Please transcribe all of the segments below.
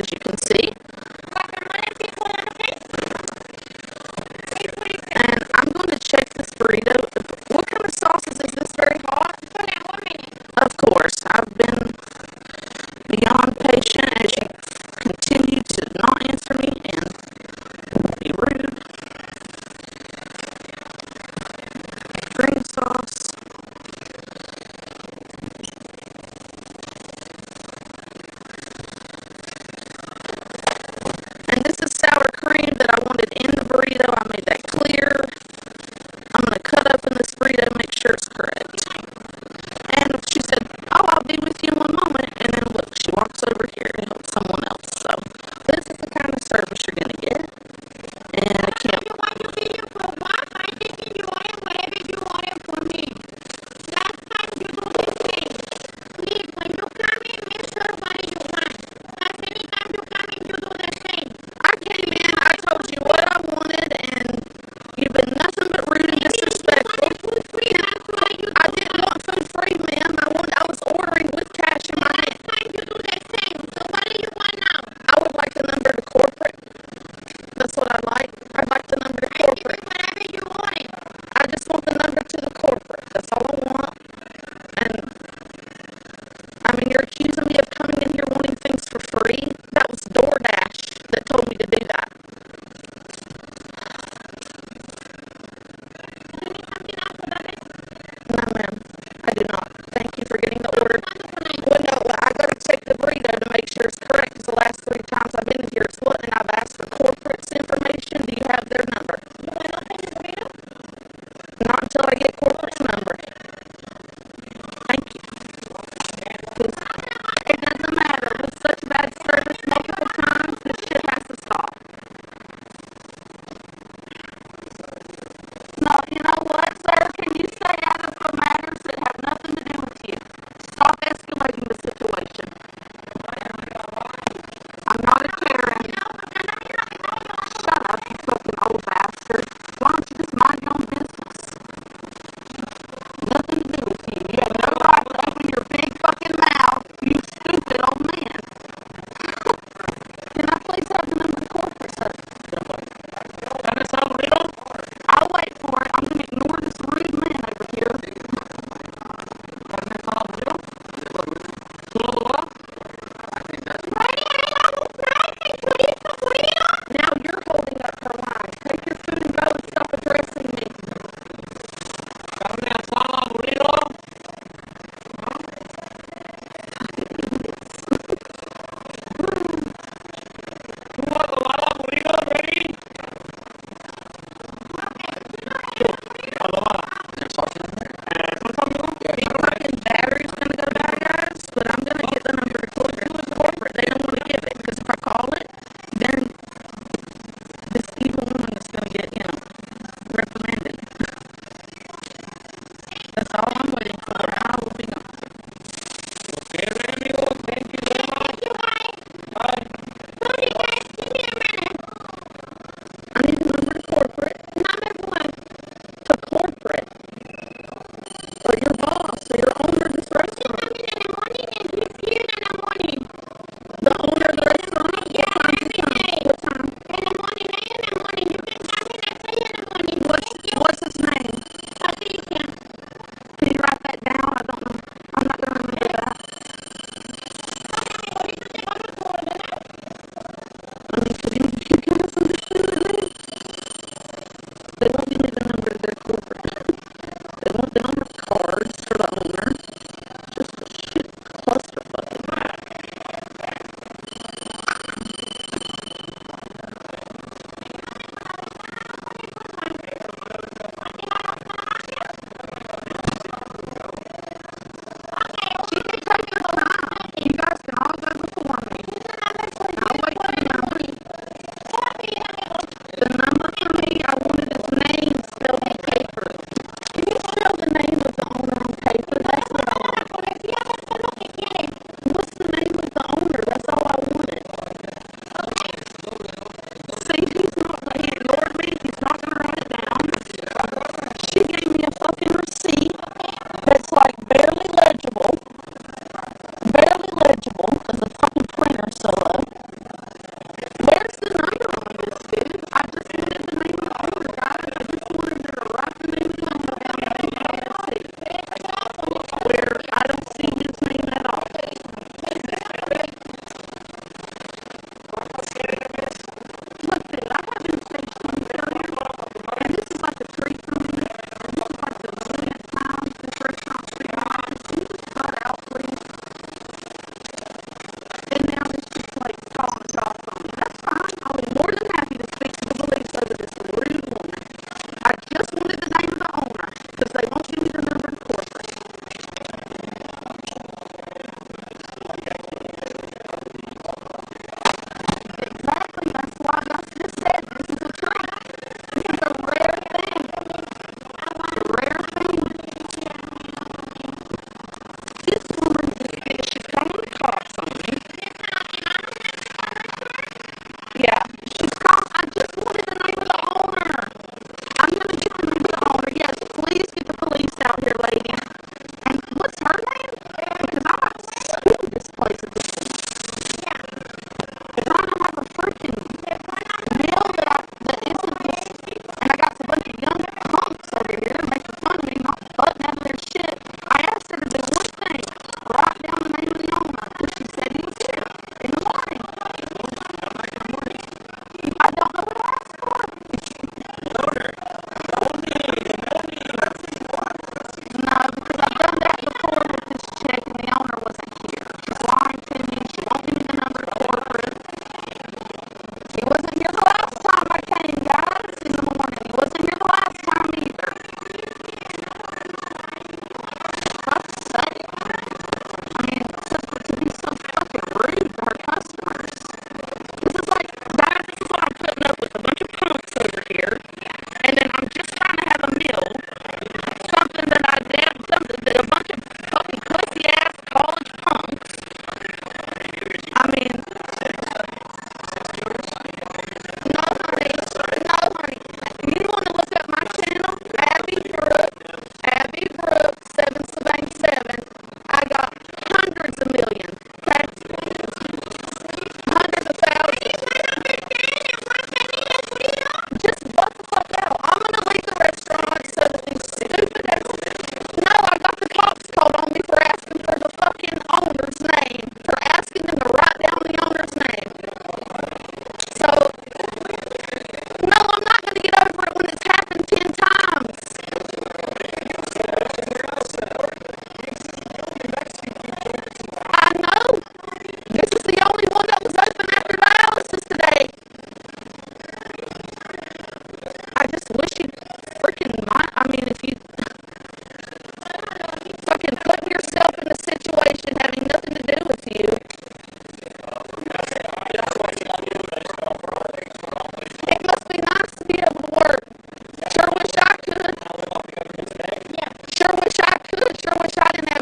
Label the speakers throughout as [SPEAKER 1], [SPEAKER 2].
[SPEAKER 1] as you can see. And I'm going to check this burrito. What kind of sauces is this? Very hot? Of course, I've been beyond patient as you continue to not answer me and be rude. Green sauce. And this is sour cream that I wanted in the burrito. I made that clear. I'm going to cut open this burrito, make sure it's correct. And she said, oh, I'll be with you in one moment. And then look, she walks over here to help someone else. So this is the kind of service you're going to get. And I can't. I came in, I told you what I wanted, and you've been nothing but rude and disrespectful.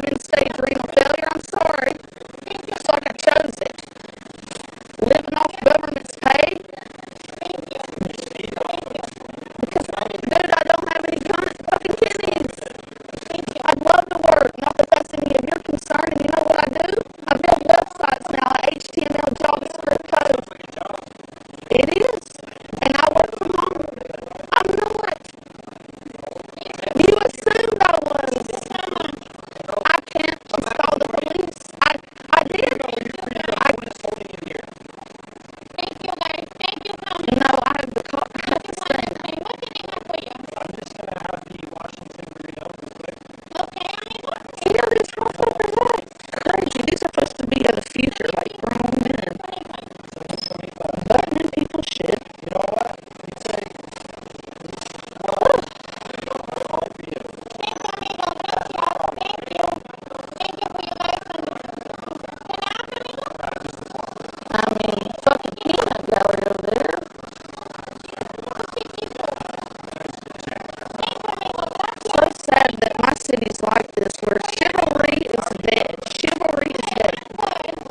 [SPEAKER 1] I'm in stage renal failure. I'm sorry. Looks like I chose it. Living off government's pay. Because, dude, I don't have any fucking kidneys. I'd love to work. Not that that's any of your concern. And you know what I do? I build websites now, HTML, JavaScript code. It is. And I work from home. I'm not. You assumed I was. I can't just call the police. I did. No, I have the call. I have to say yeah, these motherfuckers are crazy. These are supposed to be of the future, like grown men. Butting in people's shit. I mean, fucking peanut gallery over there. So sad that my city's like this, where chivalry is dead. Chivalry is dead.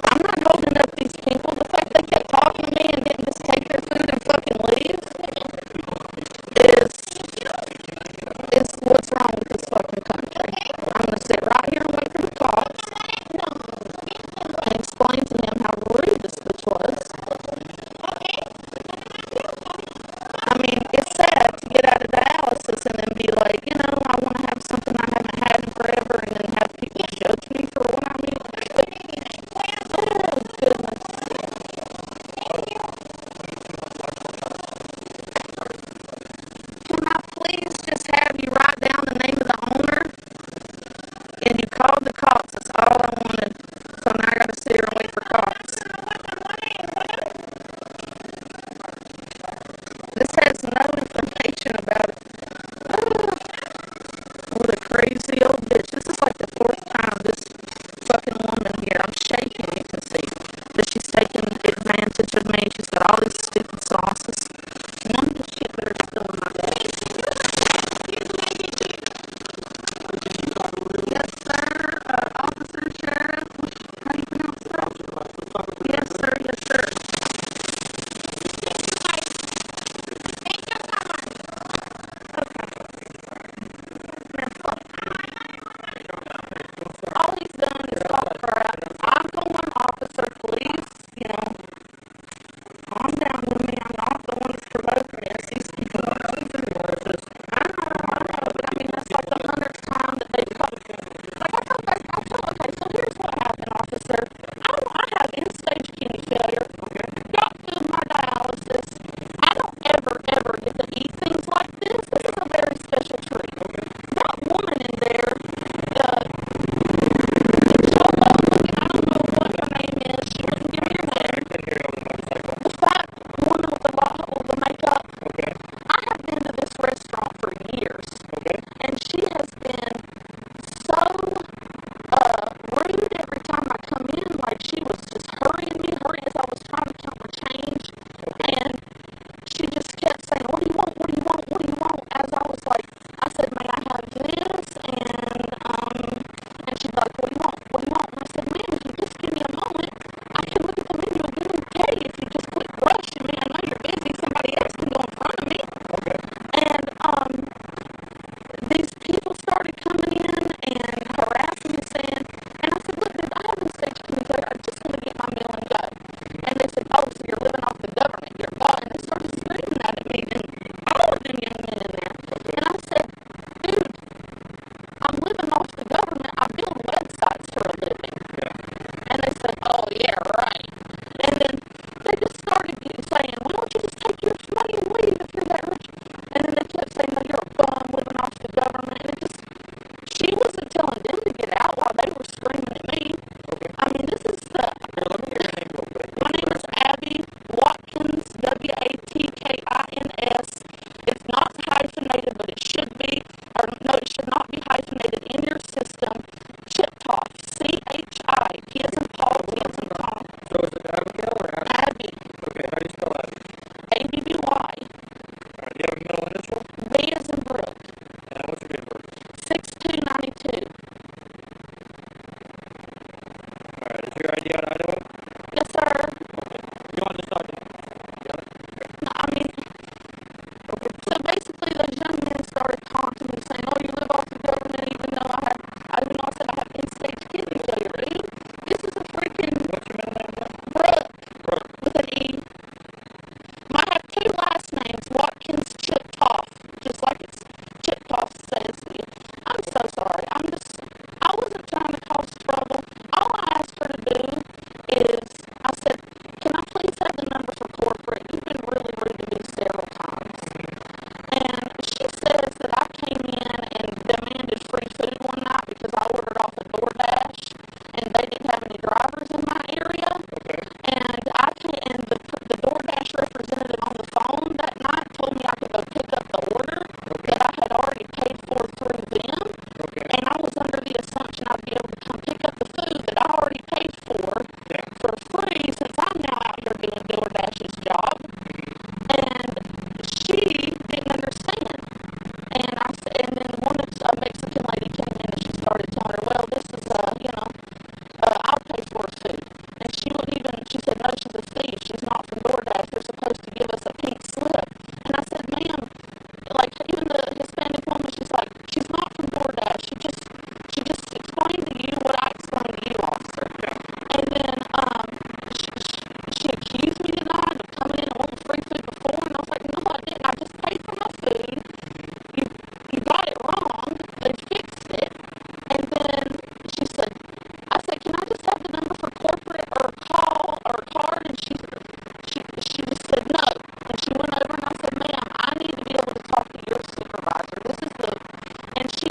[SPEAKER 1] I'm not holding up these people. The fact they kept talking to me and didn't just take their food and fucking leave is what's wrong with this fucking country. I'm gonna sit right here and wait for the cops and explain to them how rude this bitch was. I mean, it's sad to get out of dialysis and then be like, you know, I want to have something I haven't had in forever, and then have people judge me for what I'm eating. Oh, goodness.
[SPEAKER 2] your ID out of Idaho?
[SPEAKER 1] Yes, sir.
[SPEAKER 2] You want to start?
[SPEAKER 1] No, I mean, so basically those young men started taunting me, saying, oh, you live off the government, even though I said I have end-stage kidney failure. Dude, this is a freaking
[SPEAKER 2] What's your middle name again?
[SPEAKER 1] Brooke with an E. I have two last names, Watkins Chiptoff, just like it's Chiptoff says. I'm so sorry. I wasn't trying to cause trouble. All I asked her to do is, I said, can I please have the number for corporate? You've been really rude to me several times. And she says that I came in and demanded free food one night because I ordered off a DoorDash and they didn't have any drivers in my area.
[SPEAKER 2] Okay.
[SPEAKER 1] And the DoorDash representative on the phone that night told me I could go pick up the order that I had already paid for through them.
[SPEAKER 2] Okay.
[SPEAKER 1] And I was under the assumption I'd be able to come pick up the food that I already paid for free since I'm now out here doing DoorDash's job. And she didn't understand. And then one of a Mexican lady came in and she started telling her, well, this is, I'll pay for her food. And she said, no, she's a thief. She's not from DoorDash. They're supposed to give us a pink slip. And I said, ma'am, like, even the Hispanic woman, she's like, she's not from DoorDash. She just explained to you what I explained to you, officer. And then, she accused me tonight of coming in and wanting free food before, and I was like, no, I didn't. I just paid for my food. You got it wrong. They fixed it. And then I said, can I just have the number for corporate or a call or a card? And she just said no. And she went over and I said, ma'am, I need to be able to talk to your supervisor.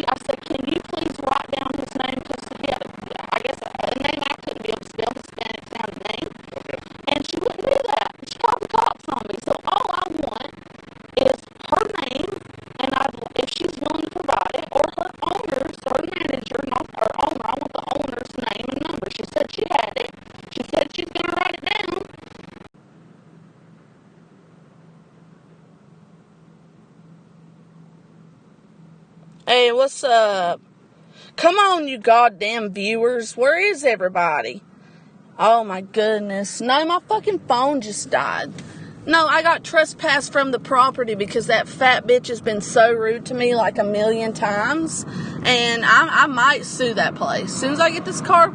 [SPEAKER 1] I said, can you please write down his name? Because he had, I guess, a name I couldn't be able to spell, Hispanic sounding name.
[SPEAKER 2] Okay.
[SPEAKER 1] And she wouldn't do that. She called the cops on me. So all I want is her name, and if she's willing to provide it, or her owner's, or manager, not her owner. I want the owner's name and number. She said she had it. She said she's going to write it down. Hey, what's up? Come on, you goddamn viewers. Where is everybody? Oh my goodness. No, my fucking phone just died. No, I got trespassed from the property because that fat bitch has been so rude to me like a million times. And I might sue that place. As soon as I get this car,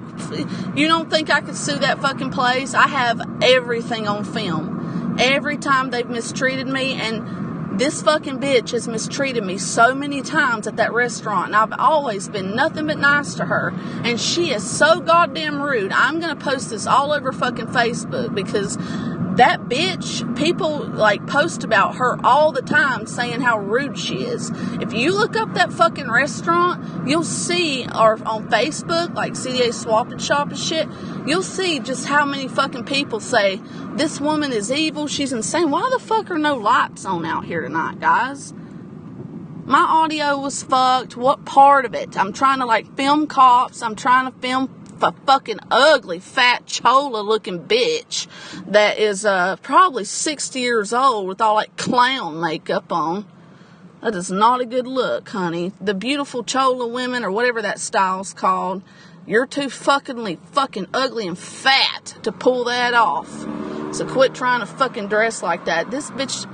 [SPEAKER 1] you don't think I could sue that fucking place? I have everything on film. Every time they've mistreated me, and this fucking bitch has mistreated me so many times at that restaurant, and I've always been nothing but nice to her, and she is so goddamn rude. I'm gonna post this all over fucking Facebook because that bitch, people like post about her all the time saying how rude she is. If you look up that fucking restaurant, you'll see, or on Facebook, like CDA Swap and Shop and shit, you'll see just how many fucking people say, this woman is evil, she's insane. Why the fuck are no lights on out here tonight, guys? My audio was fucked. What part of it? I'm trying to like film cops. I'm trying to film a fucking ugly, fat, chola-looking bitch that is probably 60 years old with all that clown makeup on. That is not a good look, honey. The beautiful chola women, or whatever that style's called, you're too fucking ugly and fat to pull that off. So quit trying to fucking dress like that. This bitch,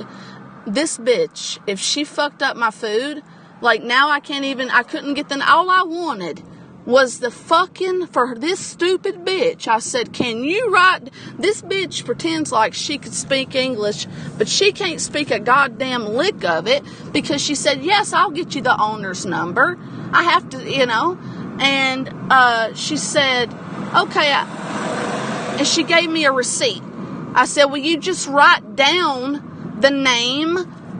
[SPEAKER 1] if she fucked up my food, like now I couldn't get all I wanted was the fucking, for this stupid bitch, I said, can you write, this bitch pretends like she could speak English, but she can't speak a goddamn lick of it, because she said, yes, I'll get you the owner's number, I have to, and, she said, okay, and she gave me a receipt. I said, will you just write down the name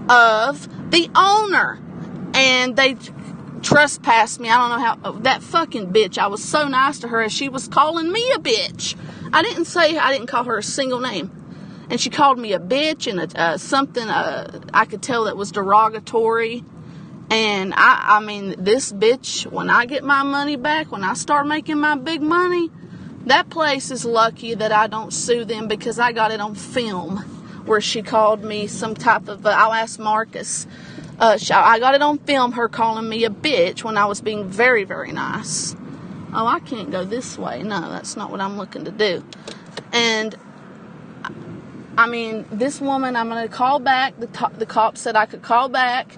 [SPEAKER 1] of the owner? And they trespassed me. I don't know how, that fucking bitch, I was so nice to her as she was calling me a bitch. I didn't call her a single name. And she called me a bitch and something I could tell that was derogatory. And I mean, this bitch, when I get my money back, when I start making my big money, that place is lucky that I don't sue them, because I got it on film where she called me some type of, I'll ask Marcus, I got it on film, her calling me a bitch when I was being very, very nice. oh, I can't go this way. No, that's not what I'm looking to do. And I mean, this woman, I'm going to call back. The cop said I could call back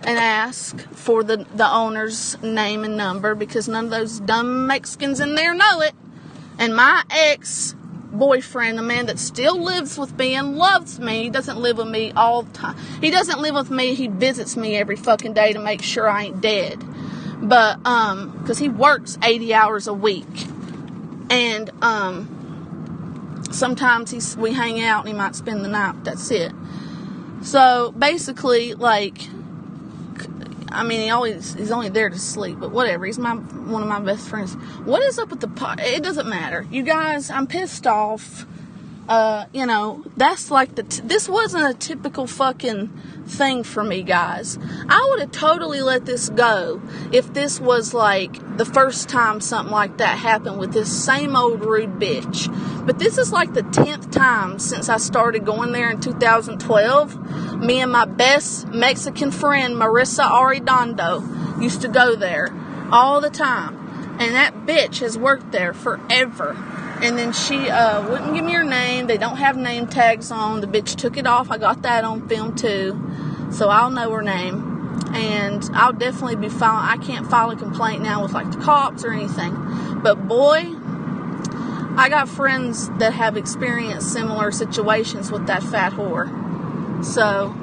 [SPEAKER 1] and ask for the owner's name and number, because none of those dumb Mexicans in there know it. And my ex-boyfriend, the man that still lives with me and loves me, he doesn't live with me all the time. He doesn't live with me. He visits me every fucking day to make sure I ain't dead. But, because he works 80 hours a week. And, sometimes we hang out and he might spend the night. That's it. So, basically, like, I mean, he's only there to sleep, but whatever. He's one of my best friends. What is up with the it doesn't matter. You guys, I'm pissed off. You know, that's like this wasn't a typical fucking thing for me, guys. I would have totally let this go if this was like the first time something like that happened with this same old rude bitch. But this is like the 10th time since I started going there in 2012. Me and my best Mexican friend, Marissa Arredondo, used to go there all the time. And that bitch has worked there forever. And then she wouldn't give me her name. They don't have name tags on. The bitch took it off. I got that on film too. So I'll know her name. And I'll definitely be filing. I can't file a complaint now with like the cops or anything. But boy, I got friends that have experienced similar situations with that fat whore. So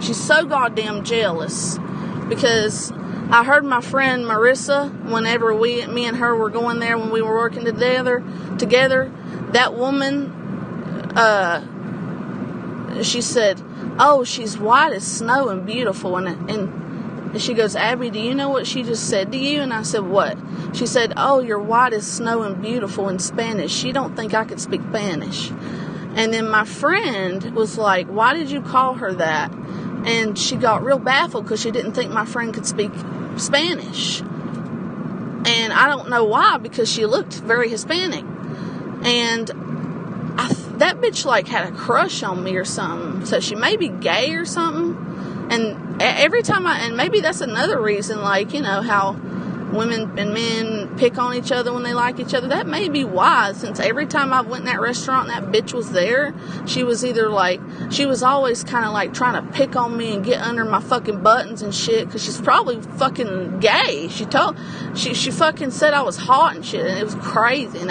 [SPEAKER 1] she's so goddamn jealous, because I heard my friend Marissa, whenever me and her were going there when we were working together, that woman, she said, oh, she's white as snow and beautiful. And she goes, Abby, do you know what she just said to you? And I said, what? She said, oh, you're white as snow and beautiful in Spanish. She don't think I could speak Spanish. And then my friend was like, why did you call her that? And she got real baffled because she didn't think my friend could speak Spanish. And I don't know why, because she looked very Hispanic. And that bitch like had a crush on me or something. So she may be gay or something. And every time and maybe that's another reason, like, you know, how women and men pick on each other when they like each other. That may be why, since every time I went in that restaurant and that bitch was there, she was either like, she was always kind of like trying to pick on me and get under my fucking buttons and shit, because she's probably fucking gay. She fucking said I was hot and shit, and it was crazy. And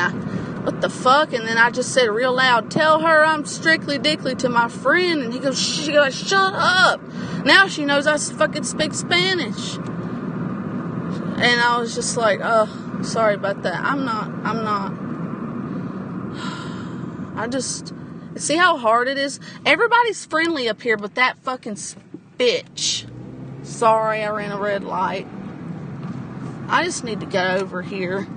[SPEAKER 1] what the fuck? And then I just said real loud, tell her I'm strictly dickly to my friend. And she goes, shut up. Now she knows I fucking speak Spanish. And I was just like, oh, sorry about that. I'm not. I just, see how hard it is? Everybody's friendly up here, but that fucking bitch. Sorry, I ran a red light. I just need to get over here.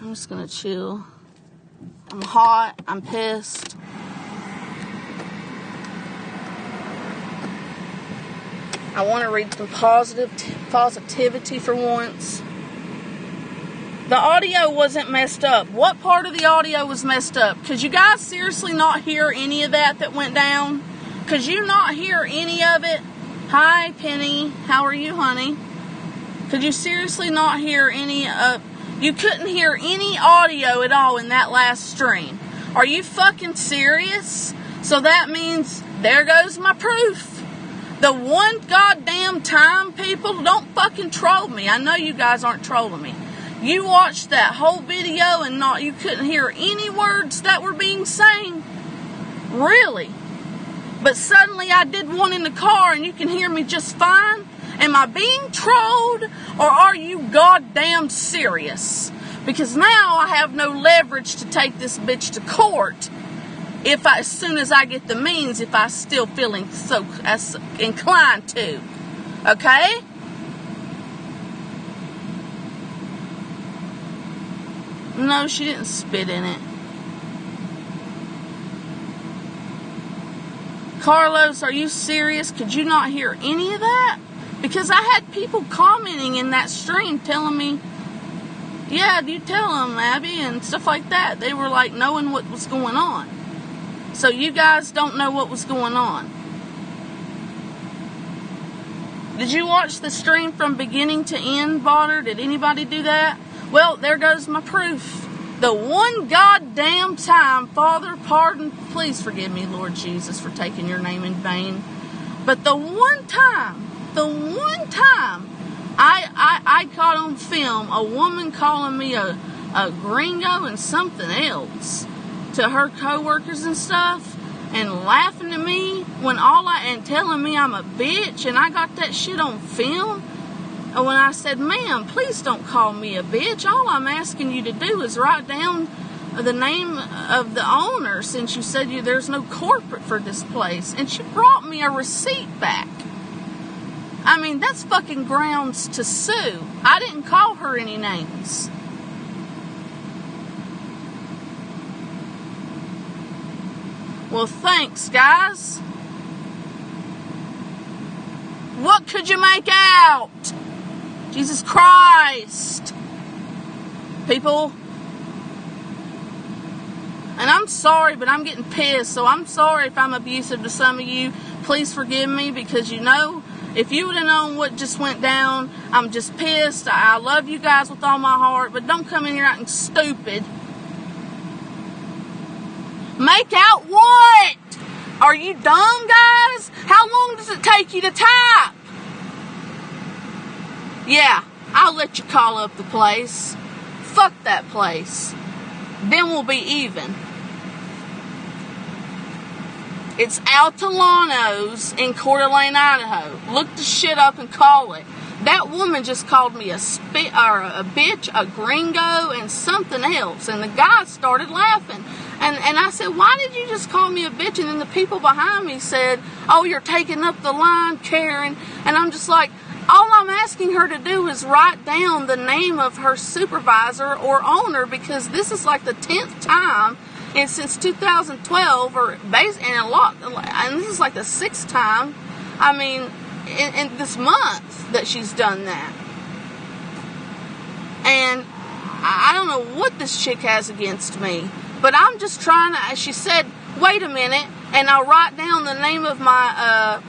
[SPEAKER 1] I'm just gonna chill. I'm hot. I'm pissed. I want to read some positivity for once. The audio wasn't messed up. What part of the audio was messed up? Could you guys seriously not hear any of that went down? Could you not hear any of it? Hi, Penny. How are you, honey? Could you seriously not hear any of... You couldn't hear any audio at all in that last stream. Are you fucking serious? So that means there goes my proof. The one goddamn time, people, don't fucking troll me. I know you guys aren't trolling me. You watched that whole video and you couldn't hear any words that were being said. Really? But suddenly I did one in the car and you can hear me just fine? Am I being trolled, or are you goddamn serious? Because now I have no leverage to take this bitch to court. As soon as I get the means, if I still feeling so inclined to. Okay? No, she didn't spit in it. Carlos, are you serious? Could you not hear any of that? Because I had people commenting in that stream telling me, yeah, you tell them, Abby, and stuff like that. They were like knowing what was going on. So you guys don't know what was going on. Did you watch the stream from beginning to end, Bonner? Did anybody do that? Well, there goes my proof. The one goddamn time, Father, pardon, please forgive me, Lord Jesus, for taking your name in vain. But the one time I caught on film a woman calling me a gringo and something else to her coworkers and stuff, and laughing at me and telling me I'm a bitch, and I got that shit on film. And when I said, ma'am, please don't call me a bitch. All I'm asking you to do is write down the name of the owner, since you said there's no corporate for this place. And she brought me a receipt back. I mean, that's fucking grounds to sue. I didn't call her any names. Well, thanks, guys. What could you make out? Jesus Christ. People. And I'm sorry, but I'm getting pissed. So I'm sorry if I'm abusive to some of you. Please forgive me, because if you would have known what just went down, I'm just pissed. I love you guys with all my heart, but don't come in here acting stupid. Make out what? Are you dumb, guys? How long does it take you to type? Yeah, I'll let you call up the place. Fuck that place. Then we'll be even. It's Altalano's in Coeur d'Alene, Idaho. Look the shit up and call it. That woman just called me a bitch, a gringo, and something else. And the guy started laughing. And I said, why did you just call me a bitch? And then the people behind me said, oh, you're taking up the line, Karen. And I'm just like, all I'm asking her to do is write down the name of her supervisor or owner, because this is like the 10th time, and since 2012, and this is like the 6th time, I mean, in this month that she's done that. And I don't know what this chick has against me, but I'm just trying to, she said, wait a minute, and I'll write down the name of my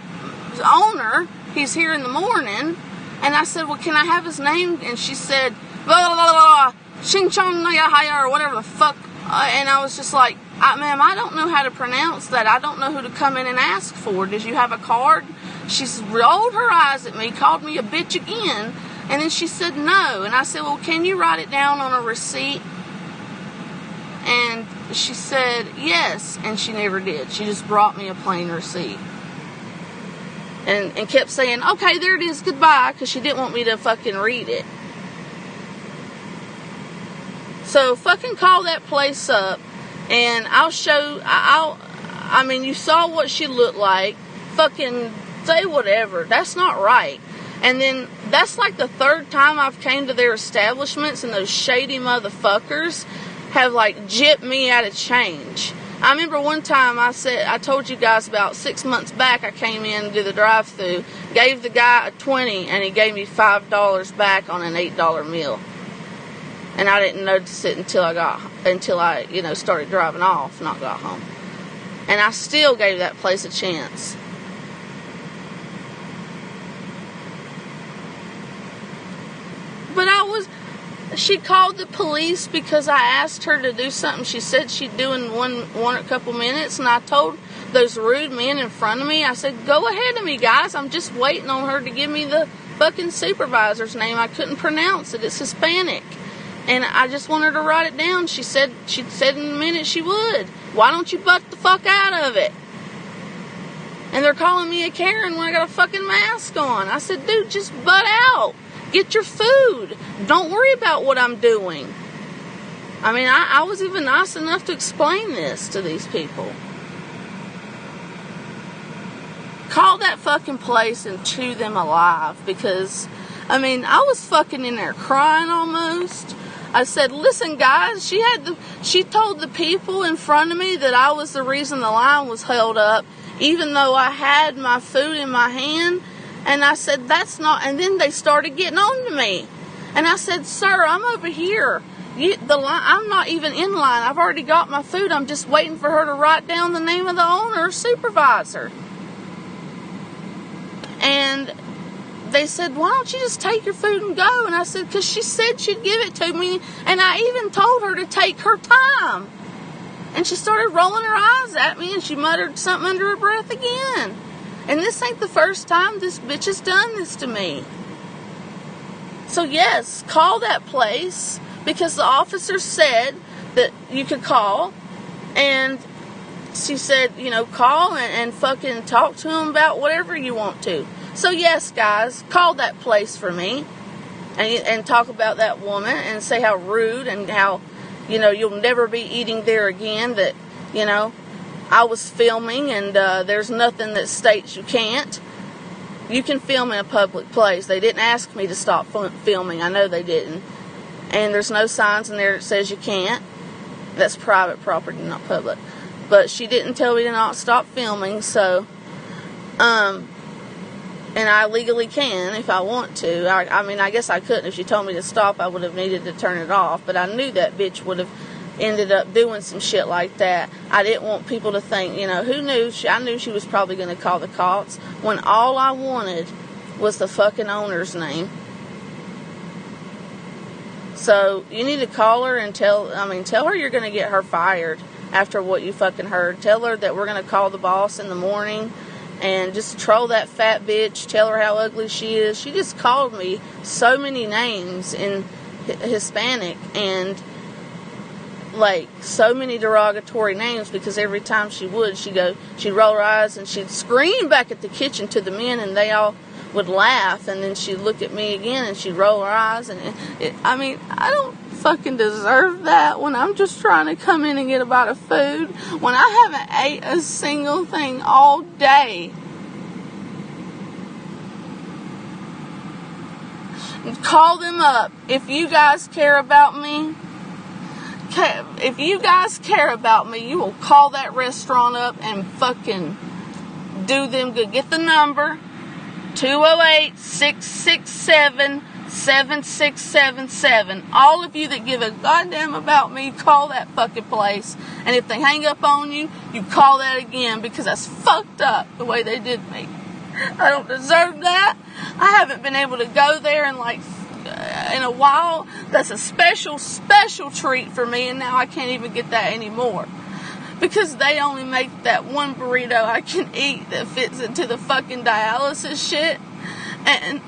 [SPEAKER 1] owner. He's here in the morning. And I said, well, can I have his name? And she said, blah, blah, blah, Xing Chong Naya, or whatever the fuck. And I was just like, ma'am, I don't know how to pronounce that. I don't know who to come in and ask for. Did you have a card? She rolled her eyes at me, called me a bitch again, and then she said no. And I said, well, can you write it down on a receipt? And she said yes, and she never did. She just brought me a plain receipt. And kept saying, okay, there it is, goodbye, because she didn't want me to fucking read it. So fucking call that place up, and I mean, you saw what she looked like. Fucking say whatever. That's not right. And then that's like the 3rd time I've came to their establishments, and those shady motherfuckers have like gypped me out of change. I remember one time I told you guys about 6 months back, I came in to do the drive-thru, gave the guy a $20, and he gave me $5 back on an $8 meal. And I didn't notice it until I started driving off, not got home. And I still gave that place a chance. But she called the police because I asked her to do something she said she'd do in a couple minutes, and I told those rude men in front of me, I said, go ahead of me, guys. I'm just waiting on her to give me the fucking supervisor's name. I couldn't pronounce it. It's Hispanic. And I just want her to write it down. She said in a minute she would. Why don't you butt the fuck out of it? And they're calling me a Karen when I got a fucking mask on. I said, dude, just butt out. Get your food. Don't worry about what I'm doing. I mean, I was even nice enough to explain this to these people. Call that fucking place and chew them alive, because, I mean, I was fucking in there crying almost. I said, listen, guys, she told the people in front of me that I was the reason the line was held up, even though I had my food in my hand. And I said, that's not, and then they started getting on to me. And I said, sir, I'm over here. I'm not even in line. I've already got my food. I'm just waiting for her to write down the name of the owner or supervisor. And they said, why don't you just take your food and go? And I said, because she said she'd give it to me, and I even told her to take her time. And she started rolling her eyes at me, and she muttered something under her breath again. And this ain't the first time this bitch has done this to me. So yes, call that place, because the officer said that you could call, and she said, call and fucking talk to him about whatever you want to. So yes, guys, call that place for me, and talk about that woman, and say how rude, and how, you'll never be eating there again, that, I was filming, and there's nothing that states you can't. You can film in a public place. They didn't ask me to stop filming. I know they didn't. And there's no signs in there that says you can't. That's private property, not public. But she didn't tell me to not stop filming, so, and I legally can if I want to. I guess I couldn't. If she told me to stop, I would have needed to turn it off. But I knew that bitch would have ended up doing some shit like that. I didn't want people to think, who knew? I knew she was probably going to call the cops, when all I wanted was the fucking owner's name. So you need to call her and tell her you're going to get her fired after what you fucking heard. Tell her that we're going to call the boss in the morning, and just troll that fat bitch. Tell her how ugly she is. She just called me so many names in Hispanic, and like so many derogatory names, because every time she'd roll her eyes and she'd scream back at the kitchen to the men, and they all would laugh, and then she'd look at me again and she'd roll her eyes, and I don't fucking deserve that when I'm just trying to come in and get a bite of food, when I haven't ate a single thing all day. Call them up if you guys care about me. If you guys care about me, you will call that restaurant up and fucking do them good. Get the number, 208-667-7677. All of you that give a goddamn about me, call that fucking place. And if they hang up on you, you call that again, because that's fucked up the way they did me. I don't deserve that. I haven't been able to go there in a while. That's a special treat for me, and now I can't even get that anymore, because they only make that one burrito I can eat that fits into the fucking dialysis shit, and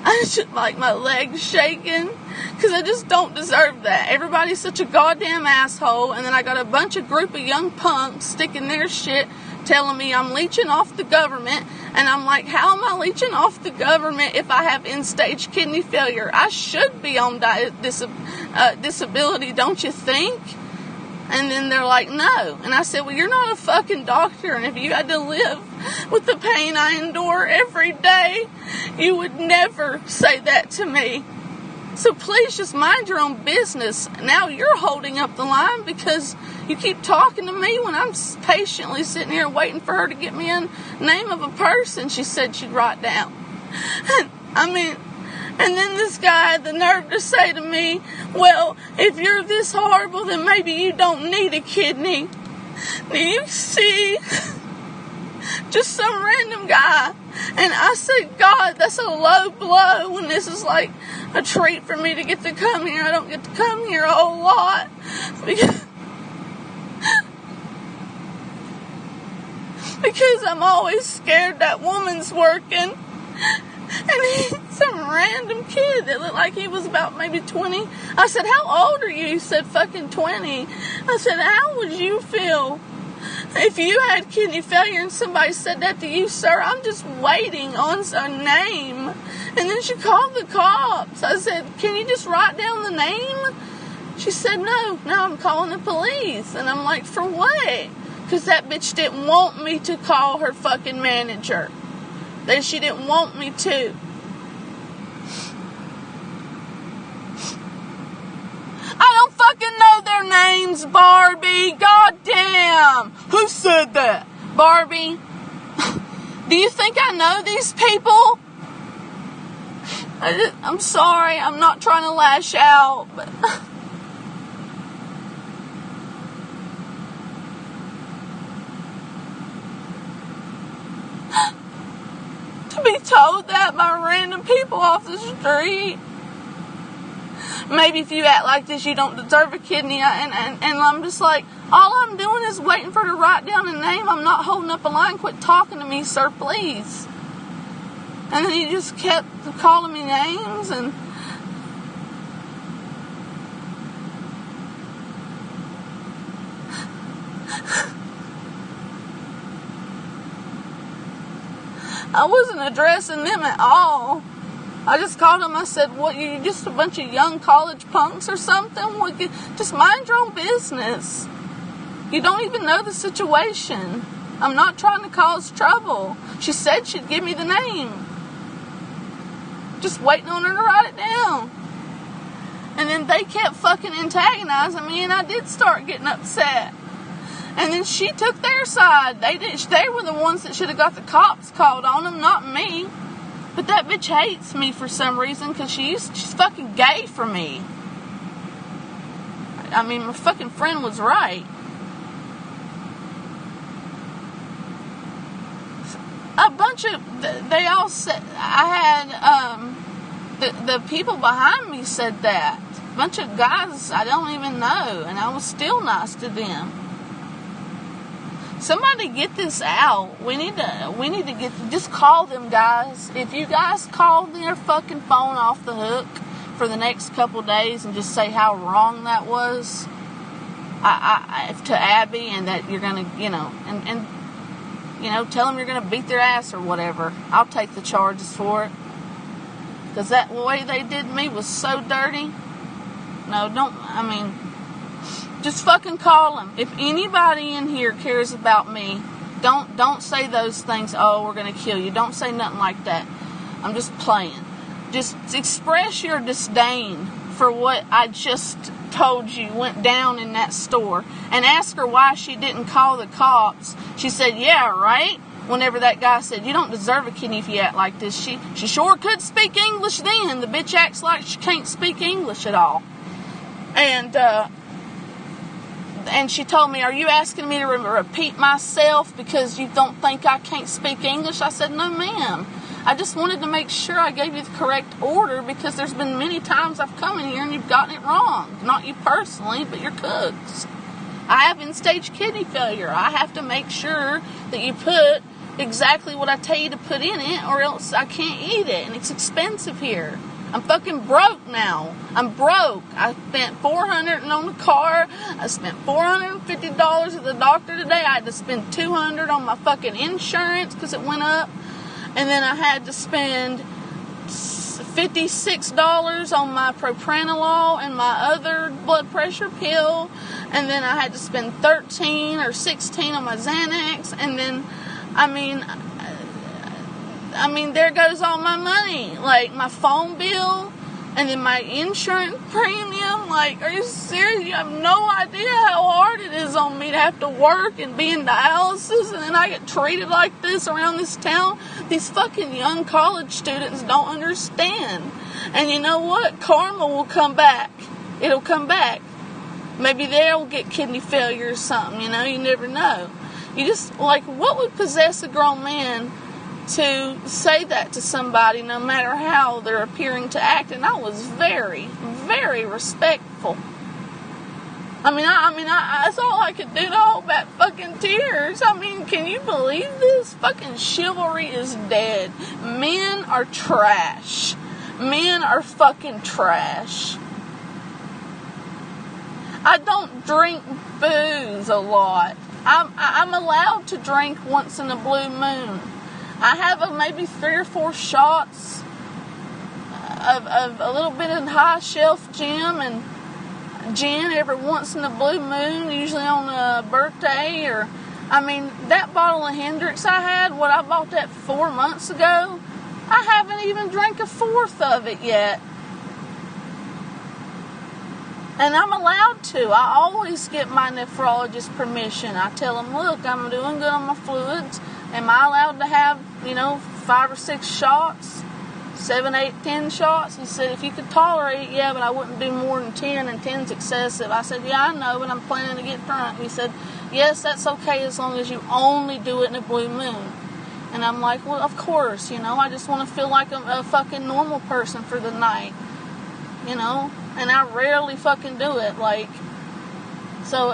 [SPEAKER 1] I just like my legs shaking, because I just don't deserve that. Everybody's such a goddamn asshole, and then I got a group of young punks sticking their shit, telling me I'm leeching off the government, and I'm like, how am I leeching off the government if I have end-stage kidney failure? I should be on disability, don't you think? And then they're like, no. And I said, well, you're not a fucking doctor, and if you had to live with the pain I endure every day, you would never say that to me. So please just mind your own business. Now you're holding up the line because you keep talking to me when I'm patiently sitting here waiting for her to get me a name of a person she said she'd write down. And then this guy had the nerve to say to me, well, if you're this horrible, then maybe you don't need a kidney. Do you see? Just some random guy. And I said, God, that's a low blow when this is like a treat for me to get to come here. I don't get to come here a whole lot. Because I'm always scared that woman's working. And some random kid that looked like he was about maybe 20. I said, how old are you? He said, fucking 20. I said, how would you feel if you had kidney failure and somebody said that to you, sir? I'm just waiting on a name. And then she called the cops. I said, can you just write down the name? She said, no, I'm calling the police. And I'm like, for what? Because that bitch didn't want me to call her fucking manager. That she didn't want me to. I don't fucking know their names, Barbie. God damn. Who said that? Barbie? Do you think I know these people? I'm sorry. I'm not trying to lash out, but... To be told that by random people off the street. Maybe if you act like this, you don't deserve a kidney. And I'm just like, all I'm doing is waiting for her to write down a name. I'm not holding up a line. Quit talking to me, sir, please. And then he just kept calling me names. And I wasn't addressing them at all. I just called them. I said, what, you just a bunch of young college punks or something? What, just mind your own business. You don't even know the situation. I'm not trying to cause trouble. She said she'd give me the name. Just waiting on her to write it down. And then they kept fucking antagonizing me, and I did start getting upset. And then she took their side. They were the ones that should have got the cops called on them, not me. But that bitch hates me for some reason because she's fucking gay for me. I mean, my fucking friend was right. A bunch of, they all said, I had, the people behind me said that. A bunch of guys I don't even know, and I was still nice to them. Somebody get this out. We need to just call them, guys. If you guys call their fucking phone off the hook for the next couple days and just say how wrong that was, to Abby, and that you're gonna, and tell them you're gonna beat their ass or whatever. I'll take the charges for it. Because that way they did me was so dirty. Just fucking call them. If anybody in here cares about me, don't say those things, oh, we're going to kill you. Don't say nothing like that. I'm just playing. Just express your disdain for what I just told you went down in that store. And ask her why she didn't call the cops. She said, yeah, right? Whenever that guy said, you don't deserve a kidney if you act like this. She sure could speak English then. The bitch acts like she can't speak English at all. And she told me, are you asking me to repeat myself because you don't think I can't speak English? I said, no, ma'am. I just wanted to make sure I gave you the correct order because there's been many times I've come in here and you've gotten it wrong. Not you personally, but your cooks. I have end-stage kidney failure. I have to make sure that you put exactly what I tell you to put in it, or else I can't eat it, and it's expensive here. I'm fucking broke now. I'm broke. I spent $400 on the car. I spent $450 at the doctor today. I had to spend $200 on my fucking insurance because it went up. And then I had to spend $56 on my propranolol and my other blood pressure pill. And then I had to spend $13 or $16 on my Xanax. And then, I mean, there goes all my money. Like, my phone bill, and then my insurance premium. Like, are you serious? You have no idea how hard it is on me to have to work and be in dialysis, and then I get treated like this around this town. These fucking young college students don't understand. And you know what? Karma will come back. It'll come back. Maybe they'll get kidney failure or something, you never know. You just, like, what would possess a grown man to say that to somebody, no matter how they're appearing to act? And I was very, very respectful. I mean, that's all I could do to hold back fucking tears. I mean, can you believe this? Fucking chivalry is dead. Men are trash. Men are fucking trash. I don't drink booze a lot. I'm allowed to drink once in a blue moon. I have maybe 3 or 4 shots of a little bit of high shelf gin every once in a blue moon, usually on a birthday. Or, that bottle of Hendrix I bought that 4 months ago, I haven't even drank a fourth of it yet. And I'm allowed to. I always get my nephrologist permission. I tell them, look, I'm doing good on my fluids. Am I allowed to have, 5 or 6 shots? 7, 8, 10 shots? He said, if you could tolerate it, yeah, but I wouldn't do more than 10, and 10's excessive. I said, yeah, I know, but I'm planning to get drunk. He said, yes, that's okay as long as you only do it in a blue moon. And I'm like, well, of course, I just want to feel like a fucking normal person for the night, and I rarely fucking do it, like, so,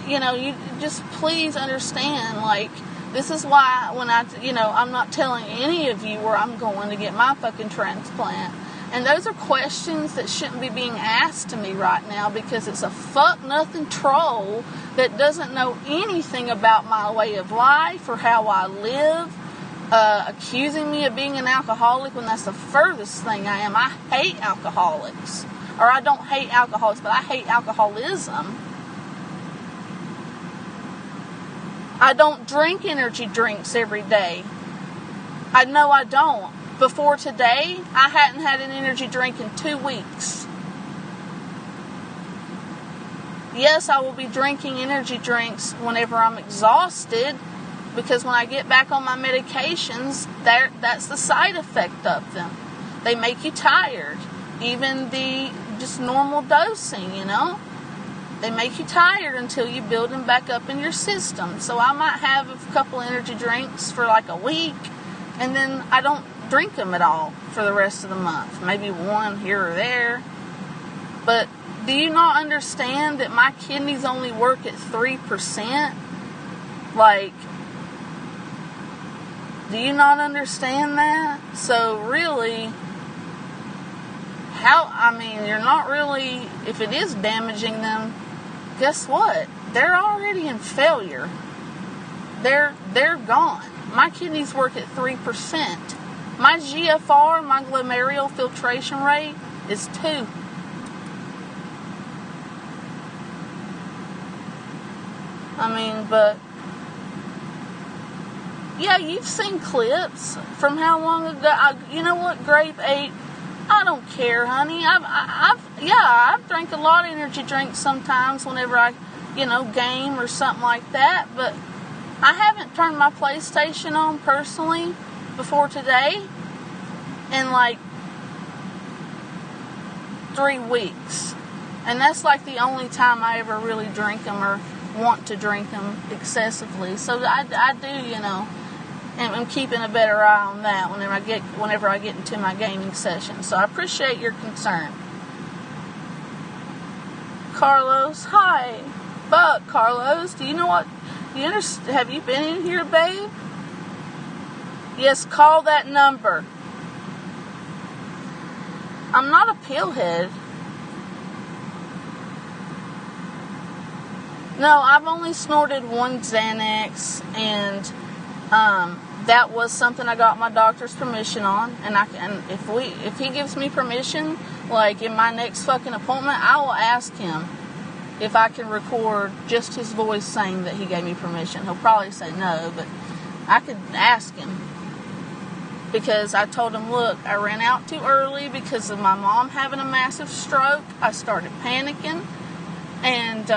[SPEAKER 1] you just please understand, like, this is why when I'm not telling any of you where I'm going to get my fucking transplant. And those are questions that shouldn't be being asked to me right now, because it's a fuck nothing troll that doesn't know anything about my way of life or how I live, accusing me of being an alcoholic when that's the furthest thing I am. I hate alcoholics. Or I don't hate alcoholics, but I hate alcoholism. I don't drink energy drinks every day. I know I don't. Before today, I hadn't had an energy drink in 2 weeks. Yes, I will be drinking energy drinks whenever I'm exhausted, because when I get back on my medications, that's the side effect of them. They make you tired. Even the just normal dosing, they make you tired until you build them back up in your system. So I might have a couple energy drinks for like a week, and then I don't drink them at all for the rest of the month. Maybe one here or there. But do you not understand that my kidneys only work at 3%? Like, do you not understand that? So really, you're not really, if it is damaging them, guess what? They're already in failure. They're gone. My kidneys work at 3%. My GFR, my glomerular filtration rate, is 2. But yeah, you've seen clips from how long ago. You know what, Grape 8? I don't care, honey. I've drank a lot of energy drinks sometimes whenever I, game or something like that. But I haven't turned my PlayStation on personally before today in like 3 weeks. And that's like the only time I ever really drink them or want to drink them excessively. So I do, and I'm keeping a better eye on that whenever I get into my gaming session. So I appreciate your concern. Carlos, hi. But Carlos, do you know what? Have you been in here, babe? Yes, call that number. I'm not a pillhead. No, I've only snorted one Xanax, and that was something I got my doctor's permission on. And if he gives me permission, like in my next fucking appointment, I will ask him if I can record just his voice saying that he gave me permission. He'll probably say no, but I could ask him. Because I told him, look, I ran out too early because of my mom having a massive stroke. I started panicking, and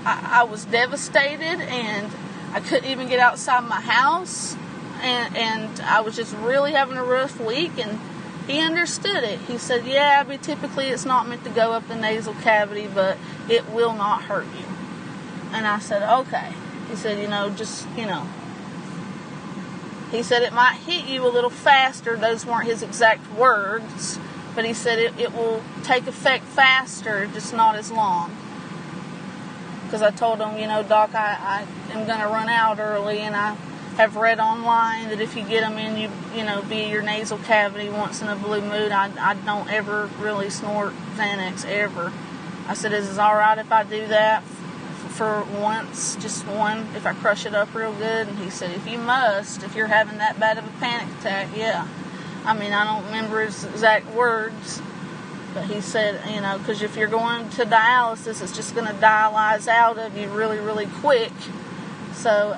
[SPEAKER 1] I was devastated, and I couldn't even get outside my house, and I was just really having a rough week, and he understood it. He said, yeah, typically it's not meant to go up the nasal cavity, but it will not hurt you. And I said, okay. He said, he said it might hit you a little faster. Those weren't his exact words, but he said it will take effect faster, just not as long. Because I told him, Doc, I am going to run out early, and I have read online that if you get them in, via your nasal cavity once in a blue moon, I don't ever really snort Xanax, ever. I said, is it all right if I do that for once, just one, if I crush it up real good? And he said, if you're having that bad of a panic attack, yeah. I don't remember his exact words, but he said, because if you're going to dialysis, it's just going to dialyze out of you really, really quick. So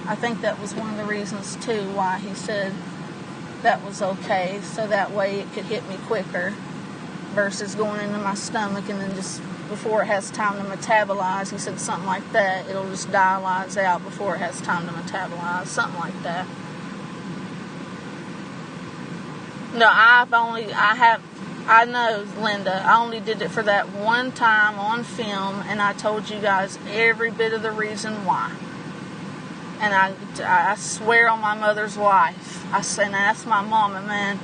[SPEAKER 1] I think that was one of the reasons, too, why he said that was okay, so that way it could hit me quicker versus going into my stomach and then just before it has time to metabolize. He said something like that. It'll just dialyze out before it has time to metabolize, something like that. No, I know, Linda, I only did it for that one time on film, and I told you guys every bit of the reason why. And I swear on my mother's life, and that's my mama, man,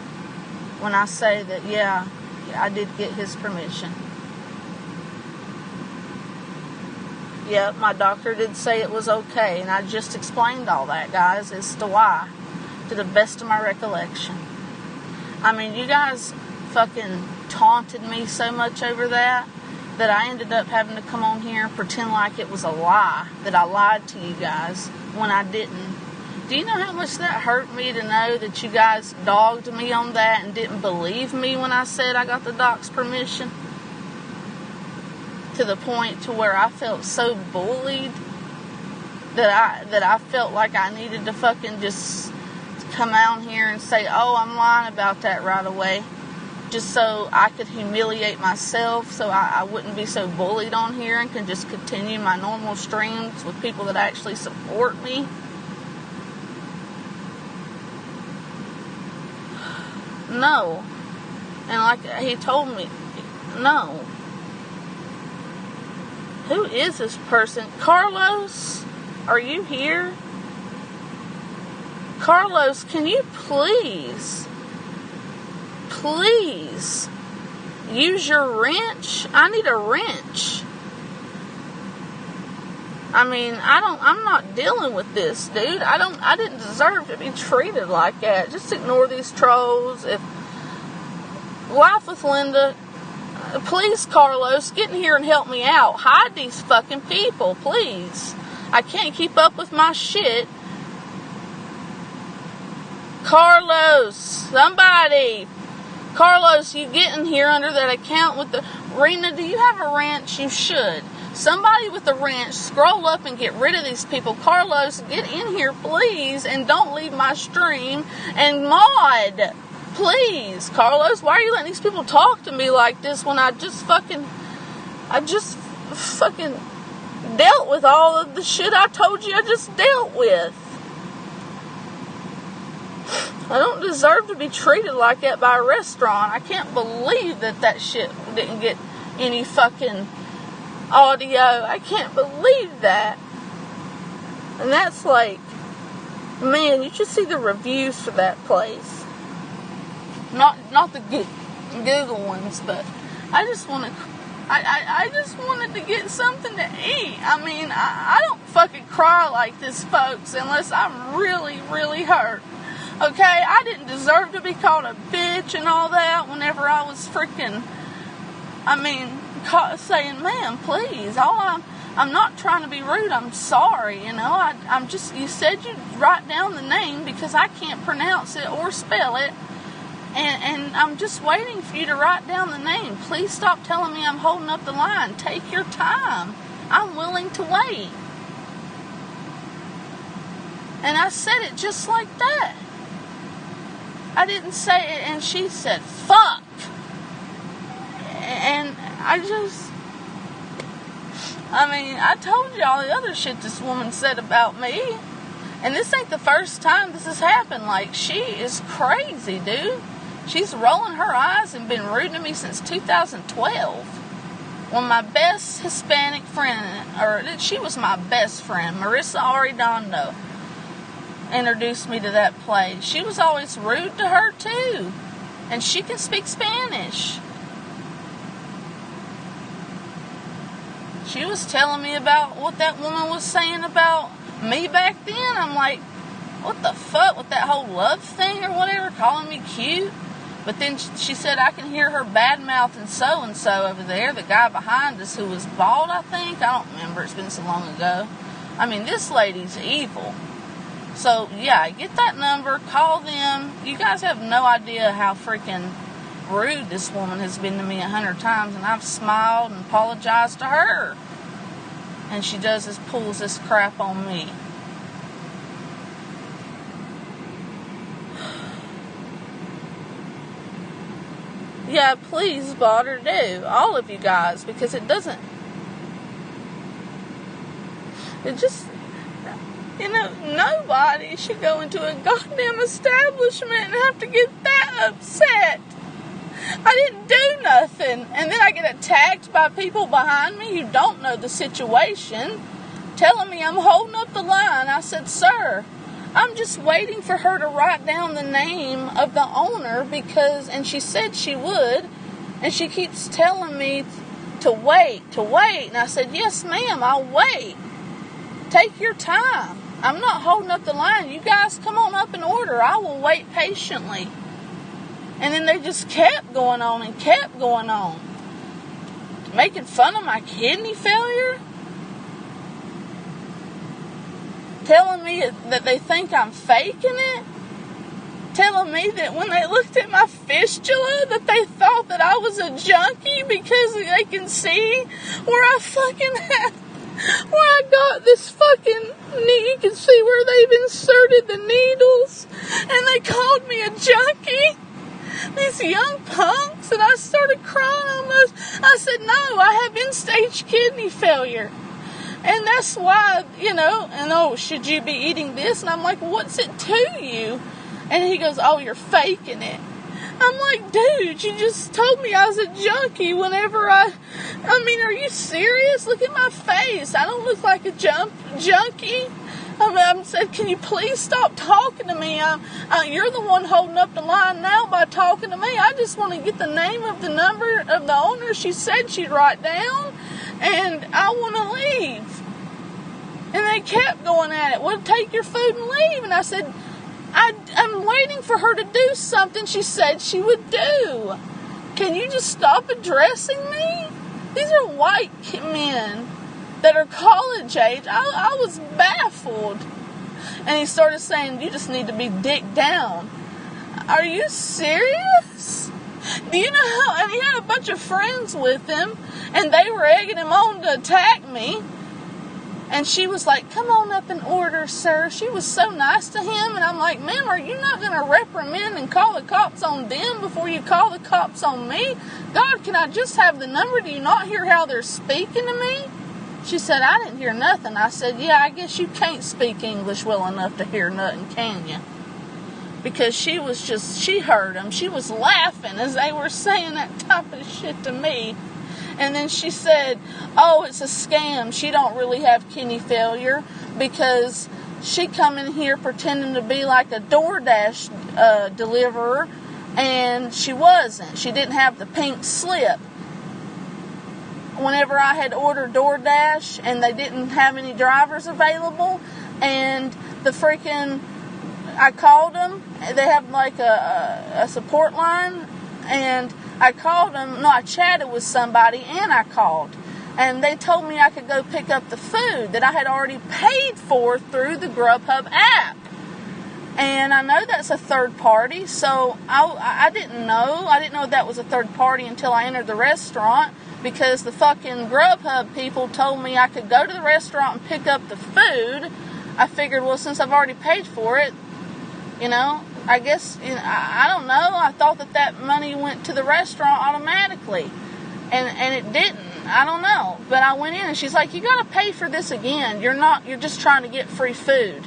[SPEAKER 1] when I say that, yeah, I did get his permission. Yep, my doctor did say it was okay, and I just explained all that, guys, as to why, to the best of my recollection. I mean, you guys fucking taunted me so much over that I ended up having to come on here and pretend like it was a lie, that I lied to you guys when I didn't. Do you know how much that hurt me to know that you guys dogged me on that and didn't believe me when I said I got the doc's permission? To the point to where I felt so bullied that I felt like I needed to fucking just come out here and say, oh, I'm lying about that right away, just so I could humiliate myself, so I wouldn't be so bullied on here and can just continue my normal streams with people that actually support me. No. And like he told me, no. Who is this person? Carlos, are you here? Carlos, can you please use your wrench? I need a wrench. I mean, I'm not dealing with this, dude. I didn't deserve to be treated like that. Just ignore these trolls. If Life with Linda, please, Carlos, get in here and help me out. Hide these fucking people, please. I can't keep up with my shit. Carlos, somebody. Carlos, you get in here under that account with the... Rena, do you have a wrench? You should. Somebody with a wrench, scroll up and get rid of these people. Carlos, get in here, please, and don't leave my stream. And mod, please. Carlos, why are you letting these people talk to me like this when I just fucking dealt with all of the shit I told you I just dealt with? I don't deserve to be treated like that by a restaurant. I can't believe that shit didn't get any fucking audio. I can't believe that. And that's like, man, you should see the reviews for that place. Not the Google ones, but I just wanted to get something to eat. I mean, I don't fucking cry like this, folks, unless I'm really, really hurt. Okay, I didn't deserve to be called a bitch and all that whenever I was freaking, saying, ma'am, please, I'm not trying to be rude, I'm sorry, you know, I'm just, you said you'd write down the name because I can't pronounce it or spell it, and I'm just waiting for you to write down the name. Please stop telling me I'm holding up the line. Take your time. I'm willing to wait. And I said it just like that. I didn't say it, and she said, fuck. And I told you all the other shit this woman said about me. And this ain't the first time this has happened. Like, she is crazy, dude. She's rolling her eyes and been rude to me since 2012. When my best Hispanic friend, or she was my best friend, Marissa Arredondo, introduced me to that place. She was always rude to her too, and she can speak Spanish. She was telling me about what that woman was saying about me back then. I'm like, what the fuck with that whole love thing or whatever, calling me cute. But then she said I can hear her bad-mouthing so-and-so over there, the guy behind us who was bald, I think. I don't remember. It's been so long ago. I mean, this lady's evil. So, yeah, get that number, call them. You guys have no idea how freaking rude this woman has been to me 100 times, and I've smiled and apologized to her. And she pulls this crap on me. Yeah, please, bother do. All of you guys, because it just... You know, nobody should go into a goddamn establishment and have to get that upset. I didn't do nothing. And then I get attacked by people behind me who don't know the situation. telling me I'm holding up the line. I said, sir, I'm just waiting for her to write down the name of the owner and she said she would, and she keeps telling me to wait. And I said, yes, ma'am, I'll wait. Take your time. I'm not holding up the line. You guys come on up and order. I will wait patiently. And then they just kept going on and kept going on. Making fun of my kidney failure. Telling me that they think I'm faking it. Telling me that when they looked at my fistula that they thought that I was a junkie because they can see where I got this fucking knee. You can see where they've inserted the needles. And they called me a junkie. These young punks. And I started crying almost. I said, no, I have end-stage kidney failure. And that's why, should you be eating this? And I'm like, what's it to you? And he goes, oh, you're faking it. I'm like, dude, you just told me I was a junkie whenever are you serious? Look at my face. I don't look like a junkie. I said, can you please stop talking to me? You're the one holding up the line now by talking to me. I just want to get the name of the number of the owner she said she'd write down, and I want to leave. And they kept going at it. Well, take your food and leave. And I said, I'm waiting for her to do something she said she would do. Can you just stop addressing me? These are white men that are college age. I was baffled. And he started saying, you just need to be dicked down. Are you serious? Do you know how? And he had a bunch of friends with him, and they were egging him on to attack me. And she was like, come on up and order, sir. She was so nice to him. And I'm like, ma'am, are you not going to reprimand and call the cops on them before you call the cops on me? God, can I just have the number? Do you not hear how they're speaking to me? She said, I didn't hear nothing. I said, yeah, I guess you can't speak English well enough to hear nothing, can you? Because she heard them. She was laughing as they were saying that type of shit to me. And then she said, oh, it's a scam. She don't really have kidney failure because she come in here pretending to be like a DoorDash deliverer, and she wasn't. She didn't have the pink slip. Whenever I had ordered DoorDash and they didn't have any drivers available, and I called them. They have like a support line, and I called them. No, I chatted with somebody and I called. And they told me I could go pick up the food that I had already paid for through the Grubhub app. And I know that's a third party, so I didn't know. I didn't know that was a third party until I entered the restaurant, because the fucking Grubhub people told me I could go to the restaurant and pick up the food. I figured, well, since I've already paid for it, I guess, I don't know. I thought that money went to the restaurant automatically. And it didn't. I don't know. But I went in and she's like, you got to pay for this again. You're just trying to get free food.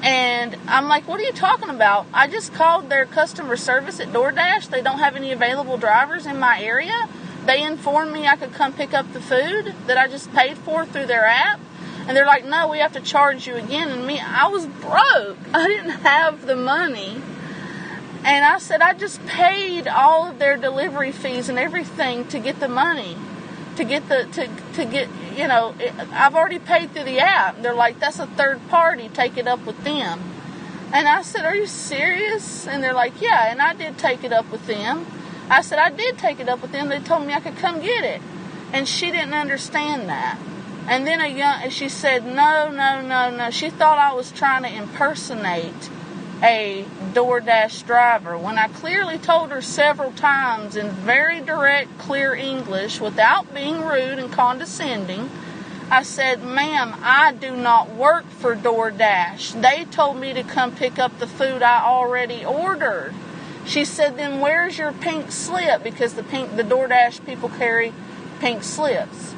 [SPEAKER 1] And I'm like, what are you talking about? I just called their customer service at DoorDash. They don't have any available drivers in my area. They informed me I could come pick up the food that I just paid for through their app. And they're like, no, we have to charge you again. And I was broke. I didn't have the money. And I said, I just paid all of their delivery fees and everything to get the money. I've already paid through the app. They're like, that's a third party. Take it up with them. And I said, are you serious? And they're like, yeah. And I did take it up with them. I said, I did take it up with them. They told me I could come get it. And she didn't understand that. And then she said, no. She thought I was trying to impersonate a DoorDash driver, when I clearly told her several times in very direct, clear English, without being rude and condescending. I said, ma'am, I do not work for DoorDash. They told me to come pick up the food I already ordered. She said, then where's your pink slip? Because the DoorDash people carry pink slips.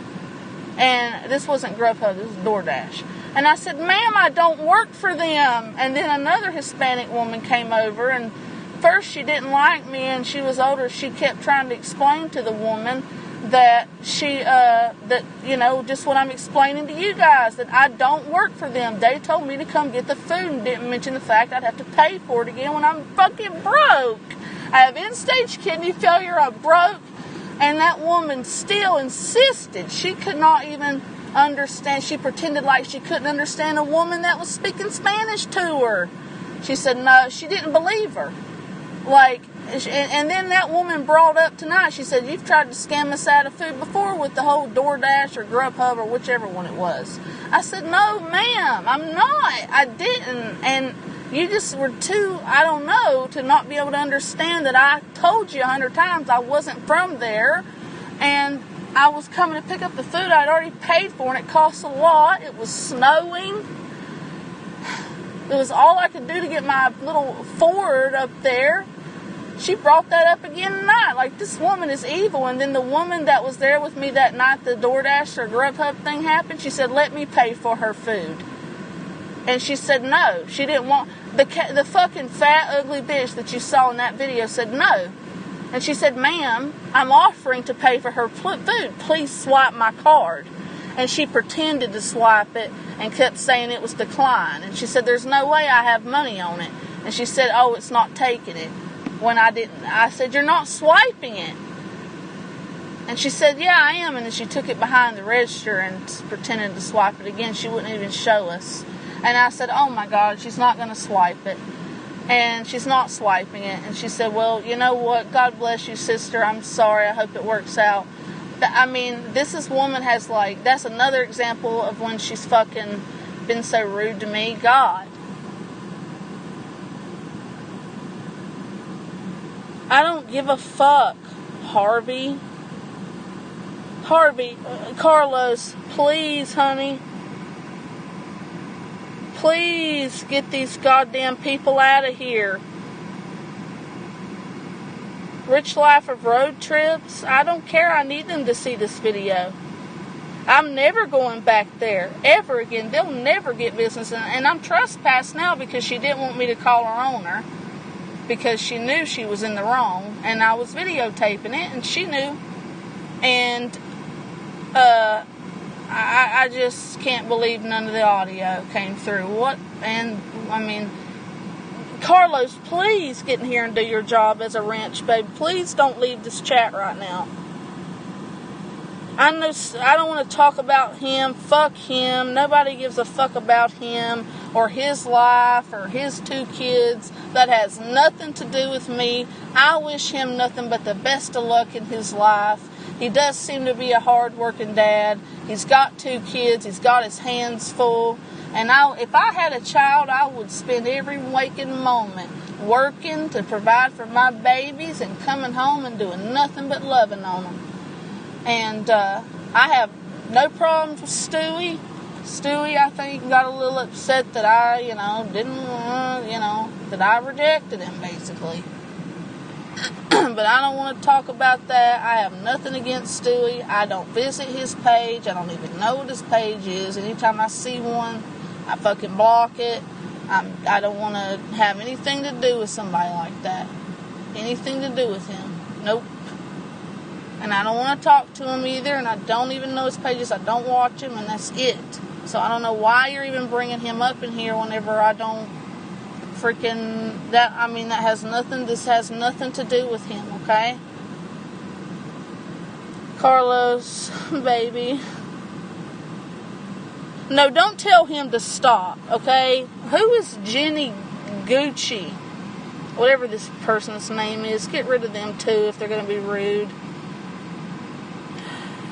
[SPEAKER 1] And this wasn't Grubhub, this was DoorDash. And I said, ma'am, I don't work for them. And then another Hispanic woman came over, and first she didn't like me, and she was older. She kept trying to explain to the woman that she, that, you know, just what I'm explaining to you guys, that I don't work for them. They told me to come get the food and didn't mention the fact I'd have to pay for it again when I'm fucking broke. I have end-stage kidney failure, I'm broke, and that woman still insisted. She could not even understand. She pretended like she couldn't understand a woman that was speaking Spanish to her. She said no, she didn't believe her. Like, and then that woman brought up tonight, she said, you've tried to scam us out of food before with the whole DoorDash or Grubhub or whichever one it was. I said, no, ma'am, I'm not. I didn't. And you just were too, I don't know, to not be able to understand that I told you 100 times I wasn't from there. And I was coming to pick up the food I'd already paid for, and it cost a lot. It was snowing. It was all I could do to get my little Ford up there. She brought that up again tonight. Like, this woman is evil. And then the woman that was there with me that night, the DoorDash or Grubhub thing happened, she said, let me pay for her food. And she said no. She didn't want... The fucking fat, ugly bitch that you saw in that video said no. And she said, ma'am, I'm offering to pay for her food. Please swipe my card. And she pretended to swipe it and kept saying it was declined. And she said, there's no way I have money on it. And she said, oh, it's not taking it. When I didn't. I said, you're not swiping it. And she said, yeah, I am. And then she took it behind the register and pretended to swipe it again. She wouldn't even show us. And I said, oh my God, she's not going to swipe it. And she's not swiping it. And she said, well, you know what? God bless you, sister. I'm sorry. I hope it works out. I mean, this woman has, like, that's another example of when she's fucking been so rude to me. God. I don't give a fuck, Harvey. Carlos, please, honey. Please get these goddamn people out of here. Rich Life of Road Trips. I don't care. I need them to see this video. I'm never going back there ever again. They'll never get business. And I'm trespassed now because she didn't want me to call her owner. Because she knew she was in the wrong, and I was videotaping it, and she knew, and I just can't believe none of the audio came through. What? And I mean, Carlos, please get in here and do your job as a wrench, babe. Please don't leave this chat right now. I know I don't want to talk about him. Fuck him. Nobody gives a fuck about him or his life or his 2 kids. That has nothing to do with me. I wish him nothing but the best of luck in his life. He does seem to be a hard-working dad. He's got 2 kids. He's got his hands full. And if I had a child, I would spend every waking moment working to provide for my babies and coming home and doing nothing but loving on them. And I have no problems with Stewie. Stewie, I think, got a little upset that I, that I rejected him, basically. But I don't want to talk about that. I have nothing against Stewie. I don't visit his page. I don't even know what his page is. Anytime I see one, I fucking block it. I don't want to have anything to do with somebody like that. Anything to do with him. Nope. And I don't want to talk to him either, and I don't even know his pages. I don't watch him, and that's it. So I don't know why you're even bringing him up in here whenever I don't freaking... this has nothing to do with him, okay? Carlos, baby. No, don't tell him to stop, okay? Who is Jenny Gucci? Whatever this person's name is. Get rid of them, too, if they're going to be rude.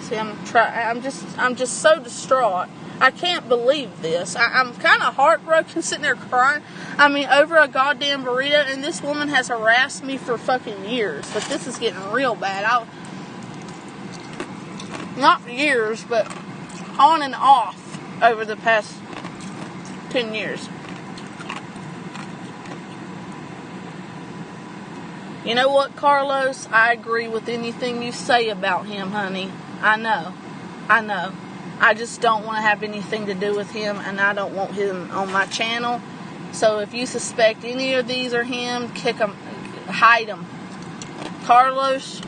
[SPEAKER 1] See, I'm just so distraught. I can't believe this. I'm kind of heartbroken sitting there crying. I mean, over a goddamn burrito, and this woman has harassed me for fucking years. But this is getting real bad. Not years, but on and off over the past 10 years. You know what, Carlos? I agree with anything you say about him, honey. I know. I just don't want to have anything to do with him, and I don't want him on my channel. So if you suspect any of these are him, kick them, hide them. Carlos,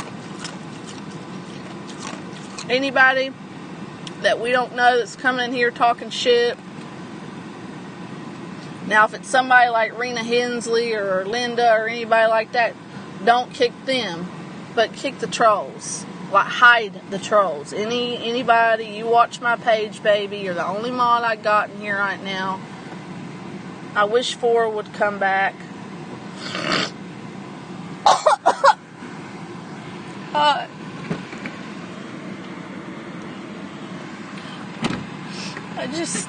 [SPEAKER 1] Anybody that we don't know that's coming in here talking shit. Now, if it's somebody like Rena Hensley or Linda or anybody like that, don't kick them, but kick the trolls. Like, hide the trolls. Anybody, you watch my page, baby. You're the only mod I got in here right now. I wish 4 would come back. I just,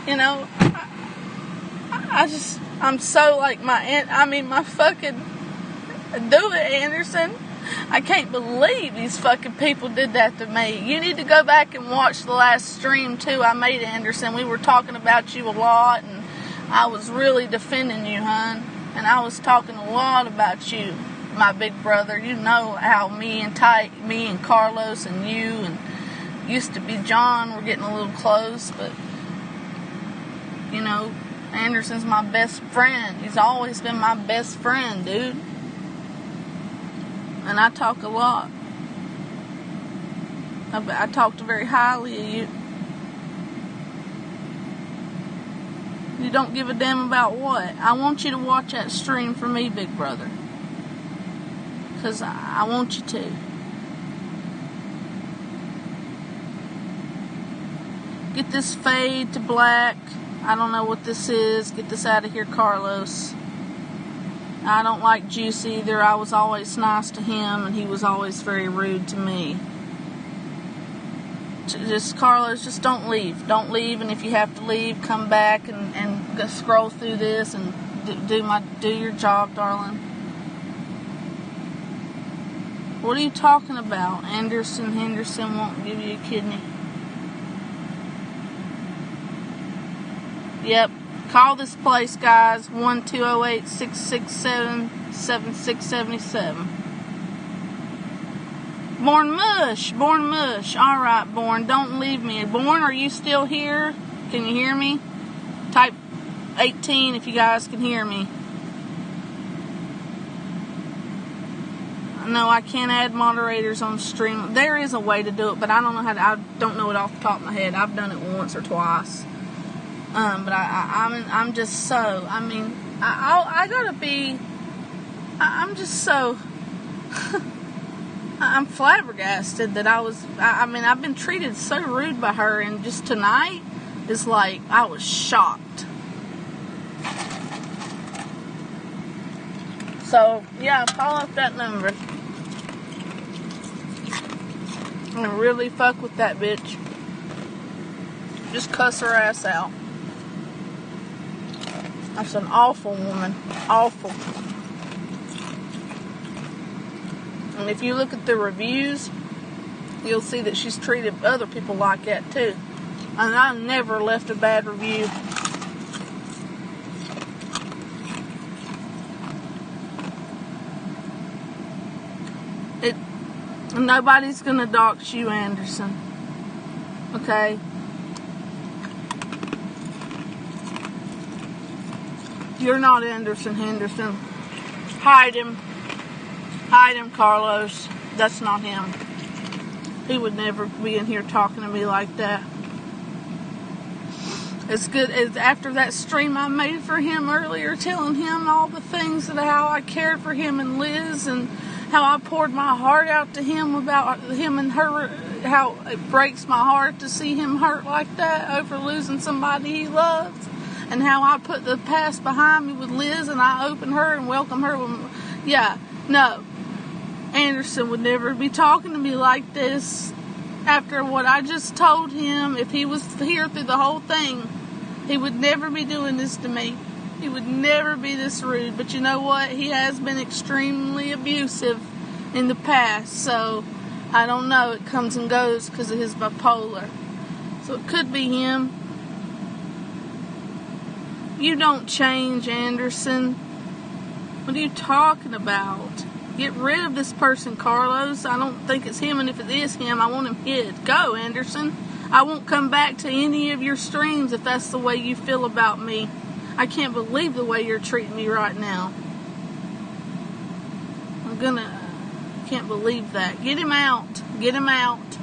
[SPEAKER 1] you know, I'm so like my fucking, do it, Anderson. I can't believe these fucking people did that to me. You need to go back and watch the last stream too I made, Anderson. We were talking about you a lot, and I was really defending you, hon. And I was talking a lot about you, my big brother. You know how me and Carlos and you and used to be John were getting a little close, but you know, Anderson's my best friend. He's always been my best friend, dude. And I talk a lot. I talked very highly of you. You don't give a damn about what? I want you to watch that stream for me, big brother. Because I want you to. Get this fade to black. I don't know what this is. Get this out of here, Carlos. I don't like Juice either. I was always nice to him, and he was always very rude to me. Just, Carlos, just don't leave. Don't leave, and if you have to leave, come back and go scroll through this and do your job, darling. What are you talking about? Henderson won't give you a kidney. Yep. Call this place, guys. 1-208-667-7677. Born Mush. Alright, Born. Don't leave me. Born, are you still here? Can you hear me? Type 18 if you guys can hear me. No, I can't add moderators on stream. There is a way to do it, but I don't know how to. I don't know it off the top of my head. I've done it once or twice. But I'm just so, I gotta be, I'm just so, I'm flabbergasted that I've been treated so rude by her, and just tonight, it's like, I was shocked. So, yeah, call up that number. I'm gonna really fuck with that bitch. Just cuss her ass out. That's an awful woman. Awful. And if you look at the reviews, you'll see that she's treated other people like that too. And I never left a bad review. Nobody's gonna dox you, Anderson. Okay? You're not Anderson Henderson. Hide him. Hide him, Carlos. That's not him. He would never be in here talking to me like that. As good as after that stream I made for him earlier, telling him all the things that how I cared for him and Liz, and how I poured my heart out to him about him and her, how it breaks my heart to see him hurt like that over losing somebody he loves. And how I put the past behind me with Liz, and I open her and welcome her. Yeah, no. Anderson would never be talking to me like this after what I just told him. If he was here through the whole thing, he would never be doing this to me. He would never be this rude. But you know what? He has been extremely abusive in the past. So, I don't know. It comes and goes because of his bipolar. So, it could be him. You don't change, Anderson. What are you talking about? Get rid of this person, Carlos. I don't think it's him, and if it is him, I want him hid. Go, Anderson. I won't come back to any of your streams if that's the way you feel about me. I can't believe the way you're treating me right now. Can't believe that. Get him out. Get him out.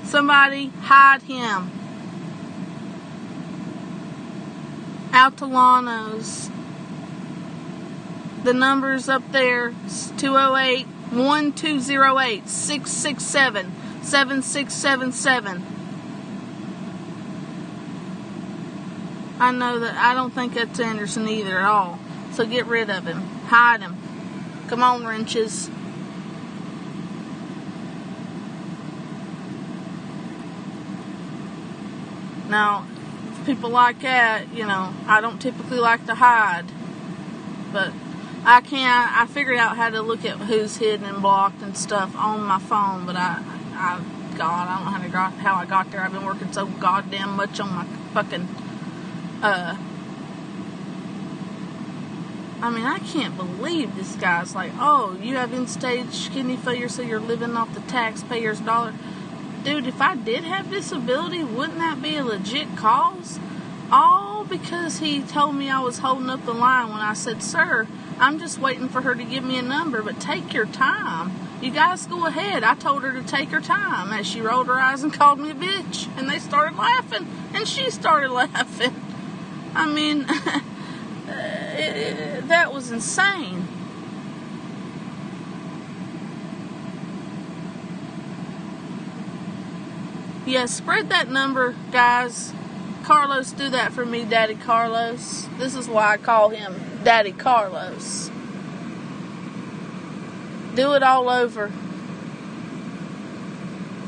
[SPEAKER 1] Somebody hide him. Altolanos. The number's up there. It's 208-1208-667-7677. I know that I don't think that's Anderson either at all. So get rid of him. Hide him. Come on, wrenches. Now, people like that, you know, I don't typically like to hide. But I figured out how to look at who's hidden and blocked and stuff on my phone. But God, I don't know how I got there. I've been working so goddamn much on my fucking, I mean, I can't believe this guy's like, oh, you have end-stage kidney failure, so you're living off the taxpayer's dollar. Dude, if I did have disability, wouldn't that be a legit cause? All because he told me I was holding up the line when I said, sir, I'm just waiting for her to give me a number, but take your time. You guys go ahead. I told her to take her time as she rolled her eyes and called me a bitch. And they started laughing, and she started laughing. I mean, that was insane. Yeah, spread that number, guys. Carlos, do that for me, Daddy Carlos. This is why I call him Daddy Carlos. Do it all over.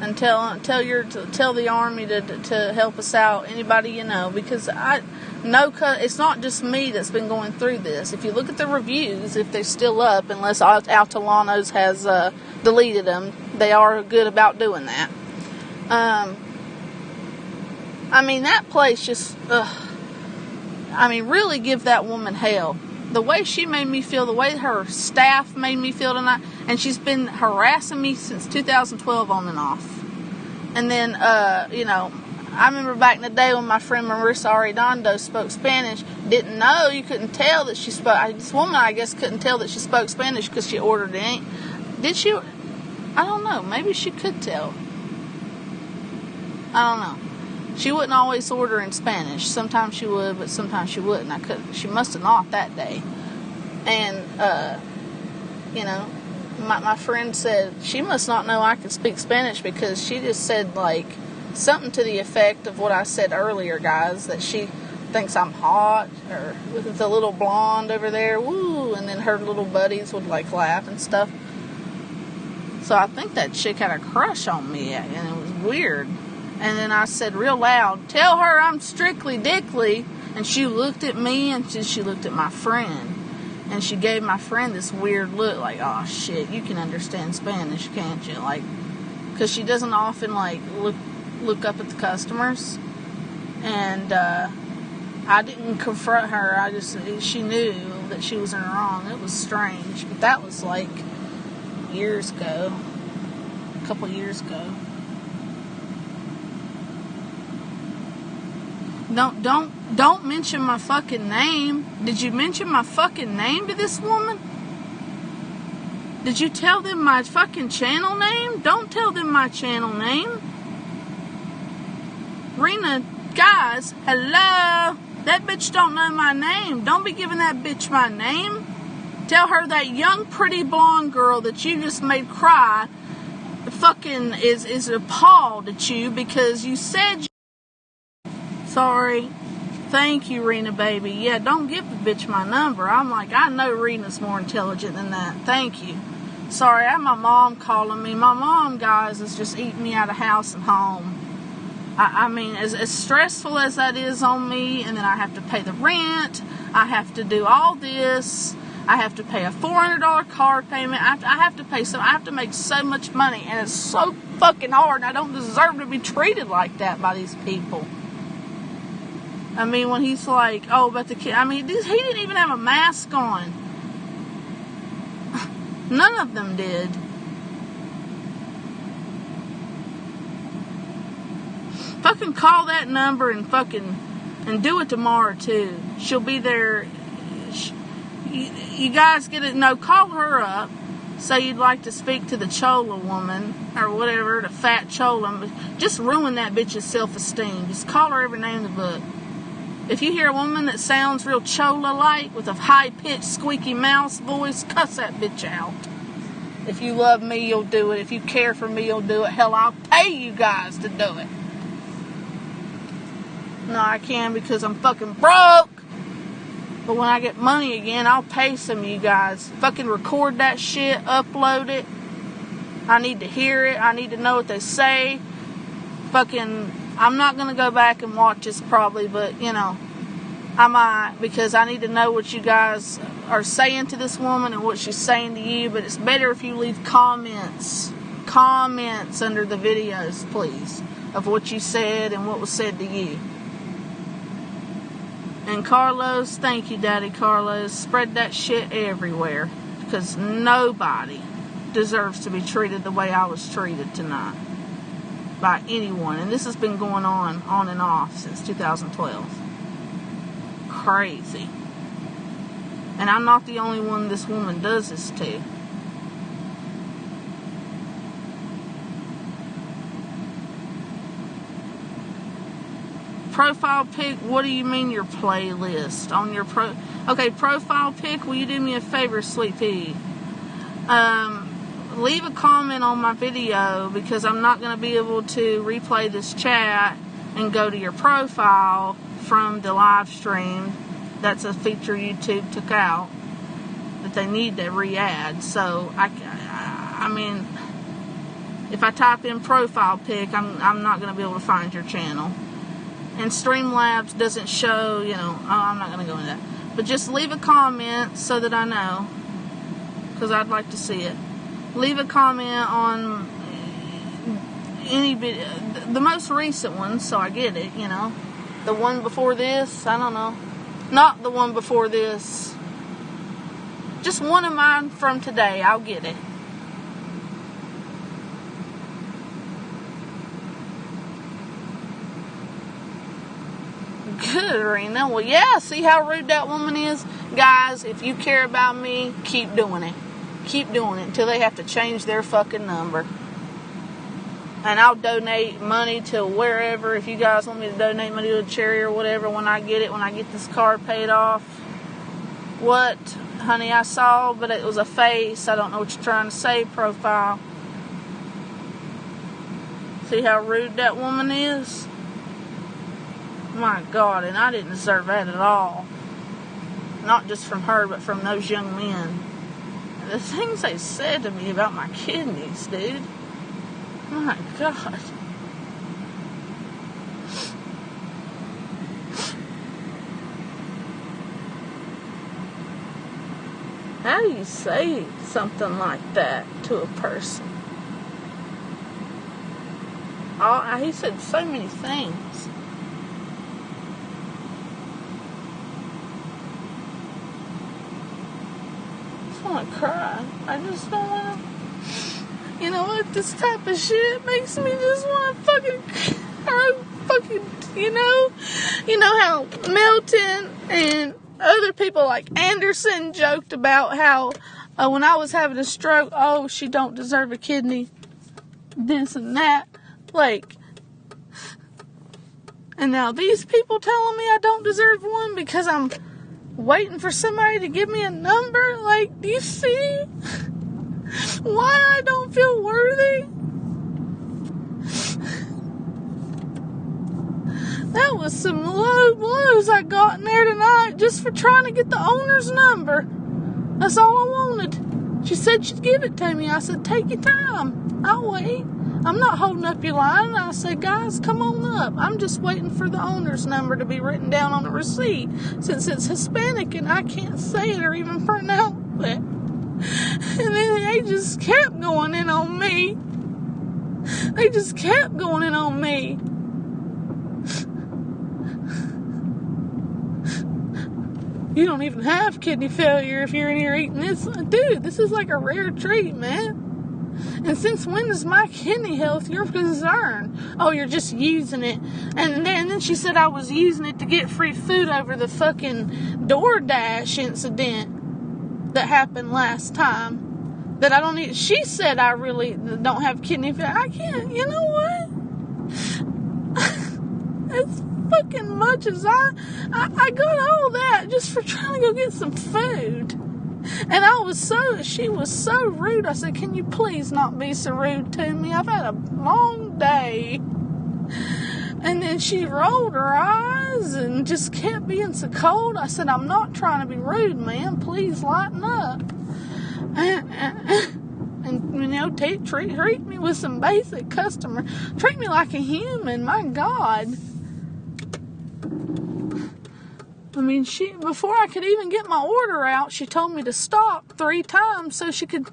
[SPEAKER 1] And tell the army to help us out. Anybody you know, because it's not just me that's been going through this. If you look at the reviews, if they're still up, unless Altolanos has deleted them, they are good about doing that. I mean, that place just, really give that woman hell. The way she made me feel, the way her staff made me feel tonight, and she's been harassing me since 2012 on and off. And then, I remember back in the day when my friend Marissa Arredondo spoke Spanish, didn't know, you couldn't tell that she spoke, this woman, I guess, couldn't tell that she spoke Spanish because she ordered it. Did she? I don't know, maybe she could tell. I don't know. She wouldn't always order in Spanish. Sometimes she would, but sometimes she wouldn't. She must have not that day. And, my friend said she must not know I could speak Spanish because she just said, like, something to the effect of what I said earlier, guys, that she thinks I'm hot, or with the little blonde over there, woo, and then her little buddies would, like, laugh and stuff. So I think that chick had a crush on me, and it was weird. And then I said real loud, tell her I'm Strictly Dickly. And she looked at me and she looked at my friend. And she gave my friend this weird look like, oh shit, you can understand Spanish, can't you? Like, because she doesn't often like look up at the customers. And I didn't confront her. She knew that she was in the wrong. It was strange. But that was like years ago. A couple years ago. Don't mention my fucking name. Did you mention my fucking name to this woman? Did you tell them my fucking channel name? Don't tell them my channel name. Rena, guys, hello. That bitch don't know my name. Don't be giving that bitch my name. Tell her that young, pretty blonde girl that you just made cry fucking is appalled at you because you said sorry. Thank you, Rena, baby. Yeah, don't give the bitch my number. I'm like, I know Rena's more intelligent than that. Thank you. Sorry, I have my mom calling me. My mom, guys, is just eating me out of house and home. I mean, as stressful as that is on me, and then I have to pay the rent. I have to do all this. I have to pay a $400 car payment. I have to pay I have to make so much money, and it's so fucking hard, and I don't deserve to be treated like that by these people. I mean, when he's like, oh, but the kid, I mean, he didn't even have a mask on. None of them did. Fucking call that number and do it tomorrow, too. She'll be there. You guys get it. No, call her up. say you'd like to speak to the Chola woman, or whatever, the fat Chola, just ruin that bitch's self-esteem. Just call her every name in the book. If you hear a woman that sounds real Chola-like, with a high-pitched, squeaky mouse voice, cuss that bitch out. If you love me, you'll do it. If you care for me, you'll do it. Hell, I'll pay you guys to do it. No, I can because I'm fucking broke. But when I get money again, I'll pay some of you guys. Fucking record that shit, upload it. I need to hear it. I need to know what they say. Fucking, I'm not going to go back and watch this probably, but, you know, I might, because I need to know what you guys are saying to this woman and what she's saying to you. But it's better if you leave comments under the videos, please, of what you said and what was said to you. And Carlos, thank you, Daddy Carlos. Spread that shit everywhere, because nobody deserves to be treated the way I was treated tonight by anyone. And this has been going on and off since 2012. Crazy. And I'm not the only one this woman does this to. Profile pic, what do you mean your playlist? On your okay, profile pic, will you do me a favor, Sweet Pea? Leave a comment on my video, because I'm not going to be able to replay this chat and go to your profile from the live stream. That's a feature YouTube took out that they need to re-add. So, I mean, if I type in profile pic, I'm not going to be able to find your channel. And Streamlabs doesn't show, you know, I'm not going to go into that. But just leave a comment so that I know, because I'd like to see it. Leave a comment on any video, the most recent one, so I get it, you know. The one before this, I don't know. Not the one before this. Just one of mine from today, I'll get it. Good, Arena. Well, yeah, see how rude that woman is? Guys, if you care about me, keep doing it. Keep doing it until they have to change their fucking number. And I'll donate money to wherever. If you guys want me to donate money to a charity or whatever, when I get this car paid off. What? Honey, I saw, but it was a face. I don't know what you're trying to say, profile. See how rude that woman is? My God, and I didn't deserve that at all. Not just from her, but from those young men. The things they said to me about my kidneys, dude. My God. How do you say something like that to a person? He said so many things. I want to cry. I just don't want to. You know what? This type of shit makes me just want to fucking, you know how Milton and other people like Anderson joked about how when I was having a stroke, oh, she don't deserve a kidney, this and that, like. And now these people telling me I don't deserve one because I'm waiting for somebody to give me a number. Like, do you see why I don't feel worthy? That was some low blows I got in there tonight just for trying to get the owner's number. That's all I wanted. She said she'd give it to me. I said, take your time. I'll wait. I'm not holding up your line. I said, guys, come on up. I'm just waiting for the owner's number to be written down on the receipt, since it's Hispanic and I can't say it or even pronounce it. And then they just kept going in on me. They just kept going in on me. You don't even have kidney failure if you're in here eating this. Dude, this is like a rare treat, man. And since when is my kidney health your concern? Oh, you're just using it. And then she said I was using it to get free food over the fucking DoorDash incident that happened last time. that I don't need. She said I really don't have kidney failure. I can't. You know what? As fucking much as I got all that just for trying to go get some food. And she was so rude. I said, can you please not be so rude to me? I've had a long day. And then she rolled her eyes and just kept being so cold. I said, I'm not trying to be rude, ma'am. Please lighten up. And you know, treat me with some basic customer. Treat me like a human. My God. I mean, before I could even get my order out, she told me to stop 3 times so she could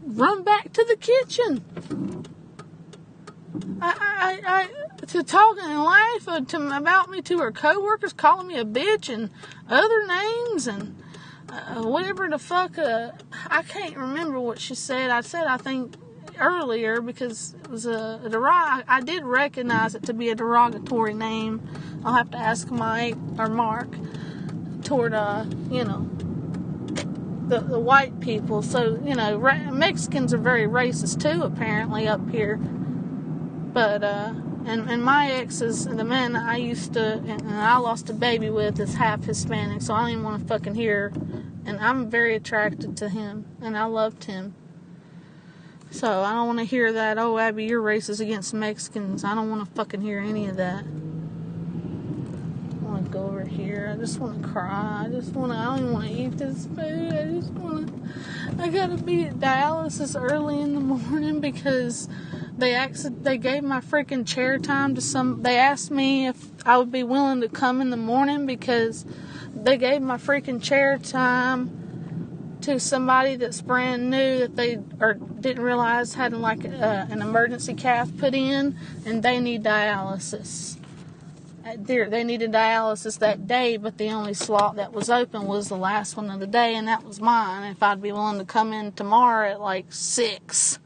[SPEAKER 1] run back to the kitchen. To talking and laugh about me to her coworkers, calling me a bitch and other names and whatever the fuck. I can't remember what she said. I think earlier because it was I did recognize it to be a derogatory name. I'll have to ask Mike or Mark toward the white people. So Mexicans are very racist too, apparently up here. But and my ex is the man I used to and I lost a baby with is half Hispanic, so I don't even want to fucking hear. And I'm very attracted to him, and I loved him. So I don't want to hear that, oh, Abby, you're racist against Mexicans. I don't want to fucking hear any of that. I want to go over here. I just want to cry. I don't even want to eat this food. I got to be at dialysis early in the morning because they gave my freaking chair time to they asked me if I would be willing to come in the morning because they gave my freaking chair time to somebody that's brand new that they didn't realize had an emergency cath put in, and they need dialysis. They needed dialysis that day, but the only slot that was open was the last one of the day, and that was mine. If I'd be willing to come in tomorrow at like 6.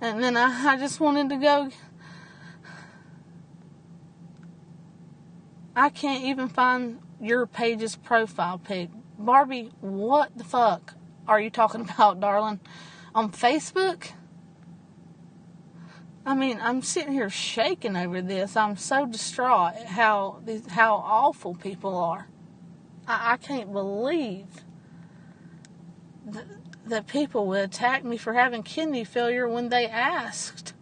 [SPEAKER 1] And then I just wanted to go. I can't even find your page's profile pic. Barbie, what the fuck are you talking about, darling? On Facebook? I mean, I'm sitting here shaking over this. I'm so distraught at how awful people are. I can't believe that people would attack me for having kidney failure when they asked.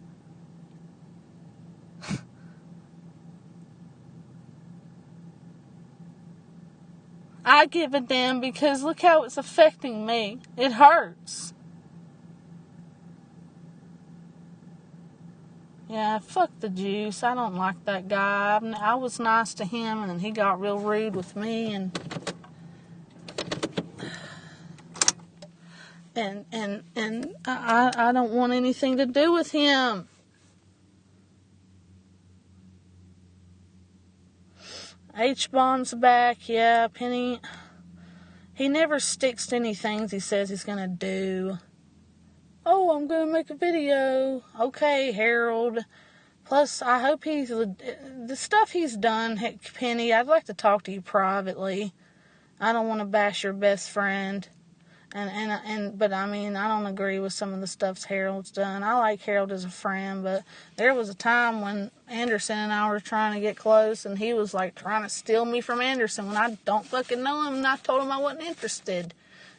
[SPEAKER 1] I give a damn because look how it's affecting me. It hurts. Yeah, fuck the juice. I don't like that guy. I was nice to him, and then he got real rude with me, and I don't want anything to do with him. H-Bomb's back, yeah, Penny. He never sticks to any things he says he's gonna do. Oh, I'm gonna make a video. Okay, Harold. Plus, I hope the stuff he's done, Penny, I'd like to talk to you privately. I don't want to bash your best friend. But I mean, I don't agree with some of the stuff Harold's done. I like Harold as a friend, but there was a time when Anderson and I were trying to get close, and he was like trying to steal me from Anderson when I don't fucking know him, and I told him I wasn't interested,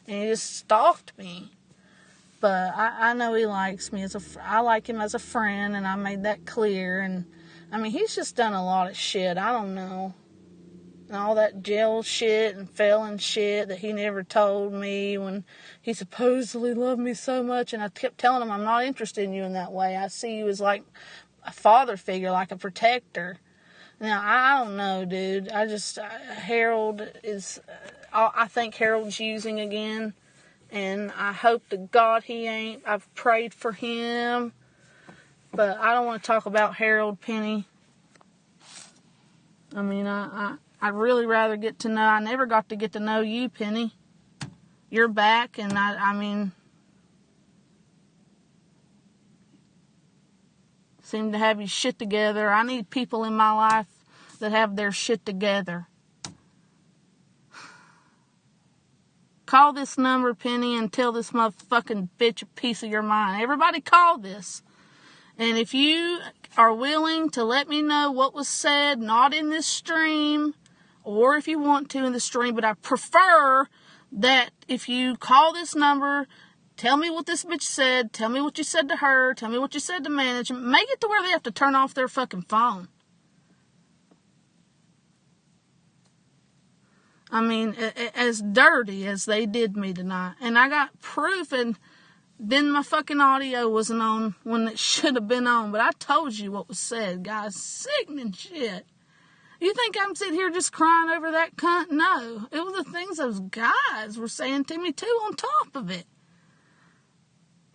[SPEAKER 1] and he just stalked me. But I know he likes me I like him as a friend, and I made that clear. And I mean, he's just done a lot of shit. I don't know. And all that jail shit and felon shit that he never told me when he supposedly loved me so much. And I kept telling him, I'm not interested in you in that way. I see you as like a father figure, like a protector. Now, I don't know, dude. Harold is, I think Harold's using again. And I hope to God he ain't. I've prayed for him. But I don't want to talk about Harold, Penny. I mean, I'd really rather get to know. I never got to get to know you, Penny. You're back, and I mean, seem to have your shit together. I need people in my life that have their shit together. Call this number, Penny, and tell this motherfucking bitch a piece of your mind. Everybody call this. And if you are willing to let me know what was said, not in this stream, or if you want to in the stream, but I prefer that if you call this number, tell me what this bitch said, tell me what you said to her, tell me what you said to management, make it to where they have to turn off their fucking phone. I mean, as dirty as they did me tonight. And I got proof, and then my fucking audio wasn't on when it should have been on. But I told you what was said, guys. Sickening shit. You think I'm sitting here just crying over that cunt? No. It was the things those guys were saying to me, too, on top of it.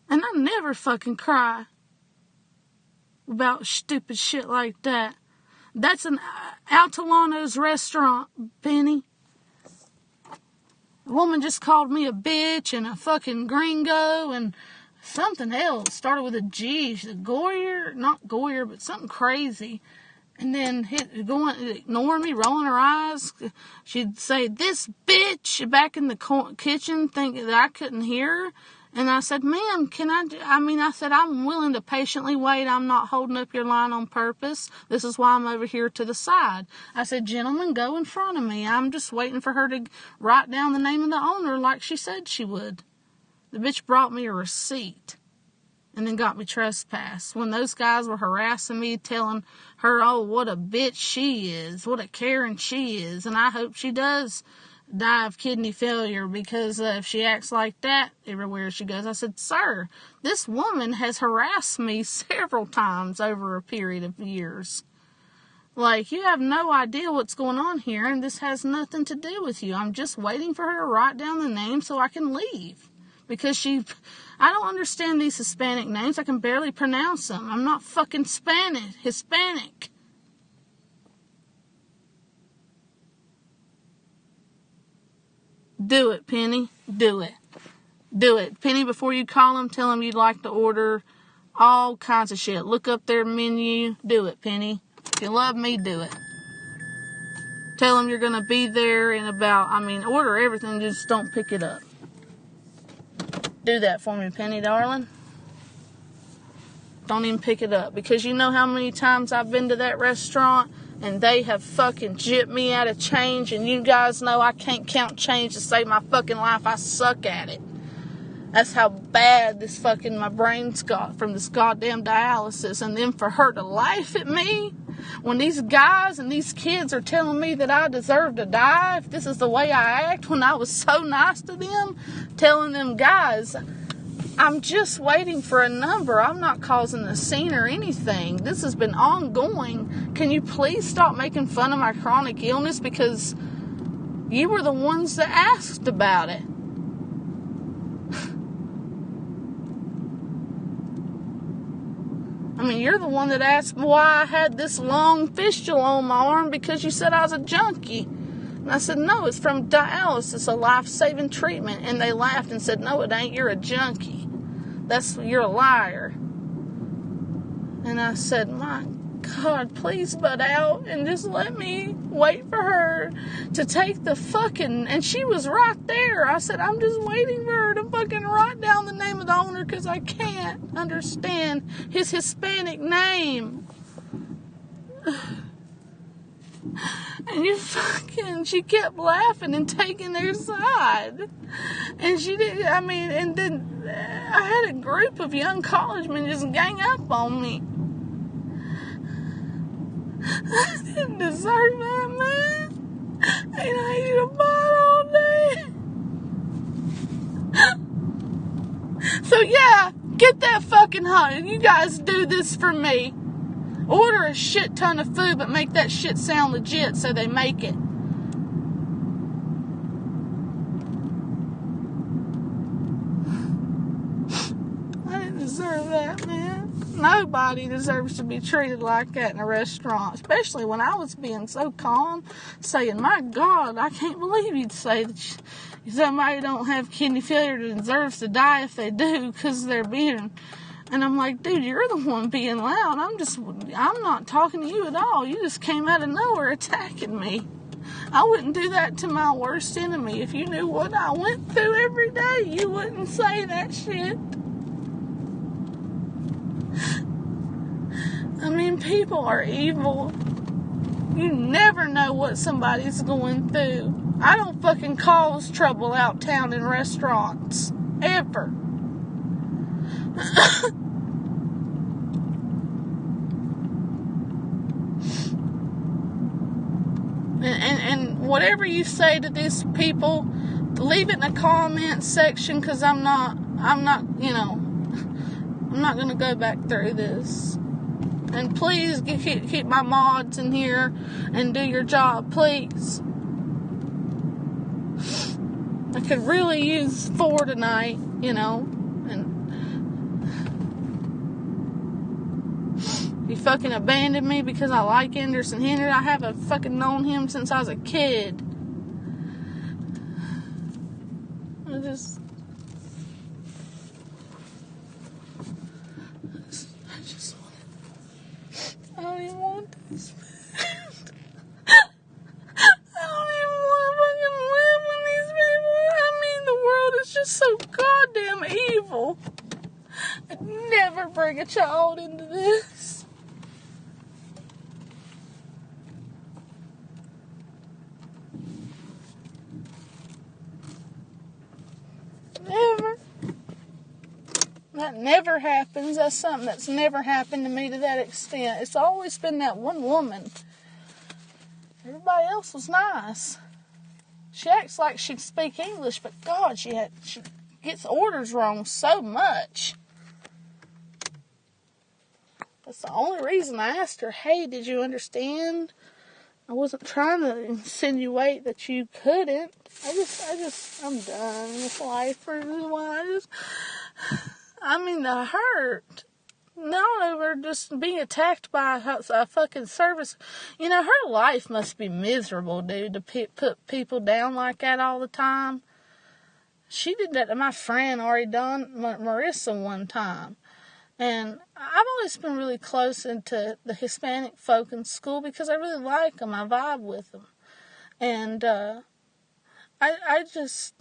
[SPEAKER 1] And I never fucking cry about stupid shit like that. That's an Altalano's restaurant, Penny. A woman just called me a bitch and a fucking gringo and something else. Started with a G. She's a Goyer, not Goyer, but something crazy. And then ignoring me, rolling her eyes. She'd say, "This bitch," back in the kitchen, thinking that I couldn't hear her. And I said, "Ma'am, I said, I'm willing to patiently wait. I'm not holding up your line on purpose. This is why I'm over here to the side." I said, "Gentlemen, go in front of me. I'm just waiting for her to write down the name of the owner like she said she would." The bitch brought me a receipt and then got me trespassed. When those guys were harassing me, telling her, "Oh, what a bitch she is, what a Karen she is, and I hope she does die of kidney failure because if she acts like that everywhere she goes." I said, "Sir, this woman has harassed me several times over a period of years. Like, you have no idea what's going on here, and this has nothing to do with you. I'm just waiting for her to write down the name so I can leave. Because I don't understand these Hispanic names. I can barely pronounce them. I'm not fucking Hispanic. Do it, Penny. Do it. Do it. Penny, before you call them, tell them you'd like to order all kinds of shit. Look up their menu. Do it, Penny. If you love me, do it. Tell them you're going to be there in order everything, just don't pick it up. Do that for me, Penny, darling. Don't even pick it up. Because you know how many times I've been to that restaurant and they have fucking gypped me out of change, and you guys know I can't count change to save my fucking life. I suck at it. That's how bad my brain's got from this goddamn dialysis. And then for her to laugh at me when these guys and these kids are telling me that I deserve to die if this is the way I act, when I was so nice to them, telling them, "Guys, I'm just waiting for a number. I'm not causing a scene or anything. This has been ongoing. Can you please stop making fun of my chronic illness, because you were the ones that asked about it." I mean, you're the one that asked why I had this long fistula on my arm because you said I was a junkie. And I said, "No, it's from dialysis, a life-saving treatment." And they laughed and said, "No, it ain't. You're a junkie. You're a liar." And I said, "My God, please butt out and just let me wait for her to take the fucking..." And she was right there. I said, "I'm just waiting for her to fucking write down the name of the owner because I can't understand his Hispanic name." And she kept laughing and taking their side. And she did, and then I had a group of young college men just gang up on me. I didn't deserve that, man. And I ate a bite all day. So yeah, get that fucking hot. And you guys do this for me. Order a shit ton of food, but make that shit sound legit so they make it. I didn't deserve that, man. Nobody deserves to be treated like that in a restaurant, especially when I was being so calm, saying, "My God, I can't believe you'd say that somebody don't have kidney failure deserves to die if they do because they're being..." And I'm like, "Dude, you're the one being loud. I'm not talking to you at all. You just came out of nowhere attacking me." I wouldn't do that to my worst enemy. If you knew what I went through every day, you wouldn't say that shit. I mean, people are evil. You never know what somebody's going through. I don't fucking cause trouble out town in restaurants. Ever. And whatever you say to these people, leave it in the comment section, because I'm not going to go back through this. And please keep my mods in here and do your job, please. I could really use 4 tonight, and he fucking abandoned me because I like Anderson Henry. I haven't fucking known him since I was a kid. I just I don't even want this. I don't even want to fucking live with these people. I mean, the world is just so goddamn evil. I'd never bring a child into this. Never. That never happens. That's something that's never happened to me to that extent. It's always been that one woman. Everybody else was nice. She acts like she'd speak English, but God, she gets orders wrong so much. That's the only reason I asked her, hey, did you understand? I wasn't trying to insinuate that you couldn't. I'm done with life for a while. The hurt. Not over just being attacked by a fucking service. Her life must be miserable, dude, to put people down like that all the time. She did that to my friend Marissa one time. And I've always been really close into the Hispanic folk in school because I really like them. I vibe with them. And I just...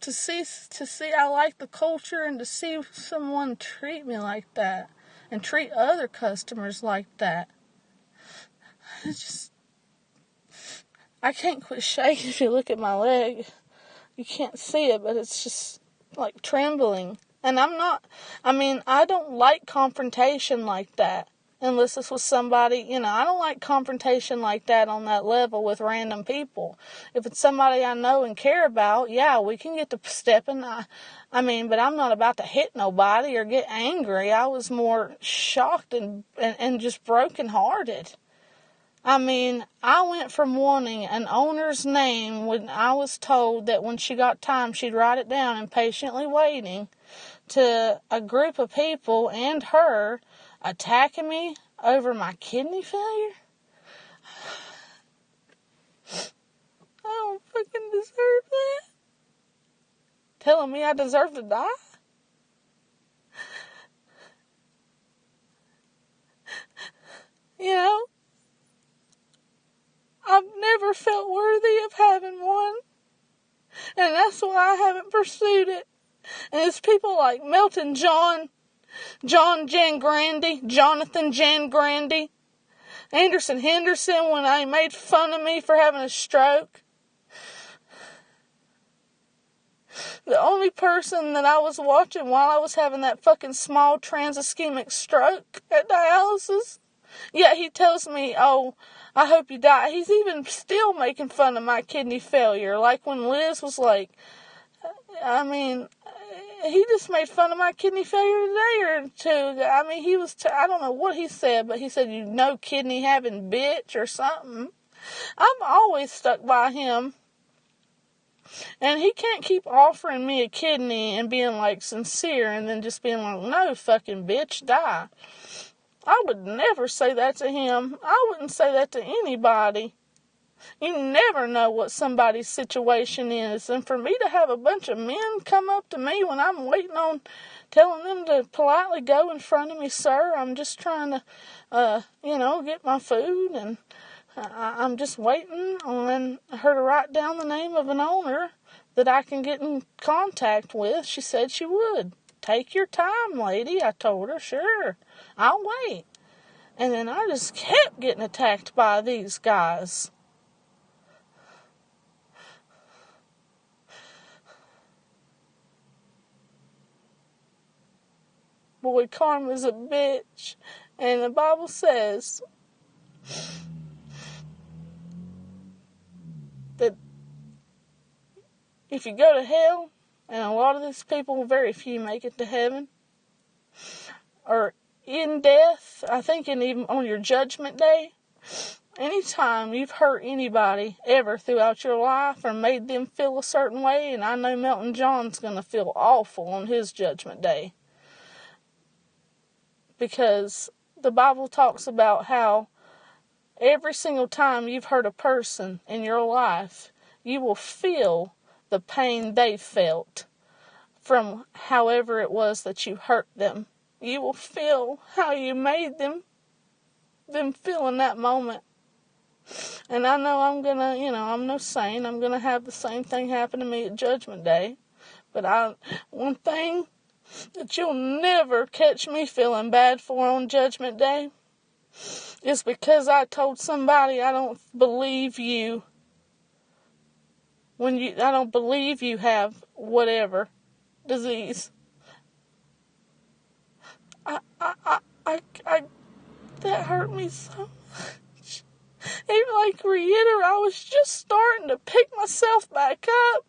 [SPEAKER 1] To see, I like the culture, and to see someone treat me like that and treat other customers like that. I can't quit shaking. If you look at my leg, you can't see it, but it's just like trembling. And I don't like confrontation like that. Unless it's with somebody, I don't like confrontation like that on that level with random people. If it's somebody I know and care about, yeah, we can get to stepping. But I'm not about to hit nobody or get angry. I was more shocked and just brokenhearted. I went from wanting an owner's name when I was told that when she got time, she'd write it down and patiently waiting, to a group of people and her attacking me over my kidney failure. I don't fucking deserve that. Telling me I deserve to die? I've never felt worthy of having one. And that's why I haven't pursued it. And it's people like Melton John Jangrandi, Jonathan Jangrandi, Anderson Henderson, when they made fun of me for having a stroke. The only person that I was watching while I was having that fucking small trans-ischemic stroke at dialysis, yet he tells me, oh, I hope you die. He's even still making fun of my kidney failure. Like when Liz was like, he just made fun of my kidney failure today or two. He was, I don't know what he said, but he said, you no kidney having bitch or something. I'm always stuck by him. And he can't keep offering me a kidney and being like sincere and then just being like, no fucking bitch, die. I would never say that to him. I wouldn't say that to anybody. You never know what somebody's situation is. And for me to have a bunch of men come up to me when I'm waiting on telling them to politely go in front of me, sir, I'm just trying to, get my food and I'm just waiting on her to write down the name of an owner that I can get in contact with. She said she would. Take your time, lady, I told her. Sure, I'll wait. And then I just kept getting attacked by these guys. Boy, karma's a bitch. And the Bible says that if you go to hell, and a lot of these people, very few make it to heaven, or in death, I think even on your judgment day, anytime you've hurt anybody ever throughout your life or made them feel a certain way, and I know Melton John's going to feel awful on his judgment day, because the Bible talks about how every single time you've hurt a person in your life, you will feel the pain they felt from however it was that you hurt them. You will feel how you made them feel in that moment. And I know I'm no saint. I'm going to have the same thing happen to me at Judgment Day. But one thing that you'll never catch me feeling bad for on Judgment Day is because I told somebody I don't believe you. I don't believe you have whatever disease. That hurt me so much. Even like reiterate, I was just starting to pick myself back up.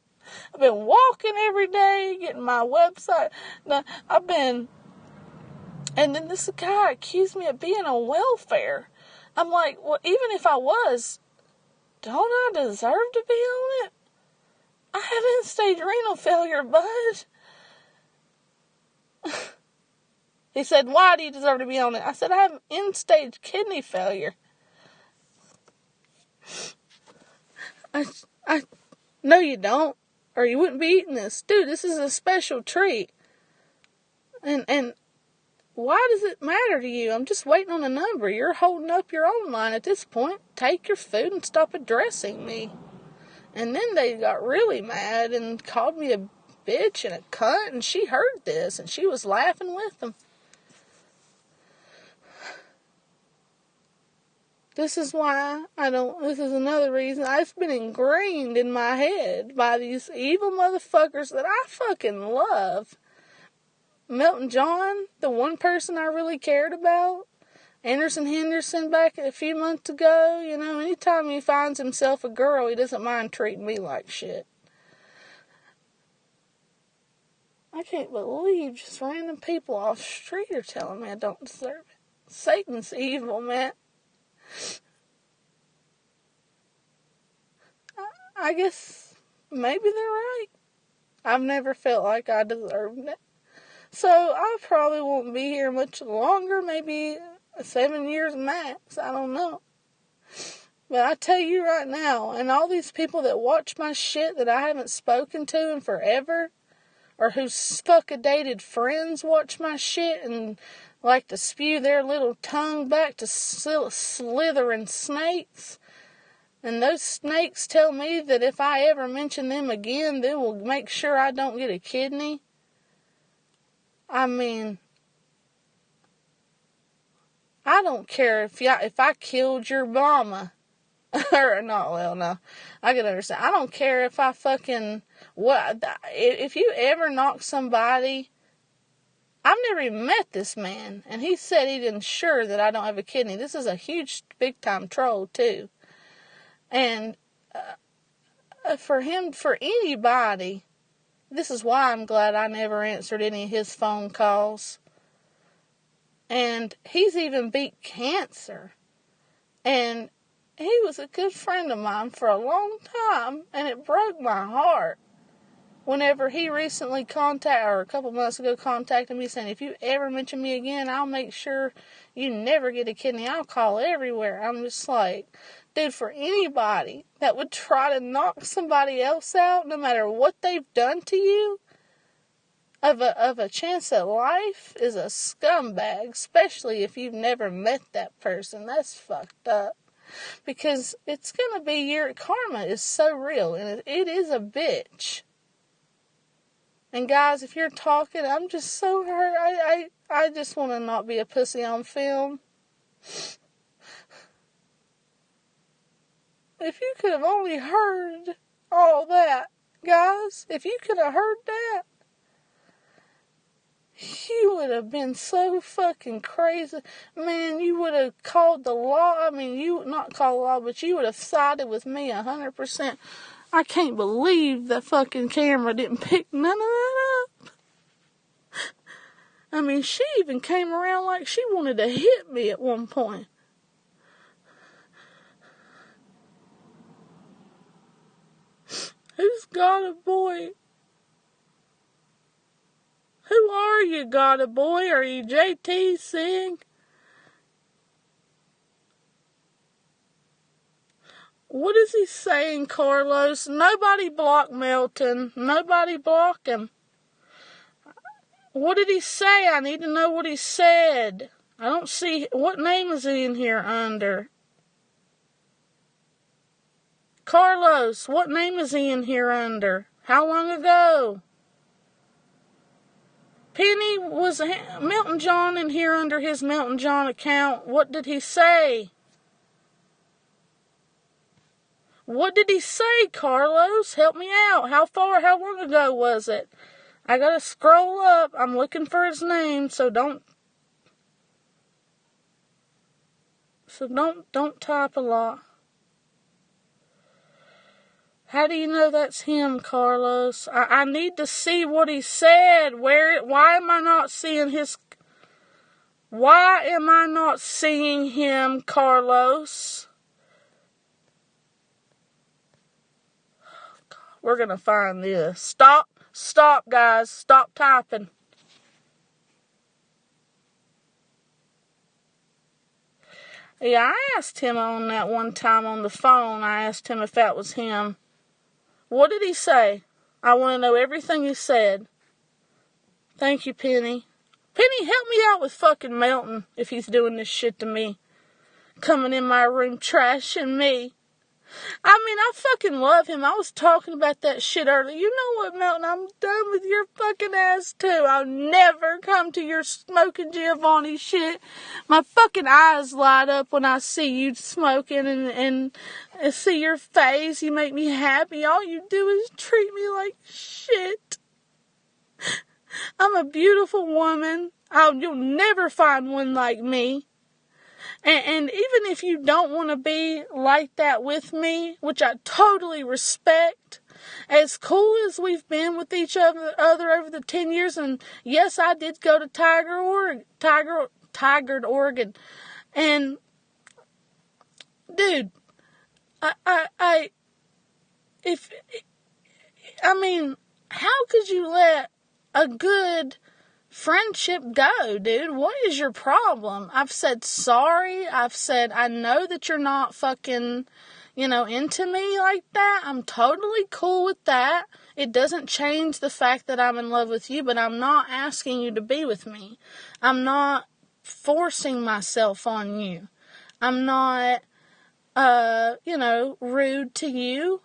[SPEAKER 1] I've been walking every day, getting my website. Now, and then this guy accused me of being on welfare. I'm like, well, even if I was, don't I deserve to be on it? I have end-stage renal failure, bud. He said, why do you deserve to be on it? I said, I have end-stage kidney failure. No, you don't. Or you wouldn't be eating this. Dude, this is a special treat. And why does it matter to you? I'm just waiting on a number. You're holding up your own line at this point. Take your food and stop addressing me. And then they got really mad and called me a bitch and a cunt, and she heard this, and she was laughing with them. This is another reason I've been ingrained in my head by these evil motherfuckers that I fucking love. Melton John, the one person I really cared about. Anderson Henderson back a few months ago, anytime he finds himself a girl, he doesn't mind treating me like shit. I can't believe just random people off the street are telling me I don't deserve it. Satan's evil, man. I guess maybe they're right. I've never felt like I deserved it. So I probably won't be here much longer, maybe 7 years max, I don't know. But I tell you right now, and all these people that watch my shit that I haven't spoken to in forever, or whose fuck-a-dated friends watch my shit and like to spew their little tongue back to slithering snakes, and those snakes tell me that if I ever mention them again, they will make sure I don't get a kidney. I mean, I don't care if I killed your mama. Or not, well, no. I can understand. I don't care if I if you ever knock somebody. I've never even met this man, and he said he'd ensure that I don't have a kidney. This is a huge, big-time troll, too. And for anybody, this is why I'm glad I never answered any of his phone calls. And he's even beat cancer. And he was a good friend of mine for a long time, and it broke my heart whenever he recently a couple months ago contacted me saying, if you ever mention me again, I'll make sure you never get a kidney. I'll call everywhere. I'm just like, dude, for anybody that would try to knock somebody else out, no matter what they've done to you, of a chance at life, is a scumbag, especially if you've never met that person. That's fucked up. Because it's going to be karma is so real, and it is a bitch. And guys, if you're talking, I'm just so hurt. I just want to not be a pussy on film. If you could have only heard all that, guys, if you could have heard that, you would have been so fucking crazy. Man, you would have called the law. I mean, you not called the law, but you would have sided with me 100%. I can't believe the fucking camera didn't pick none of that up. I mean, she even came around like she wanted to hit me at one point. Who's got a boy? Who are you, got a boy? Are you JT Singh? What is he saying, Carlos? Nobody block Melton. Nobody block him. What did he say? I need to know what he said. I don't see... What name is he in here under? Carlos, what name is he in here under? How long ago? Penny, was Melton John in here under his Melton John account? What did he say? What did he say, Carlos? Help me out. How long ago was it? I gotta scroll up. I'm looking for his name, so don't type a lot. How do you know that's him, Carlos? I need to see what he said. Why am I not seeing him, Carlos? We're gonna find this. Stop, guys. Stop typing. Yeah, I asked him on that one time on the phone. I asked him if that was him. What did he say? I want to know everything he said. Thank you, Penny. Penny, help me out with fucking Melton if he's doing this shit to me. Coming in my room, trashing me. I mean, I fucking love him. I was talking about that shit earlier. You know what, Melton? I'm done with your fucking ass, too. I'll never come to your smoking Giovanni shit. My fucking eyes light up when I see you smoking and see your face. You make me happy. All you do is treat me like shit. I'm a beautiful woman. You'll never find one like me. And even if you don't want to be like that with me, which I totally respect, as cool as we've been with each other over the 10 years, and yes, I did go to Tigard, Oregon, and dude, how could you let a good friendship go, dude? What is your problem? I've said sorry. I've said I know that you're not fucking, into me like that. I'm totally cool with that. It doesn't change the fact that I'm in love with you, but I'm not asking you to be with me. I'm not forcing myself on you. I'm not, rude to you.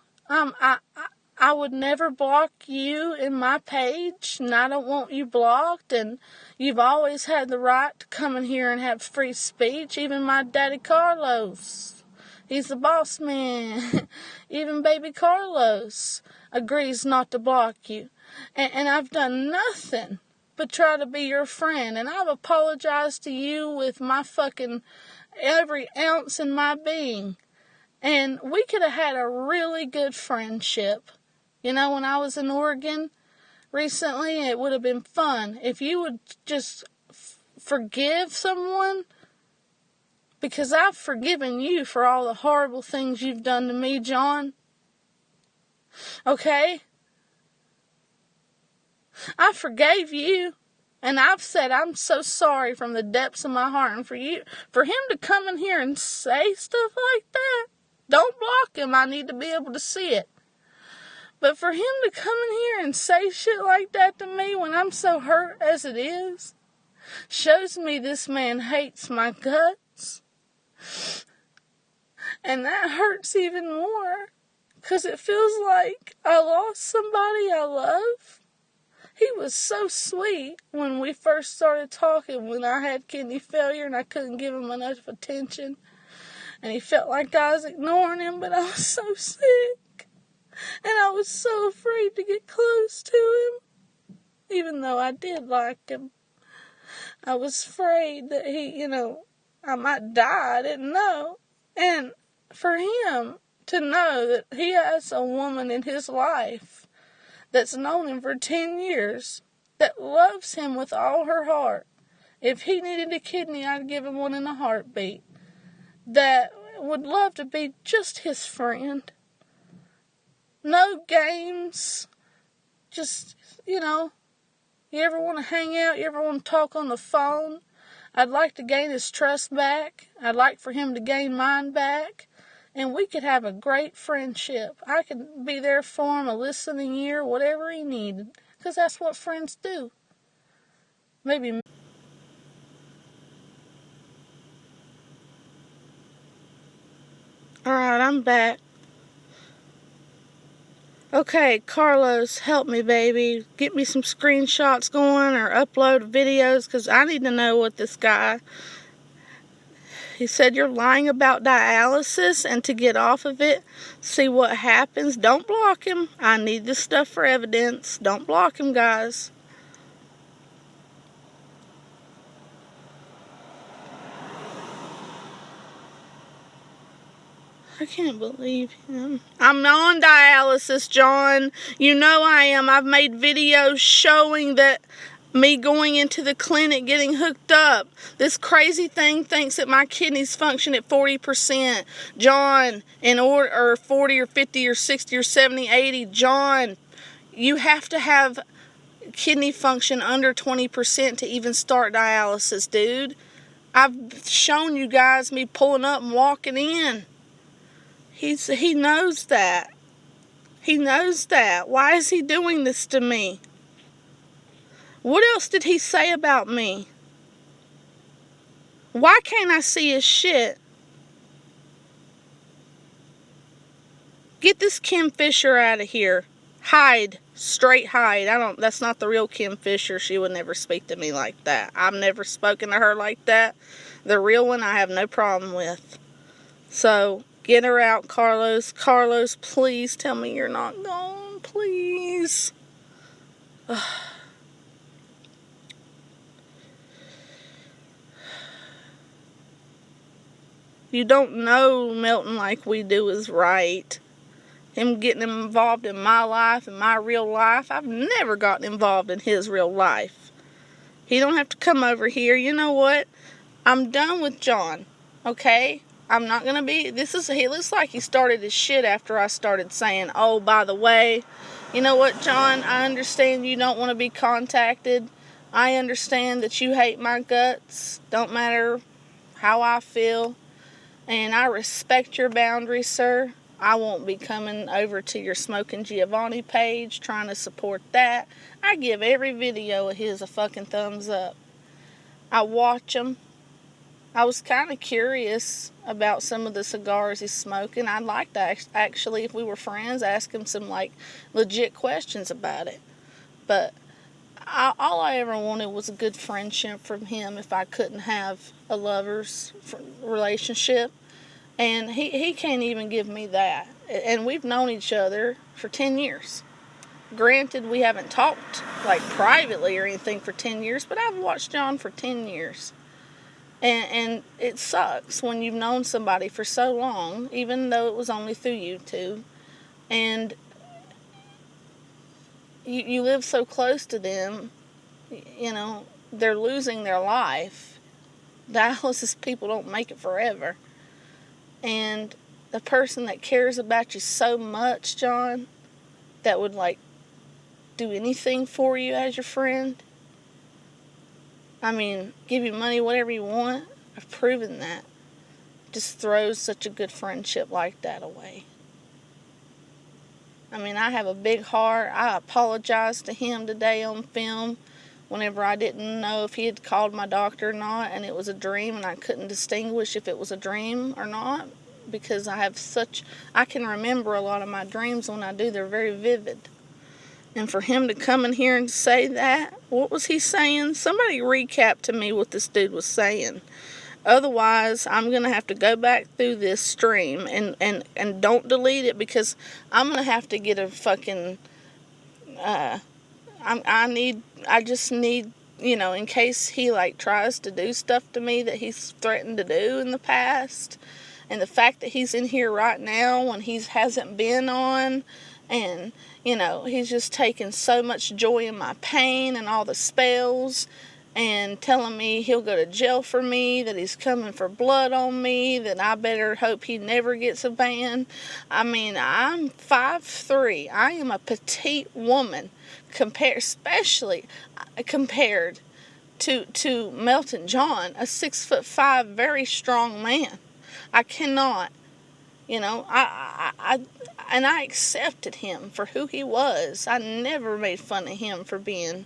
[SPEAKER 1] I would never block you in my page, and I don't want you blocked, and you've always had the right to come in here and have free speech. Even my daddy Carlos, he's the boss man. Even baby Carlos agrees not to block you. And I've done nothing but try to be your friend, and I've apologized to you with my fucking every ounce in my being. And we could have had a really good friendship. When I was in Oregon recently, it would have been fun. If you would just forgive someone, because I've forgiven you for all the horrible things you've done to me, John. Okay? I forgave you, and I've said I'm so sorry from the depths of my heart, and for him to come in here and say stuff like that, don't block him. I need to be able to see it. But for him to come in here and say shit like that to me when I'm so hurt as it is, shows me this man hates my guts. And that hurts even more, because it feels like I lost somebody I love. He was so sweet when we first started talking, when I had kidney failure and I couldn't give him enough attention. And he felt like I was ignoring him, but I was so sick. And I was so afraid to get close to him, even though I did like him. I was afraid that he, I might die. I didn't know. And for him to know that he has a woman in his life that's known him for 10 years, that loves him with all her heart. If he needed a kidney, I'd give him one in a heartbeat. That would love to be just his friend. No games. Just, you ever want to hang out? You ever want to talk on the phone? I'd like to gain his trust back. I'd like for him to gain mine back. And we could have a great friendship. I could be there for him, a listening ear, whatever he needed. Because that's what friends do. Maybe. Alright, I'm back. Okay, Carlos, help me, baby. Get me some screenshots going or upload videos, because I need to know what this guy... He said you're lying about dialysis, and to get off of it, see what happens. Don't block him. I need this stuff for evidence. Don't block him, guys. I can't believe him. I'm on dialysis, John. You know I am. I've made videos showing that me going into the clinic, getting hooked up. This crazy thing thinks that my kidneys function at 40%. John, or 40 or 50 or 60 or 70, 80. John, you have to have kidney function under 20% to even start dialysis, dude. I've shown you guys me pulling up and walking in. He knows that. He knows that. Why is he doing this to me? What else did he say about me? Why can't I see his shit? Get this Kim Fisher out of here. Hide. Straight hide. That's not the real Kim Fisher. She would never speak to me like that. I've never spoken to her like that. The real one I have no problem with. So, get her out, Carlos. Carlos, please tell me you're not gone. Please. Ugh. You don't know Milton like we do is right. Him getting involved in my life and my real life. I've never gotten involved in his real life. He don't have to come over here. You know what? I'm done with John. Okay? I'm not going to be... He looks like he started his shit after I started saying, oh, by the way, you know what, John? I understand you don't want to be contacted. I understand that you hate my guts. Don't matter how I feel. And I respect your boundaries, sir. I won't be coming over to your Smoking Giovanni page trying to support that. I give every video of his a fucking thumbs up. I watch them. I was kind of curious about some of the cigars he's smoking. I'd like to actually, if we were friends, ask him some legit questions about it. But all I ever wanted was a good friendship from him if I couldn't have a lover's relationship. And he can't even give me that. And we've known each other for 10 years. Granted, we haven't talked privately or anything for 10 years, but I've watched John for 10 years. And it sucks when you've known somebody for so long, even though it was only through YouTube. And you live so close to them, they're losing their life. Dialysis people don't make it forever. And the person that cares about you so much, John, that would do anything for you as your friend, give you money, whatever you want, I've proven that, just throws such a good friendship like that away. I have a big heart. I apologized to him today on film whenever I didn't know if he had called my doctor or not, and it was a dream, and I couldn't distinguish if it was a dream or not. because I can remember a lot of my dreams when I do. They're very vivid. And for him to come in here and say that, what was he saying? Somebody recap to me what this dude was saying. Otherwise, I'm going to have to go back through this stream and don't delete it, because I'm going to have to get a fucking, I just need, in case he like tries to do stuff to me that he's threatened to do in the past. And the fact that he's in here right now when he hasn't been on, and, he's just taking so much joy in my pain and all the spells, and telling me he'll go to jail for me, that he's coming for blood on me, that I better hope he never gets a ban. I mean, I'm 5'3". I am a petite woman, especially compared to Melton John, a 6'5", very strong man. I cannot, I accepted him for who he was. I never made fun of him for being,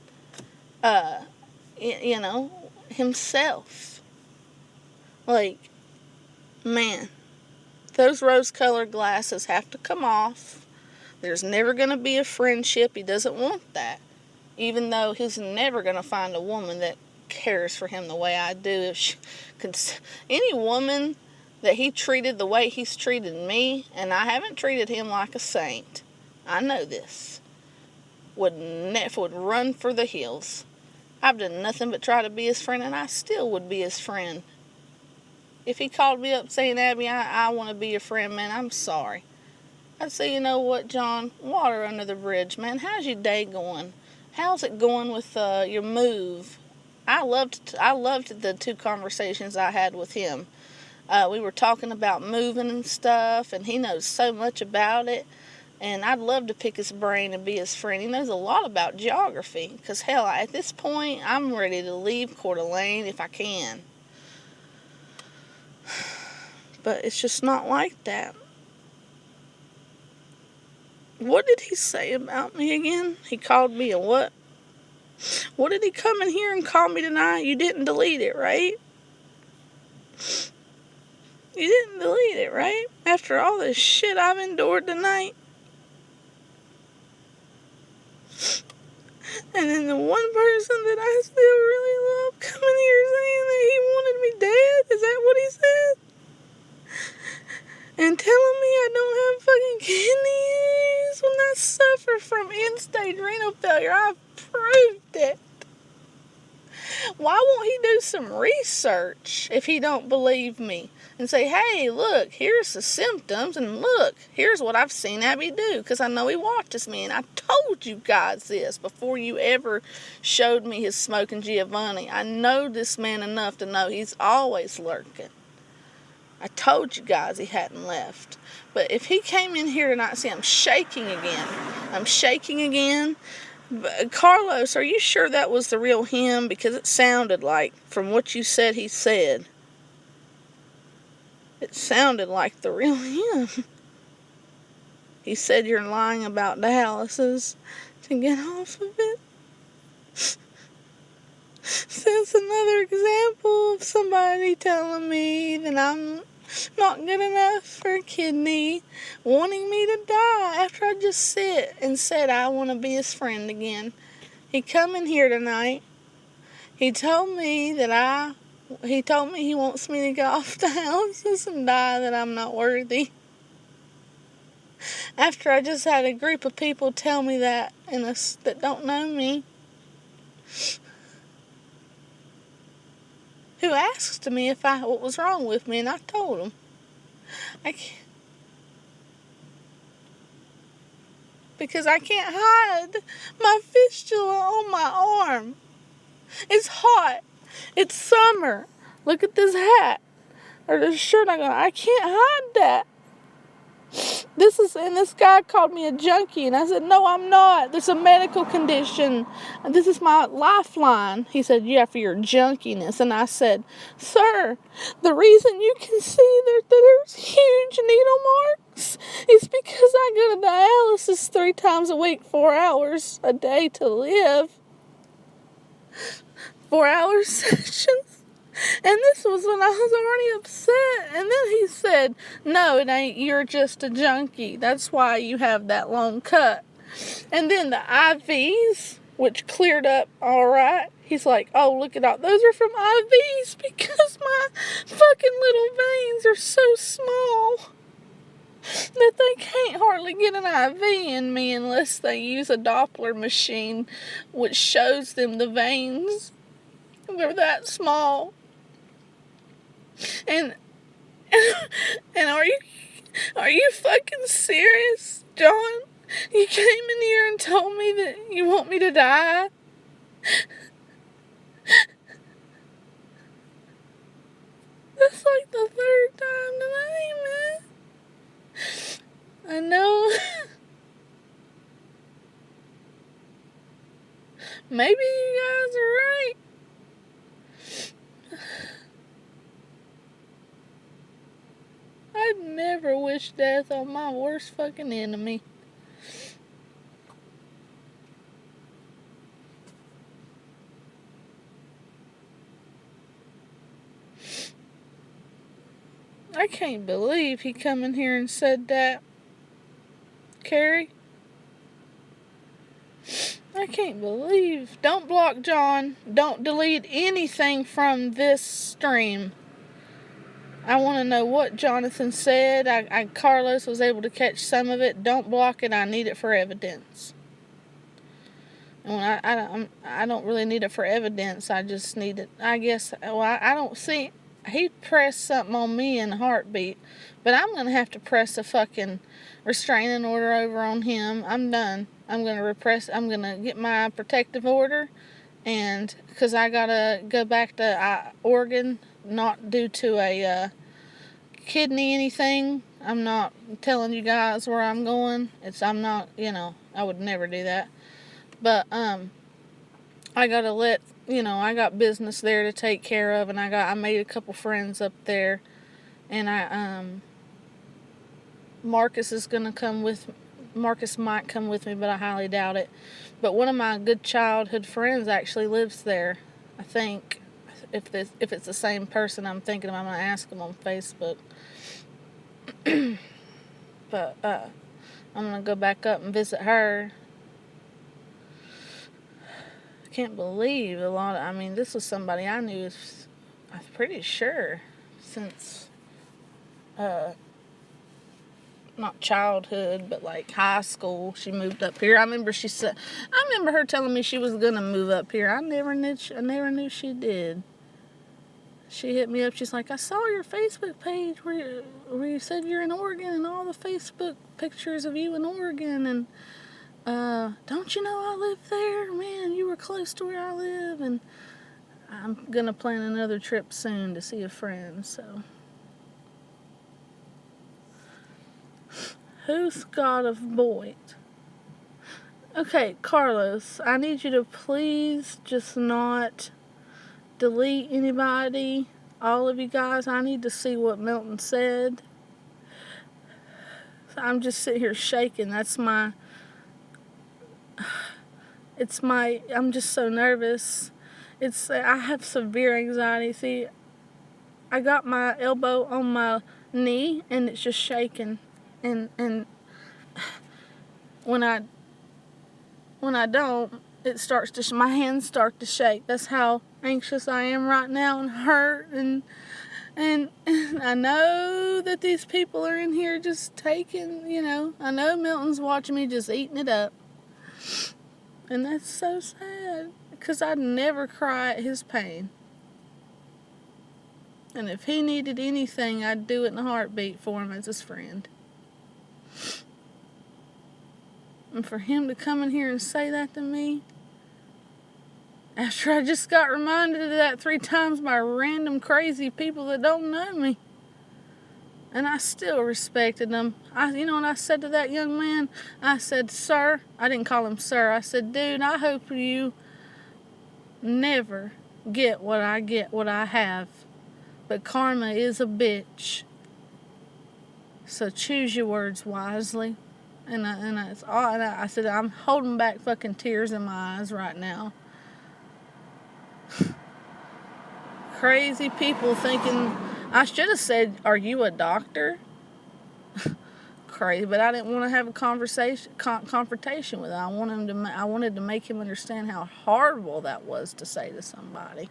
[SPEAKER 1] himself. Like, man, those rose-colored glasses have to come off. There's never going to be a friendship. He doesn't want that. Even though he's never going to find a woman that cares for him the way I do. Any woman that he treated the way he's treated me, and I haven't treated him like a saint, I know this, would run for the hills. I've done nothing but try to be his friend, and I still would be his friend. If he called me up saying, Abby, I want to be your friend, man, I'm sorry. I'd say, you know what, John, water under the bridge, man. How's your day going? How's it going with your move? I loved the 2 conversations I had with him. We were talking about moving and stuff, and he knows so much about it. And I'd love to pick his brain and be his friend. He knows a lot about geography. Because, hell, at this point, I'm ready to leave Coeur d'Alene if I can. But it's just not like that. What did he say about me again? He called me a what? What did he come in here and call me tonight? You didn't delete it, right? You didn't delete it, right? After all this shit I've endured tonight. And then the one person that I still really love coming here saying that he wanted me dead? Is that what he said? And telling me I don't have fucking kidneys when I suffer from end-stage renal failure. I've proved it. Why won't he do some research if he don't believe me? And say, hey, look, here's the symptoms, and look, here's what I've seen Abby do, because I know he watches me, and I told you guys this before you ever showed me his smoking Giovanni. I know this man enough to know he's always lurking. I told you guys he hadn't left. But if he came in here tonight, see, I'm shaking again. But Carlos, are you sure that was the real him? Because it sounded like, from what you said he said, it sounded like the real him. He said you're lying about dialysis to get off of it. That's another example of somebody telling me that I'm not good enough for a kidney, wanting me to die after I just sit and said I want to be his friend again. He come in here tonight. He told me he wants me to get off dialysis and die, that I'm not worthy. After I just had a group of people tell me that, that don't know me. Who asked me what was wrong with me, and I told them. Because I can't hide my fistula on my arm. It's hot. It's summer. Look at this hat. Or this shirt I can't hide that. And this guy called me a junkie, and I said, no, I'm not. There's a medical condition. And this is my lifeline. He said, yeah, for your junkiness. And I said, sir, the reason you can see that there's huge needle marks is because I go to dialysis 3 times a week, 4 hours a day to live. 4-hour sessions. And this was when I was already upset. And then he said, no, it ain't. You're just a junkie. That's why you have that long cut. And then the IVs, which cleared up all right. He's like, oh, look at all. Those are from IVs because my fucking little veins are so small that they can't hardly get an IV in me unless they use a Doppler machine, which shows them the veins. They're that small. And are you fucking serious, John? You came in here and told me that you want me to die? That's like the third time today, man. I know. Maybe you guys are right. I'd never wish death on my worst fucking enemy. I can't believe he come in here and said that. Carrie? I can't believe. Don't block John. Don't delete anything from this stream. I want to know what Jonathan said. Carlos was able to catch some of it. Don't block it. I need it for evidence. And when I don't really need it for evidence. I just need it. I guess. Well, I don't see. He pressed something on me in a heartbeat, but I'm gonna have to press a fucking restraining order over on him. I'm done. I'm gonna get my protective order, and because I gotta go back to Oregon, not due to a kidney anything. I'm not telling you guys where I'm going. I'm not. I would never do that. But I gotta let. I got business there to take care of, and I made a couple friends up there, and Marcus is gonna come with. Marcus might come with me, but I highly doubt it. But one of my good childhood friends actually lives there. I think if it's the same person I'm thinking of, I'm gonna ask him on Facebook. But I'm gonna go back up and visit her. Can't believe this was somebody I knew, I'm pretty sure, since not childhood, but like high school. She moved up here. I remember her telling me she was gonna move up here. I never knew she did. She hit me up. She's like, I saw your Facebook page where you said you're in Oregon, and all the Facebook pictures of you in Oregon, and don't you know I live there? Man, you were close to where I live. And I'm gonna plan another trip soon to see a friend, so. Who's God of Boyd? Okay, Carlos, I need you to please just not delete anybody. All of you guys, I need to see what Milton said. So I'm just sitting here shaking. I'm just so nervous. I have severe anxiety. See, I got my elbow on my knee and it's just shaking. And when I don't, my hands start to shake. That's how anxious I am right now and hurt. And I know that these people are in here just taking, I know Milton's watching me just eating it up. And that's so sad, because I'd never cry at his pain. And if he needed anything, I'd do it in a heartbeat for him as his friend. And for him to come in here and say that to me, after I just got reminded of that 3 times by random crazy people that don't know me. And I still respected them. When I said to that young man, I said, sir, I didn't call him sir. I said, dude, I hope you never get what I have. But karma is a bitch. So choose your words wisely. And I said, I'm holding back fucking tears in my eyes right now. crazy people thinking, I should have said, are you a doctor? Crazy, but I didn't want to have a confrontation with him. I wanted to make him understand how horrible that was to say to somebody.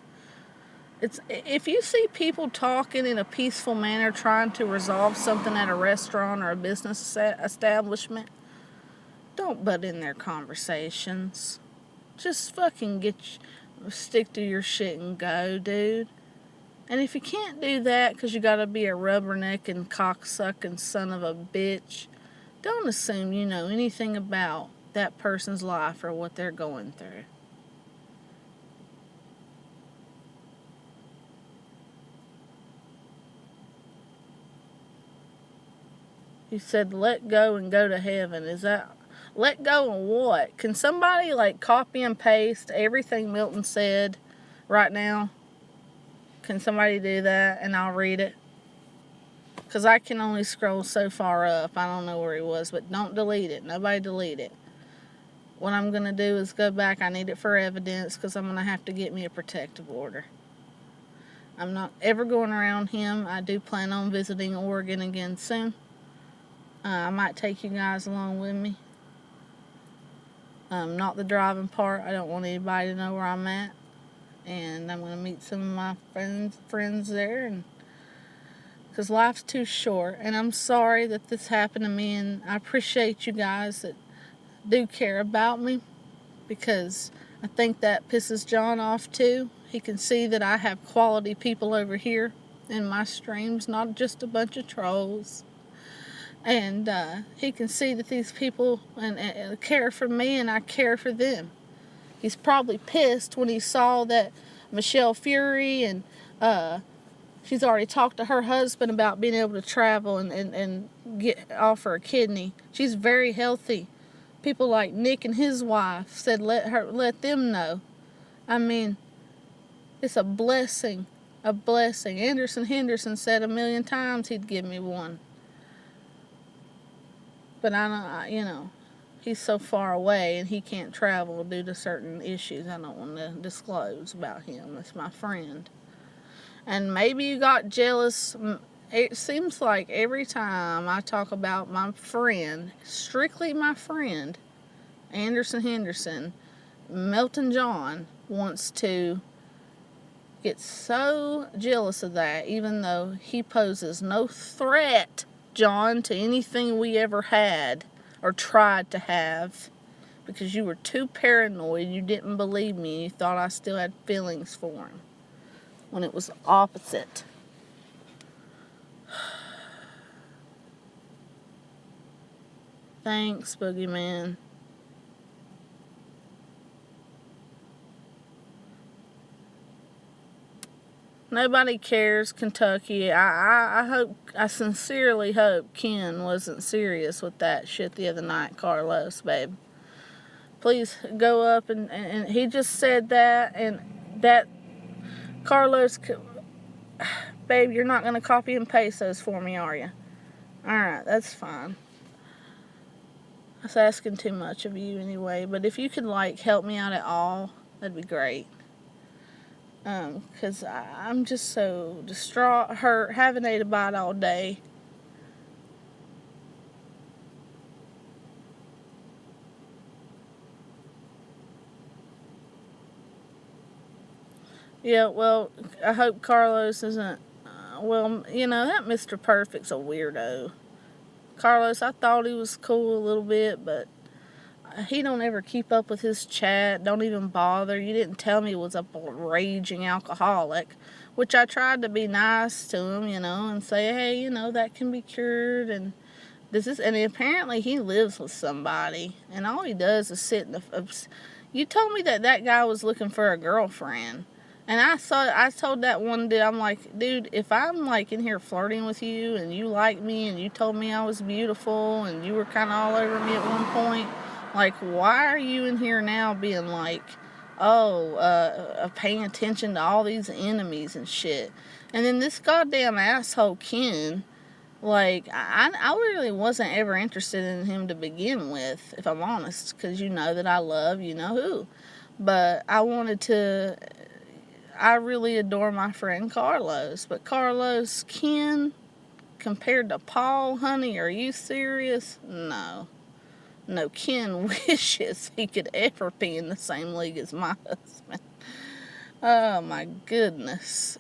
[SPEAKER 1] If you see people talking in a peaceful manner, trying to resolve something at a restaurant or a business establishment, don't butt in their conversations. Just fucking stick to your shit and go, dude. And if you can't do that because you gotta be a rubbernecking, cocksucking son of a bitch, don't assume you know anything about that person's life or what they're going through. He said, let go and go to heaven. Is that... Let go of what? Can somebody copy and paste everything Milton said right now? Can somebody do that and I'll read it? Because I can only scroll so far up. I don't know where he was, but don't delete it. Nobody delete it. What I'm going to do is go back. I need it for evidence because I'm going to have to get me a protective order. I'm not ever going around him. I do plan on visiting Oregon again soon. I might take you guys along with me. Not the driving part. I don't want anybody to know where I'm at. And I'm going to meet some of my friends there. And because life's too short. And I'm sorry that this happened to me. And I appreciate you guys that do care about me. Because I think that pisses John off too. He can see that I have quality people over here in my streams. Not just a bunch of trolls. And he can see that these people and care for me and I care for them. He's probably pissed when he saw that Michelle Fury and she's already talked to her husband about being able to travel and offer a kidney. She's very healthy. People like Nick and his wife said let them know. I mean, it's a blessing. A blessing. Anderson Henderson said 1,000,000 times he'd give me one. But I don't, he's so far away and he can't travel due to certain issues I don't want to disclose about him. That's my friend. And maybe you got jealous. It seems like every time I talk about my friend, strictly my friend, Anderson Henderson, Milton John wants to get so jealous of that, even though he poses no threat, John, to anything we ever had or tried to have, because you were too paranoid. You didn't believe me. You thought I still had feelings for him when it was the opposite. Thanks, Boogeyman. Nobody cares, Kentucky. I sincerely hope Ken wasn't serious with that shit the other night, Carlos, babe. Please go up and he just said that, and that, Carlos, babe, you're not going to copy and paste those for me, are you? Alright, that's fine. That's asking too much of you anyway, but if you could, help me out at all, that'd be great. Because I'm just so distraught, hurt, haven't ate a bite all day. Yeah, well, I hope Carlos isn't, that Mr. Perfect's a weirdo. Carlos, I thought he was cool a little bit, but he don't ever keep up with his chat, don't even bother. You didn't tell me he was a raging alcoholic, which I tried to be nice to him, and say, hey, that can be cured, and apparently he lives with somebody, and all he does is sit in the... You told me that guy was looking for a girlfriend, and I told that one dude, I'm like, dude, if I'm in here flirting with you, and you like me, and you told me I was beautiful, and you were kind of all over me at one point, why are you in here now being paying attention to all these enemies and shit? And then this goddamn asshole Ken, I really wasn't ever interested in him to begin with, if I'm honest, because you know that I love you know who. But I wanted to, I really adore my friend Carlos, but Carlos, Ken, compared to Paul, honey, are you serious? No. No, Ken wishes he could ever be in the same league as my husband. Oh my goodness.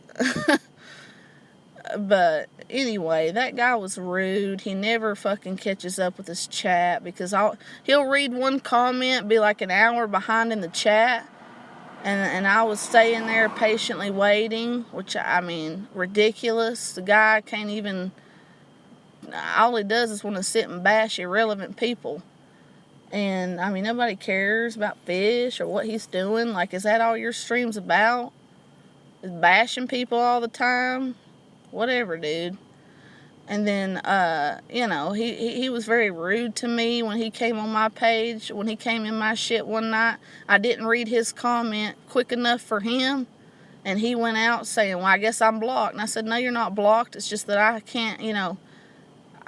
[SPEAKER 1] But anyway, that guy was rude. He never fucking catches up with his chat because he'll read one comment, be like an hour behind in the chat, and I was staying there patiently waiting, which, I mean, ridiculous. The guy can't even, all he does is want to sit and bash irrelevant people. And, I mean, nobody cares about fish or what he's doing. Like, is that all your stream's about? Is bashing people all the time? Whatever, dude. And then, you know, he was very rude to me when he came on my page, when he came in my shit one night. I didn't read his comment quick enough for him, and he went out saying, well, I guess I'm blocked. And I said, no, you're not blocked. It's just that I can't, you know,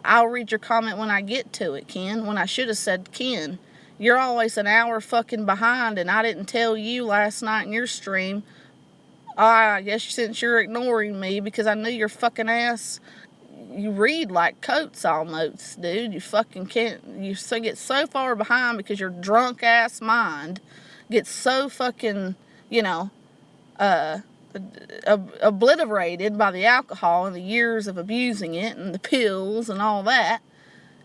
[SPEAKER 1] I'll read your comment when I get to it, Ken. When I should have said, Ken, you're always an hour fucking behind, and I didn't tell you last night in your stream. I guess since you're ignoring me because I knew your fucking ass, you read like Coates almost, dude. You fucking can't, you get so far behind because your drunk ass mind gets so fucking, you know, obliterated by the alcohol and the years of abusing it and the pills and all that.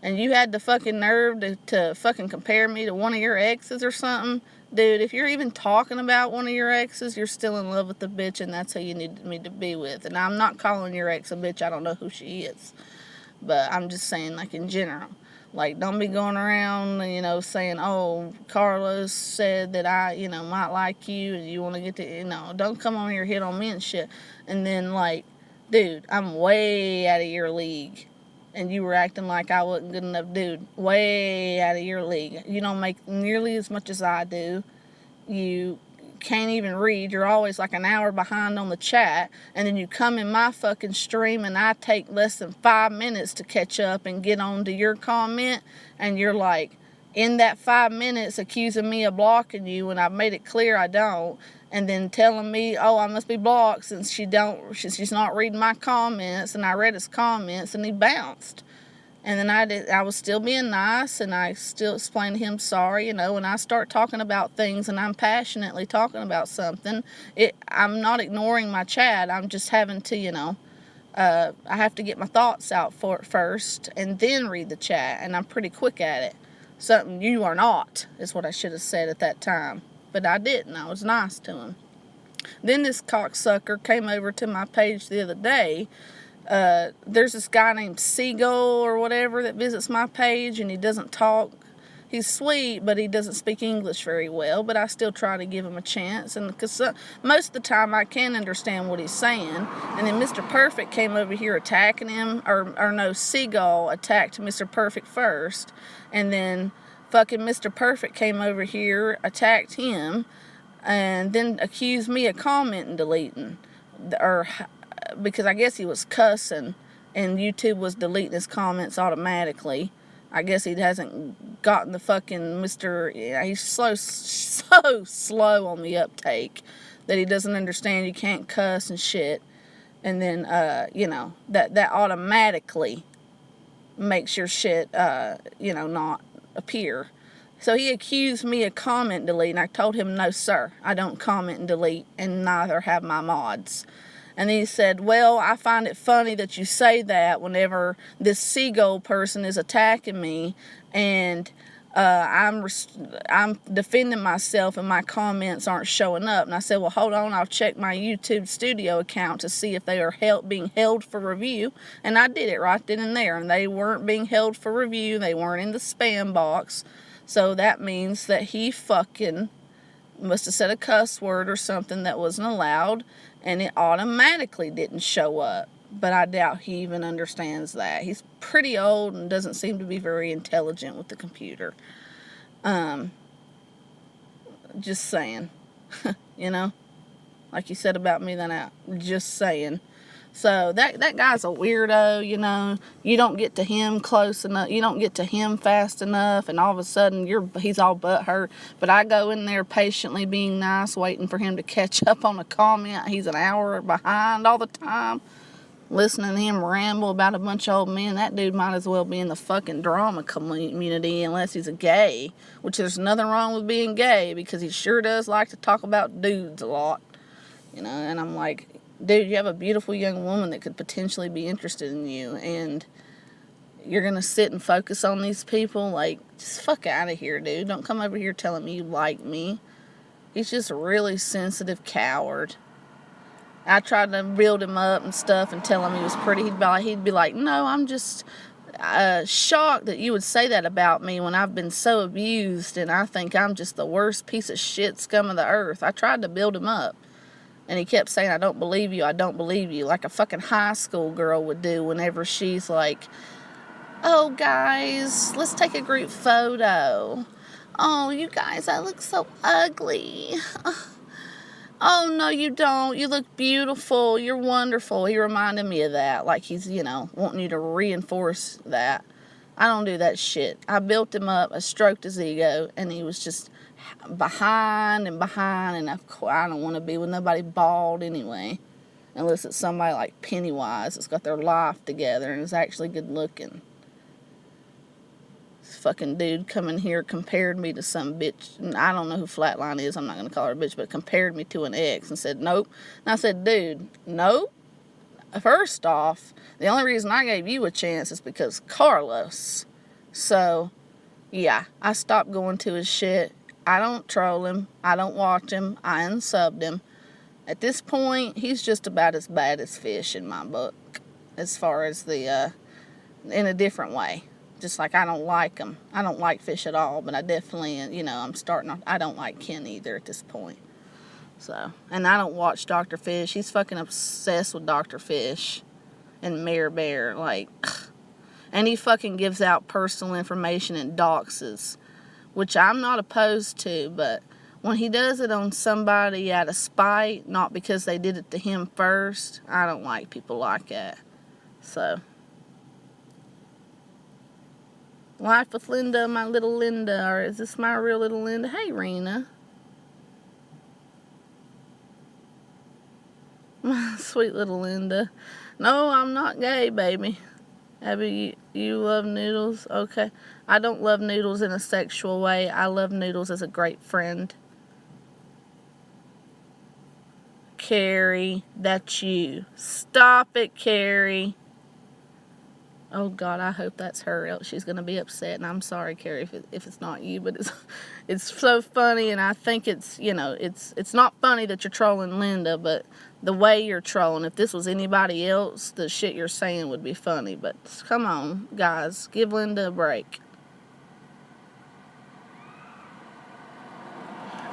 [SPEAKER 1] And you had the fucking nerve to fucking compare me to one of your exes or something. Dude, if you're even talking about one of your exes, you're still in love with the bitch, and that's who you need me to be with. And I'm not calling your ex a bitch. I don't know who she is. But I'm just saying, like, in general. Like, don't be going around, you know, saying, oh, Carlos said that I, you know, might like you, and you want to get to, you know, don't come on here, hit on me and shit. And then, like, dude, I'm way out of your league. And you were acting like I wasn't good enough. Dude, way out of your league. You don't make nearly as much as I do. You can't even read. You're always like an hour behind on the chat. And then you come in my fucking stream and I take less than 5 minutes to catch up and get on to your comment. And you're like, in that 5 minutes, accusing me of blocking you when I've made it clear I don't. And then telling me, oh, I must be blocked since she's not reading my comments. And I read his comments and he bounced. And then I was still being nice, and I still explained to him sorry, you know, when I start talking about things and I'm passionately talking about something, I'm not ignoring my chat. I'm just having to, you know, I have to get my thoughts out for it first and then read the chat, and I'm pretty quick at it. Something you are not, is what I should have said at that time. But I didn't. I was nice to him. Then this cocksucker came over to my page the other day. There's this guy named Seagull or whatever that visits my page, and he doesn't talk. He's sweet, but he doesn't speak English very well, but I still try to give him a chance, and because most of the time I can understand what he's saying. And then Mr. Perfect came over here attacking him, or no, Seagull attacked Mr. Perfect first, and then fucking Mr. Perfect came over here, attacked him, and then accused me of comment and deleting, or because I guess he was cussing and YouTube was deleting his comments automatically. I guess he hasn't gotten the fucking he's so slow on the uptake that he doesn't understand you can't cuss and shit. And then, you know, that automatically makes your shit, you know, not appear. So he accused me of comment delete, and I told him, no, sir, I don't comment and delete, and neither have my mods. And he said, well, I find it funny that you say that whenever this Seagull person is attacking me, and I'm defending myself and my comments aren't showing up. And I said, well, hold on, I'll check my YouTube Studio account to see if they are being held for review. And I did it right then and there, and they weren't being held for review. They weren't in the spam box. So that means that he fucking must have said a cuss word or something that wasn't allowed, and it automatically didn't show up. But I doubt he even understands that. He's pretty old and doesn't seem to be very intelligent with the computer. Just saying. You know? Like you said about me then out. Just saying. So that guy's a weirdo, you know. You don't get to him close enough. You don't get to him fast enough, and all of a sudden he's all butthurt. But I go in there patiently being nice, waiting for him to catch up on a comment. He's an hour behind all the time. Listening to him ramble about a bunch of old men. That dude might as well be in the fucking drama community unless he's a gay. Which there's nothing wrong with being gay, because he sure does like to talk about dudes a lot. You know, and I'm like, dude, you have a beautiful young woman that could potentially be interested in you, and you're going to sit and focus on these people? Like, just fuck out of here, dude. Don't come over here telling me you like me. He's just a really sensitive coward. I tried to build him up and stuff and tell him he was pretty. He'd be like, no, I'm just shocked that you would say that about me when I've been so abused and I think I'm just the worst piece of shit scum of the earth. I tried to build him up. And he kept saying, I don't believe you, like a fucking high school girl would do whenever she's like, oh, guys, let's take a group photo. Oh, you guys, I look so ugly. Oh, no, you don't. You look beautiful. You're wonderful. He reminded me of that. Like he's, you know, wanting you to reinforce that. I don't do that shit. I built him up. I stroked his ego. And he was just behind. And I don't want to be with nobody bald anyway. Unless it's somebody like Pennywise that's got their life together and is actually good looking. Fucking dude come in here compared me to some bitch, and I don't know who Flatline is, I'm not going to call her a bitch, but compared me to an ex and said nope. And I said, dude, nope. First off, the only reason I gave you a chance is because Carlos. So, yeah, I stopped going to his shit. I don't troll him. I don't watch him. I unsubbed him. At this point, he's just about as bad as Fish in my book, as far as the, in a different way. Just like I don't like him. I don't like Fish at all, but I definitely, you know, I don't like Ken either at this point. So, and I don't watch Dr. Fish. He's fucking obsessed with Dr. Fish and Mayor Bear, like, and he fucking gives out personal information and doxes, which I'm not opposed to, but when he does it on somebody out of spite, not because they did it to him first, I don't like people like that. So, Life with Linda, my little Linda, or is this my real little Linda? Hey, Rena. My sweet little Linda. No, I'm not gay, baby. Abby, you love Noodles? Okay. I don't love Noodles in a sexual way. I love Noodles as a great friend. Carrie, that's you. Stop it, Carrie. Oh, God, I hope that's her, else she's going to be upset. And I'm sorry, Carrie, if it's not you. But it's so funny, and I think it's, you know, it's not funny that you're trolling Linda, but the way you're trolling, if this was anybody else, the shit you're saying would be funny. But come on, guys, give Linda a break.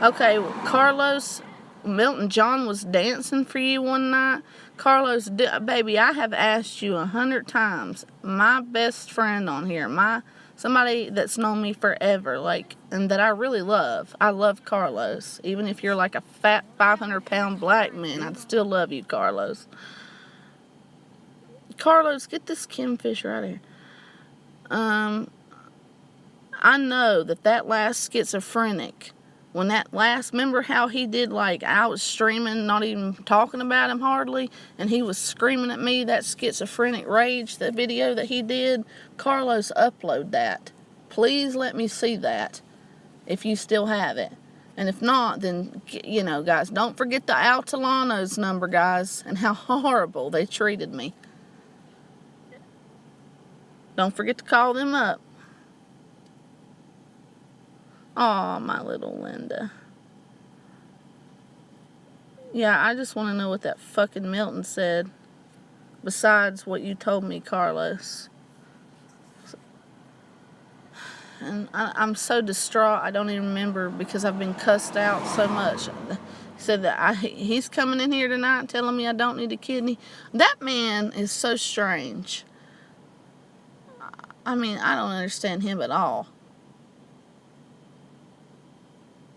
[SPEAKER 1] Okay, Carlos, Milton John was dancing for you one night. Carlos, baby, I have asked you 100 times. My best friend on here, somebody that's known me forever, like, and that I really love. I love Carlos. Even if you're like a fat 500-pound black man, I'd still love you, Carlos. Carlos, get this Kim Fisher out of here. I know that last schizophrenic, when that last, remember how he did, like, I was streaming, not even talking about him hardly, and he was screaming at me, that schizophrenic rage, that video that he did? Carlos, upload that. Please let me see that, if you still have it. And if not, then, you know, guys, don't forget the Altalanos number, guys, and how horrible they treated me. Don't forget to call them up. Aw, my little Linda. Yeah, I just want to know what that fucking Milton said. Besides what you told me, Carlos. And I'm so distraught, I don't even remember, because I've been cussed out so much. He said that he's coming in here tonight telling me I don't need a kidney. That man is so strange. I mean, I don't understand him at all.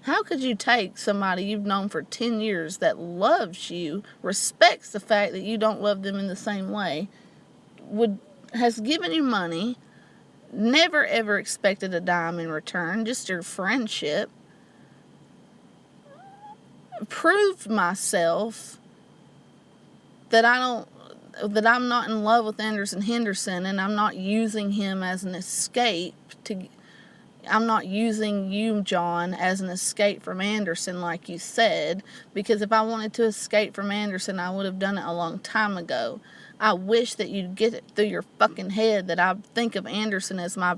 [SPEAKER 1] How could you take somebody you've known for 10 years that loves you, respects the fact that you don't love them in the same way, has given you money, never ever expected a dime in return, just your friendship, proved myself that I'm not in love with Anderson Henderson, and I'm not using him as an escape I'm not using you, John, as an escape from Anderson like you said, because if I wanted to escape from Anderson, I would have done it a long time ago. I wish that you'd get it through your fucking head that I think of Anderson as my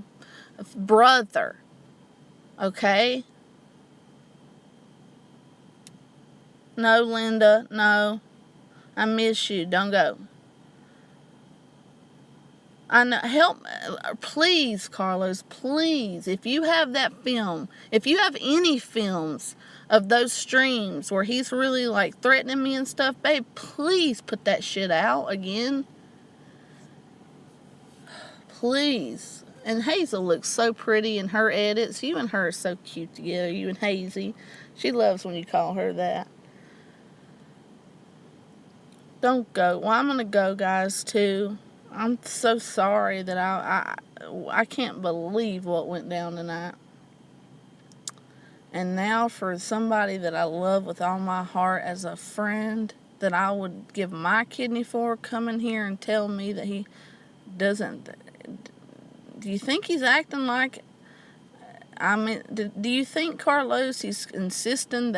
[SPEAKER 1] brother. Okay? No, Linda, no. I miss you. Don't go. I know, help, please, Carlos, please, if you have that film, if you have any films of those streams where he's really like threatening me and stuff, babe, please put that shit out again. Please. And Hazel looks so pretty in her edits. You and her are so cute together, you and Hazy. She loves when you call her that. Don't go. Well, I'm going to go, guys, too. I'm so sorry that I can't believe what went down tonight. And now for somebody that I love with all my heart as a friend that I would give my kidney for, come in here and tell me that he doesn't. Do you think he's acting like, I mean, do you think, Carlos, he's insistent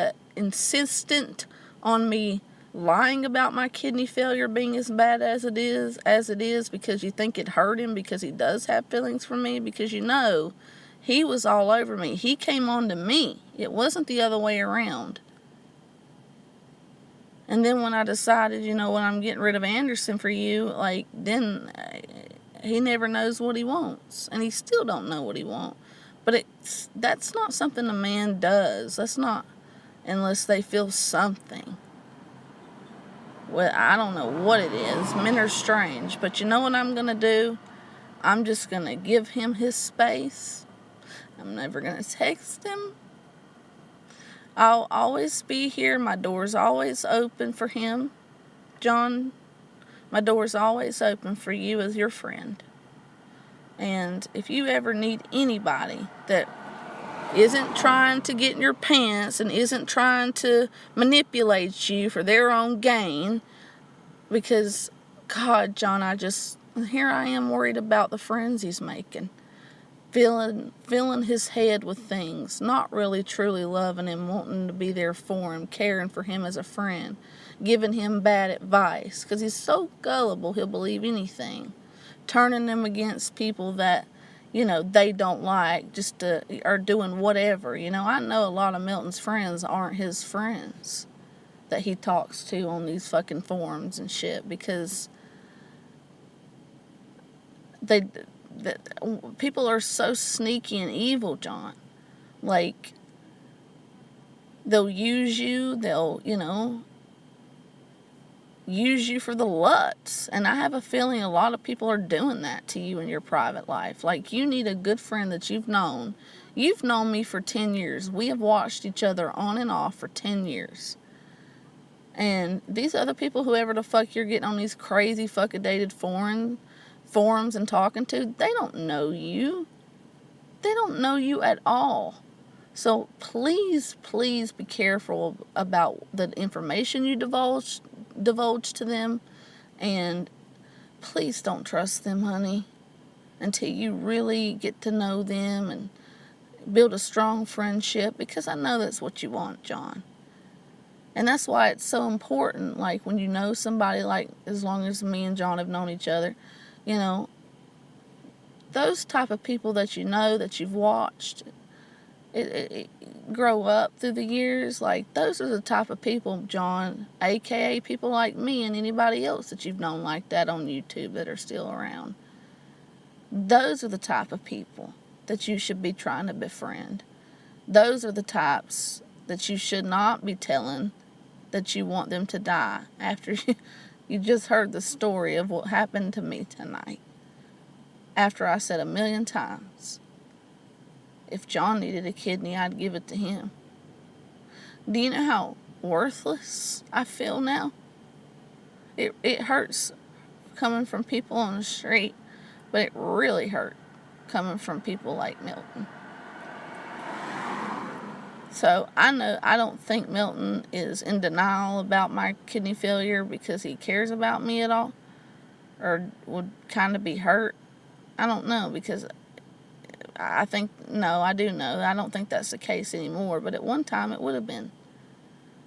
[SPEAKER 1] on me lying about my kidney failure being as bad as it is because you think it hurt him because he does have feelings for me? Because he was all over me. He came on to me. It wasn't the other way around. And then when I decided, when I'm getting rid of Anderson for you, then he never knows what he wants. And he still don't know what he wants. But that's not something a man does. That's not, unless they feel something. Well, I don't know what it is. Men are strange. But you know what I'm going to do? I'm just going to give him his space. I'm never going to text him. I'll always be here. My door's always open for him. John, my door's always open for you as your friend. And if you ever need anybody that isn't trying to get in your pants and isn't trying to manipulate you for their own gain, because, God, John, here I am worried about the friends he's making, filling his head with things, not really truly loving him, wanting to be there for him, caring for him as a friend, giving him bad advice, because he's so gullible he'll believe anything, turning them against people that they don't like, are doing whatever. I know a lot of Milton's friends aren't his friends that he talks to on these fucking forums and shit, because people are so sneaky and evil, John. They'll use you, use you for the lutz. And I have a feeling a lot of people are doing that to you in your private life. You need a good friend that you've known. You've known me for 10 years. We have watched each other on and off for 10 years. And these other people, whoever the fuck you're getting on these crazy fucking dated forums and talking to, they don't know you. They don't know you at all. So please, please be careful about the information you divulge to them, and please don't trust them, honey, until you really get to know them and build a strong friendship, because I know that's what you want, John. And that's why it's so important, when you know somebody, as long as me and John have known each other, those type of people that that you've watched it grow up through the years, those are the type of people, John, aka people like me and anybody else that you've known like that on YouTube that are still around. Those are the type of people that you should be trying to befriend. Those are the types that you should not be telling that you want them to die after you just heard the story of what happened to me tonight. After I said 1,000,000 times, if John needed a kidney, I'd give it to him. Do you know how worthless I feel now? It hurts coming from people on the street, but it really hurt coming from people like Milton. So I don't think Milton is in denial about my kidney failure because he cares about me at all, or would kind of be hurt. I don't know, because I do know. I don't think that's the case anymore, but at one time it would have been.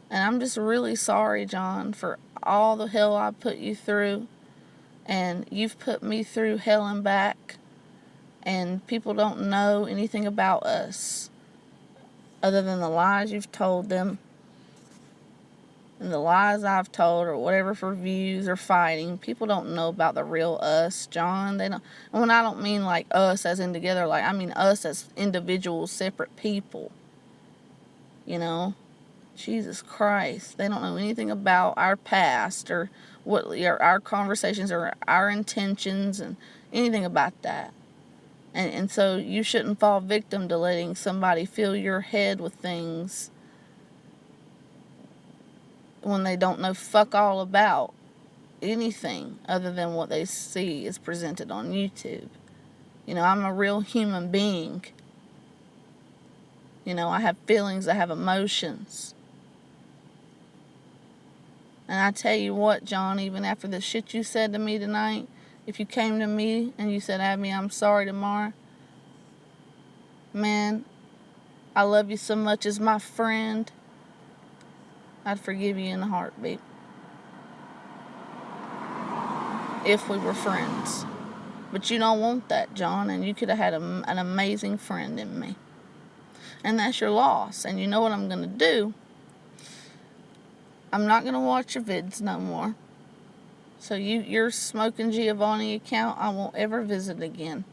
[SPEAKER 1] And I'm just really sorry, John, for all the hell I put you through. And you've put me through hell and back. And people don't know anything about us other than the lies you've told them. And the lies I've told, or whatever, for views or fighting. People don't know about the real us, John. They don't. And when I don't mean like us as in together, like I mean us as individual, separate people. You know? Jesus Christ. They don't know anything about our past or what our conversations or our intentions and anything about that. And so you shouldn't fall victim to letting somebody fill your head with things when they don't know fuck all about anything other than what they see is presented on YouTube. You know, I'm a real human being. You know, I have feelings, I have emotions. And I tell you what, John, even after the shit you said to me tonight, if you came to me and you said, Abby, I'm sorry tomorrow, man, I love you so much as my friend, I'd forgive you in a heartbeat. If we were friends. But you don't want that, John, and you could have had an amazing friend in me. And that's your loss. And you know what I'm going to do? I'm not going to watch your vids no more. So your Smoking Giovanni account, I won't ever visit again.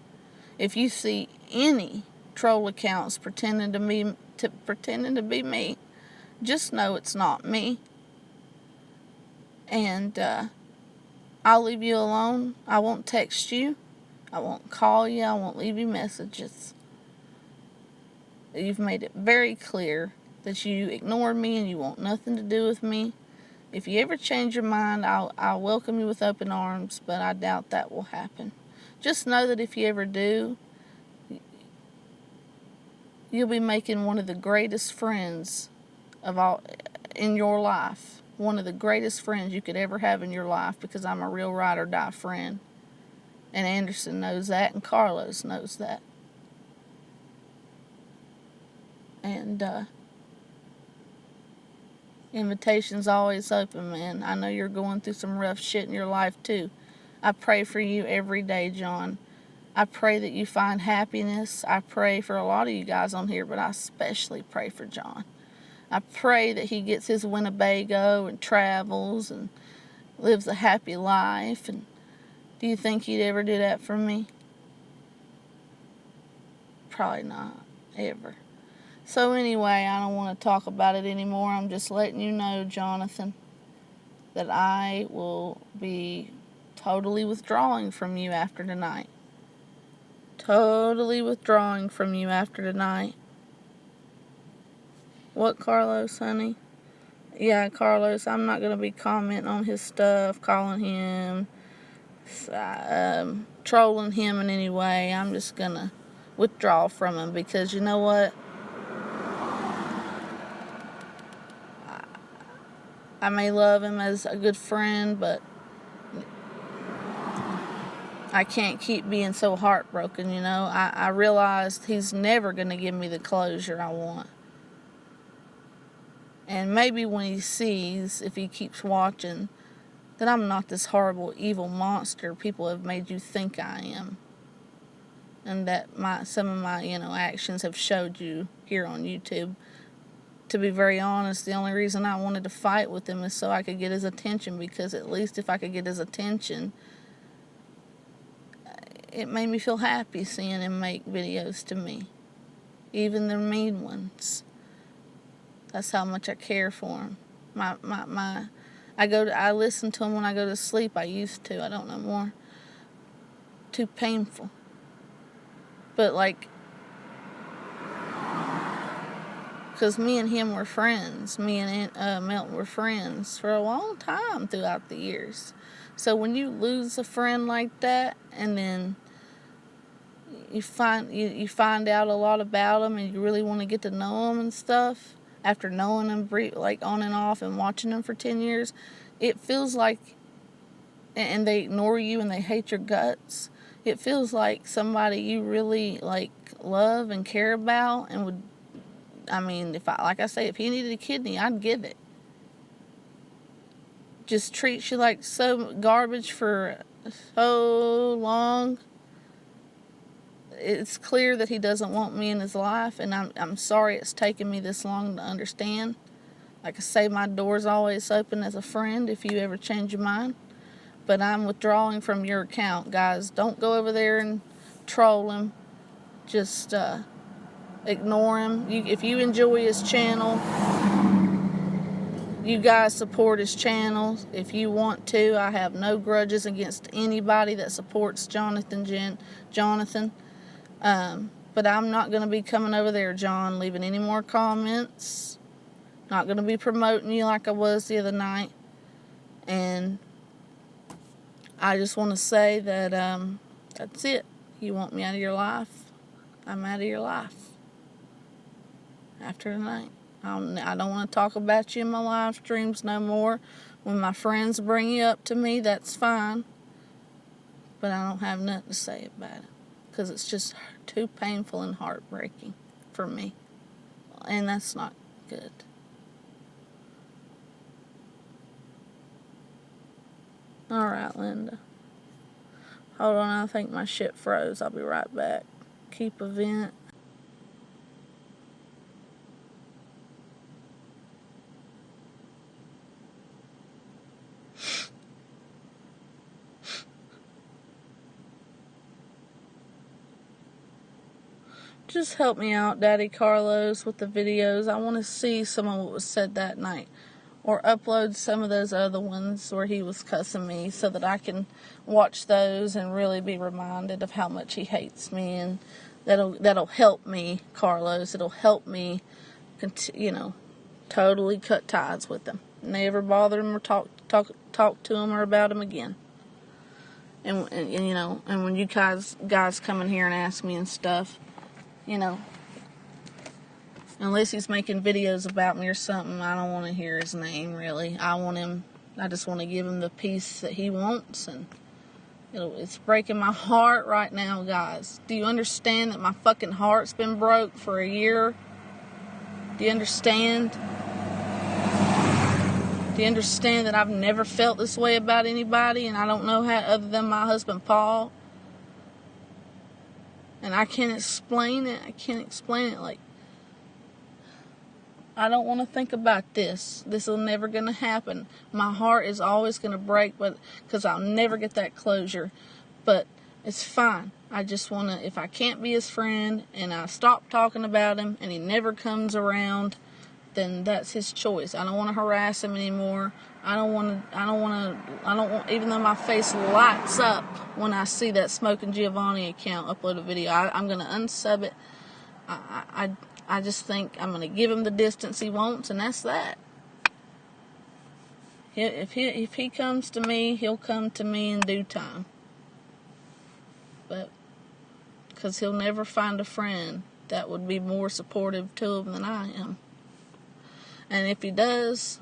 [SPEAKER 1] If you see any troll accounts pretending to be me, just know it's not me. And I'll leave you alone. I won't text you. I won't call you. I won't leave you messages. You've made it very clear that you ignored me and you want nothing to do with me. If you ever change your mind, I'll welcome you with open arms, but I doubt that will happen. Just know that if you ever do, you'll be making one of the greatest friends of all in your life. One of the greatest friends you could ever have in your life, because I'm a real ride or die friend. And Anderson knows that, and Carlos knows that. And invitation's always open, man. I know you're going through some rough shit in your life too. I pray for you every day, John. I pray that you find happiness. I pray for a lot of you guys on here, but I especially pray for John. I pray that he gets his Winnebago and travels and lives a happy life. And do you think he'd ever do that for me? Probably not, ever. So anyway, I don't want to talk about it anymore. I'm just letting you know, Jonathan, that I will be totally withdrawing from you after tonight. Totally withdrawing from you after tonight. What, Carlos, honey? Yeah, Carlos, I'm not going to be commenting on his stuff, calling him, trolling him in any way. I'm just going to withdraw from him, because you know what? I may love him as a good friend, but I can't keep being so heartbroken, you know. I realized he's never going to give me the closure I want. And maybe when he sees, if he keeps watching, that I'm not this horrible, evil monster people have made you think I am. And that some of my, actions have showed you here on YouTube. To be very honest, the only reason I wanted to fight with him is so I could get his attention, because at least if I could get his attention, it made me feel happy seeing him make videos to me. Even the mean ones. That's how much I care for him. I listen to him when I go to sleep. I used to. I don't know more. Too painful. But Because me and him were friends. Me and Milton were friends for a long time throughout the years. So when you lose a friend like that, and then you find out a lot about them, and you really want to get to know them and stuff, after knowing them like on and off and watching them for 10 years, it feels like, and they ignore you and they hate your guts, it feels like somebody you really like love and care about and would, I mean, if he needed a kidney, I'd give it. Just treats you like so garbage for so long. It's clear that he doesn't want me in his life, and I'm sorry it's taken me this long to understand. Like I say, my door's always open as a friend if you ever change your mind. But I'm withdrawing from your account, guys. Don't go over there and troll him. Just ignore him. If you enjoy his channel, you guys support his channel if you want to. I have no grudges against anybody that supports Jonathan. But I'm not going to be coming over there, John, leaving any more comments. Not going to be promoting you like I was the other night. And I just want to say that that's it. You want me out of your life? I'm out of your life. After tonight. I don't want to talk about you in my live streams no more. When my friends bring you up to me, that's fine. But I don't have nothing to say about it. Because it's just too painful and heartbreaking for me. And that's not good. Alright, Linda. Hold on, I think my shit froze. I'll be right back. Keep event. Just help me out, Daddy Carlos, with the videos. I want to see some of what was said that night. Or upload some of those other ones where he was cussing me so that I can watch those and really be reminded of how much he hates me. And that'll help me, Carlos. It'll help me, totally cut ties with him. Never bother him or talk to him or about him again. And when you guys come in here and ask me and stuff, unless he's making videos about me or something, I don't want to hear his name, really. I just want to give him the peace that he wants, and it's breaking my heart right now, guys. Do you understand that my fucking heart's been broke for a year? Do you understand? Do you understand that I've never felt this way about anybody, and I don't know how other than my husband, Paul? And I can't explain it. Like, I don't want to think about this. This is never going to happen. My heart is always going to break, because I'll never get that closure. But it's fine. I just want to, if I can't be his friend and I stop talking about him and he never comes around, then that's his choice. I don't want to harass him anymore. I don't want, even though my face lights up when I see that Smoking Giovanni account upload a video, I'm going to unsub it. I just think I'm going to give him the distance he wants, and that's that. If he comes to me, he'll come to me in due time. But, because he'll never find a friend that would be more supportive to him than I am. And if he does,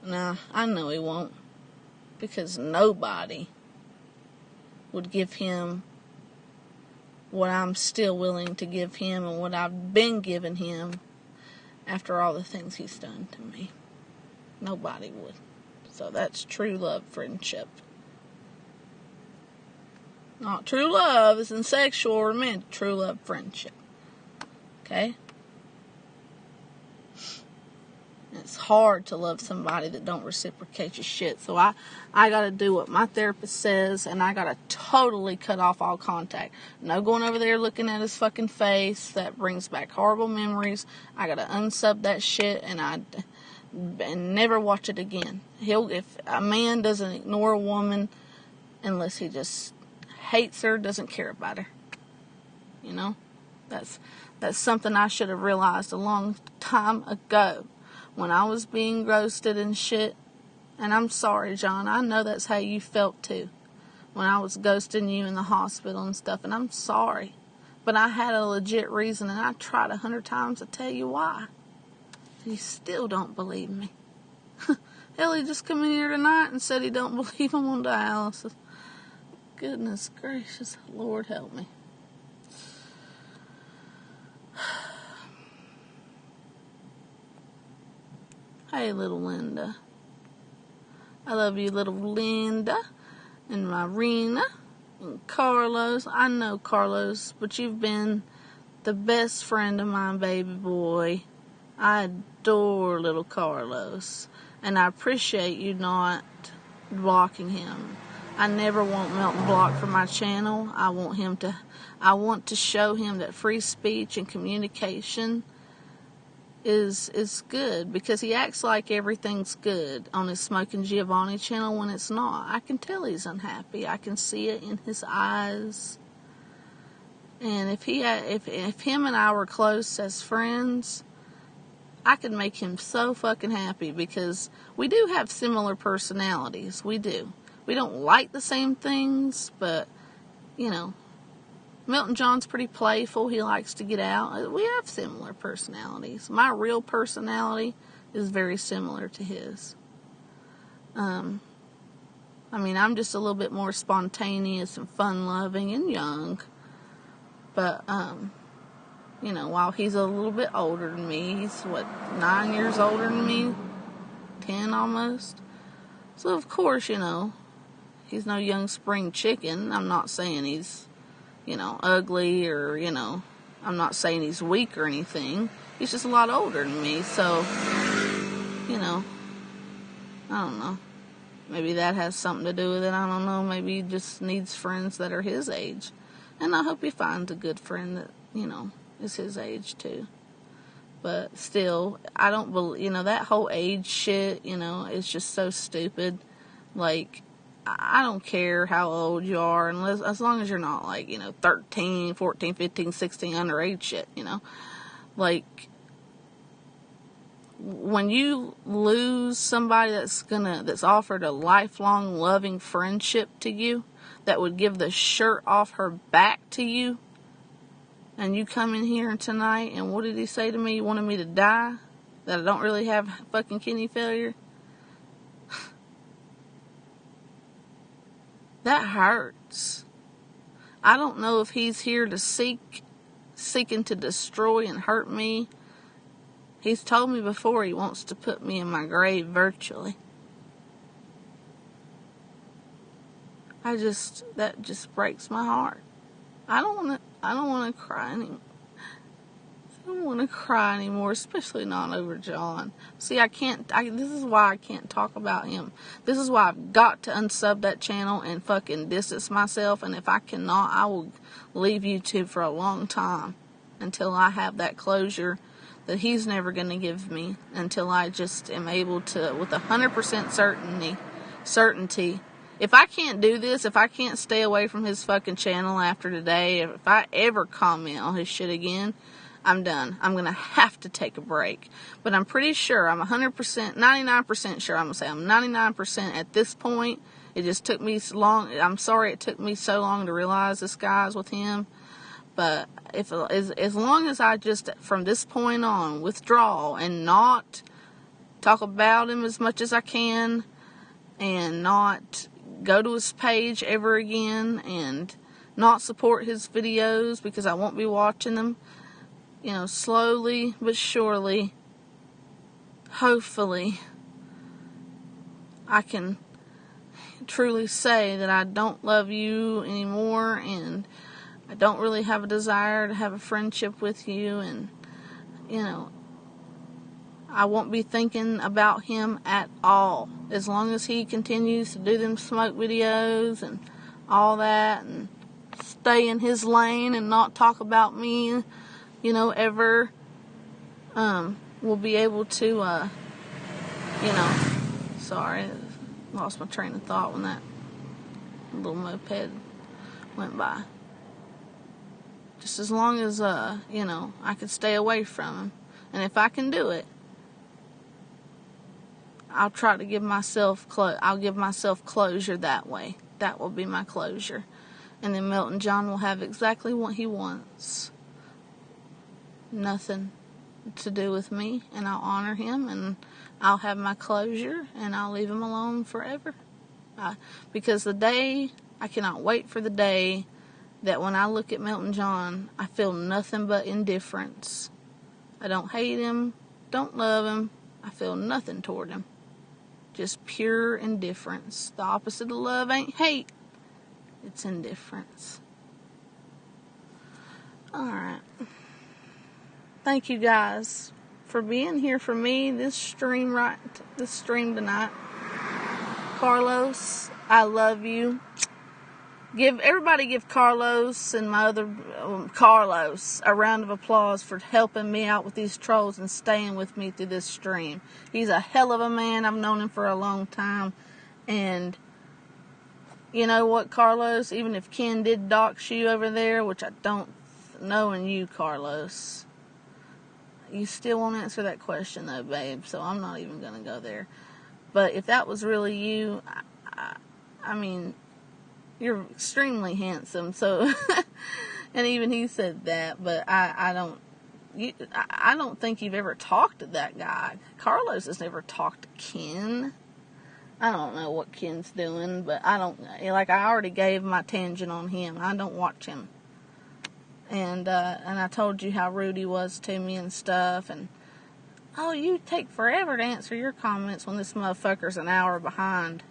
[SPEAKER 1] I know he won't. Because nobody would give him what I'm still willing to give him and what I've been giving him after all the things he's done to me. Nobody would. So that's true love friendship. Not true love as in sexual or romantic. True love friendship. Okay? It's hard to love somebody that don't reciprocate your shit. So I gotta do what my therapist says, and I gotta totally cut off all contact. No going over there looking at his fucking face. That brings back horrible memories. I gotta unsub that shit and never watch it again. If a man doesn't ignore a woman unless he just hates her, doesn't care about her, That's something I should have realized a long time ago when I was being roasted and shit. And I'm sorry, John. I know that's how you felt too when I was ghosting you in the hospital and stuff. And I'm sorry. But I had a legit reason, and I tried 100 times to tell you why. You still don't believe me. Hell, he just come in here tonight and said he don't believe I'm on dialysis. Goodness gracious. Lord help me. Hey, little Linda. I love you, little Linda, and Marina, and Carlos. I know, Carlos, but you've been the best friend of mine, baby boy. I adore little Carlos, and I appreciate you not blocking him. I never want Milton blocked from my channel. I want to show him that free speech and communication is good, because he acts like everything's good on his Smoking Giovanni channel when it's not. I can tell he's unhappy. I can see it in his eyes. And if him and I were close as friends, I could make him so fucking happy, because we do have similar personalities. We do. We don't like the same things, but, you know, Milton John's pretty playful. He likes to get out. We have similar personalities. My real personality is very similar to his. I mean, I'm just a little bit more spontaneous and fun-loving and young. But, you know, while he's a little bit older than me, he's, 9 years older than me? 10 almost? So, of course, you know, he's no young spring chicken. I'm not saying he's, you know, ugly, or, you know, I'm not saying he's weak or anything. He's just a lot older than me, so, you know, I don't know. Maybe that has something to do with it. I don't know. Maybe he just needs friends that are his age. And I hope he finds a good friend that, you know, is his age too. But still, I don't believe, you know, that whole age shit, you know, is just so stupid. Like, I don't care how old you are, unless, as long as you're not, like, you know, 13, 14, 15, 16, underage shit, you know. Like, when you lose somebody that's offered a lifelong loving friendship to you, that would give the shirt off her back to you, and you come in here tonight, and what did he say to me? You wanted me to die? That I don't really have fucking kidney failure? That hurts. I don't know if he's here to seeking to destroy and hurt me. He's told me before he wants to put me in my grave virtually. That just breaks my heart. I don't want to cry anymore. I don't want to cry anymore, especially not over John. See, this is why I can't talk about him. This is why I've got to unsub that channel and fucking distance myself. And if I cannot, I will leave YouTube for a long time until I have that closure that he's never going to give me, until I just am able to, with 100% certainty. If I can't do this, if I can't stay away from his fucking channel after today, if I ever comment on his shit again, I'm done. I'm going to have to take a break. But I'm pretty sure, I'm 100%, 99% sure, I'm going to say I'm 99% at this point. It just took me so long. I'm sorry it took me so long to realize this guy's with him. But as long as I just, from this point on, withdraw and not talk about him as much as I can, and not go to his page ever again, and not support his videos because I won't be watching them, you know, slowly but surely, hopefully, I can truly say that I don't love you anymore, and I don't really have a desire to have a friendship with you, and, you know, I won't be thinking about him at all. As long as he continues to do them smoke videos and all that, and stay in his lane and not talk about me, you know, ever, we'll be able to, you know, sorry, lost my train of thought when that little moped went by. Just as long as, I can stay away from him. And if I can do it, I'll try to give myself I'll give myself closure that way. That will be my closure. And then Milton John will have exactly what he wants. Nothing to do with me, and I'll honor him, and I'll have my closure, and I'll leave him alone forever. Because I cannot wait for the day that when I look at Milton John, I feel nothing but indifference. I don't hate him, don't love him, I feel nothing toward him. Just pure indifference. The opposite of love ain't hate, it's indifference. Alright. Thank you guys for being here for me this stream tonight. Carlos, I love you. Everybody give Carlos and my other Carlos a round of applause for helping me out with these trolls and staying with me through this stream. He's a hell of a man. I've known him for a long time. And you know what, Carlos? Even if Ken did dox you over there, which I don't know in you, Carlos, you still won't answer that question though, babe. So I'm not even going to go there. But if that was really you, I mean, you're extremely handsome. So, and even he said that. But I don't think you've ever talked to that guy. Carlos has never talked to Ken. I don't know what Ken's doing, but I already gave my tangent on him. I don't watch him. And I told you how rude he was to me and stuff. And, oh, you take forever to answer your comments when this motherfucker's an hour behind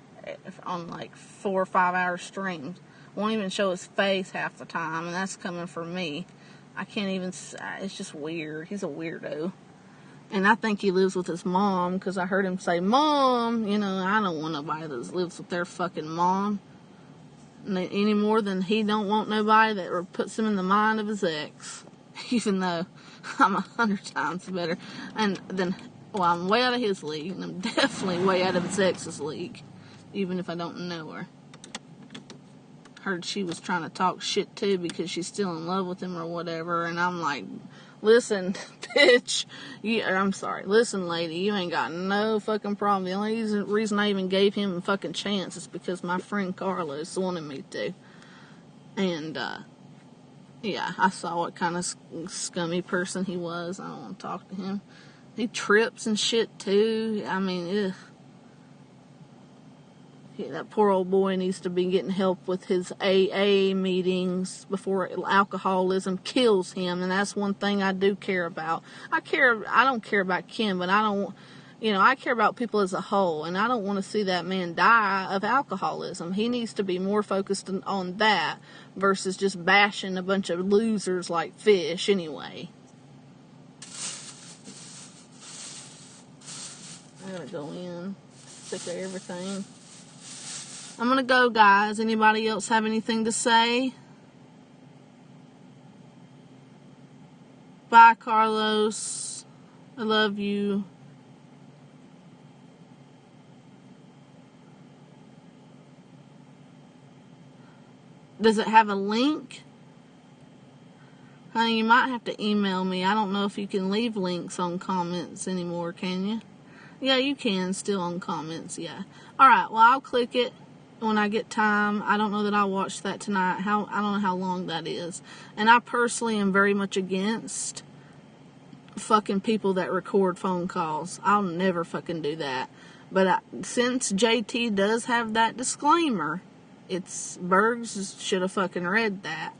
[SPEAKER 1] on like 4 or 5 hour streams. Won't even show his face half the time, and that's coming from me. I can't even, it's just weird. He's a weirdo. And I think he lives with his mom, because I heard him say, Mom, I don't want nobody that lives with their fucking mom. Any more than he don't want nobody that puts him in the mind of his ex. Even though I'm 100 times better. I'm way out of his league, and I'm definitely way out of his ex's league. Even if I don't know her. Heard she was trying to talk shit too because she's still in love with him or whatever, and I'm like, listen, bitch, listen, lady, you ain't got no fucking problem. The only reason I even gave him a fucking chance is because my friend Carlos wanted me to. And, yeah, I saw what kind of scummy person he was. I don't want to talk to him. He trips and shit too. I mean, ugh. Yeah, that poor old boy needs to be getting help with his AA meetings before alcoholism kills him, and that's one thing I do care about. I don't care about Kim, but I care about people as a whole, and I don't want to see that man die of alcoholism. He needs to be more focused on that versus just bashing a bunch of losers like Fish anyway. I gotta go in. Sick of everything. I'm gonna go, guys. Anybody else have anything to say? Bye, Carlos. I love you. Does it have a link? Honey, you might have to email me. I don't know if you can leave links on comments anymore, can you? Yeah, you can still on comments, yeah. Alright, well, I'll click it when I get time. I don't know that I'll watch that tonight. I don't know how long that is. And I personally am very much against fucking people that record phone calls. I'll never fucking do that. But since JT does have that disclaimer, Bergs should have fucking read that.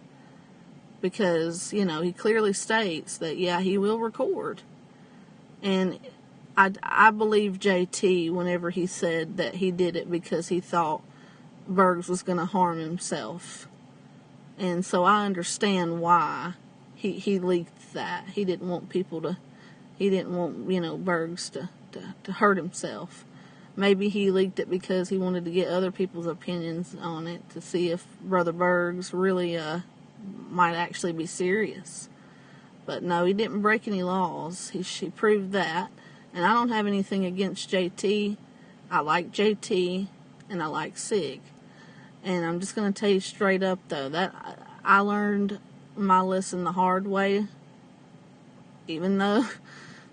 [SPEAKER 1] Because, he clearly states that, yeah, he will record. And I believe JT whenever he said that he did it because he thought Bergs was going to harm himself. And so I understand why he leaked that. He didn't want Bergs to hurt himself. Maybe he leaked it because he wanted to get other people's opinions on it to see if Brother Bergs really might actually be serious. But no, he didn't break any laws. He proved that. And I don't have anything against JT. I like JT and I like Sig. And I'm just going to tell you straight up, though, that I learned my lesson the hard way, even though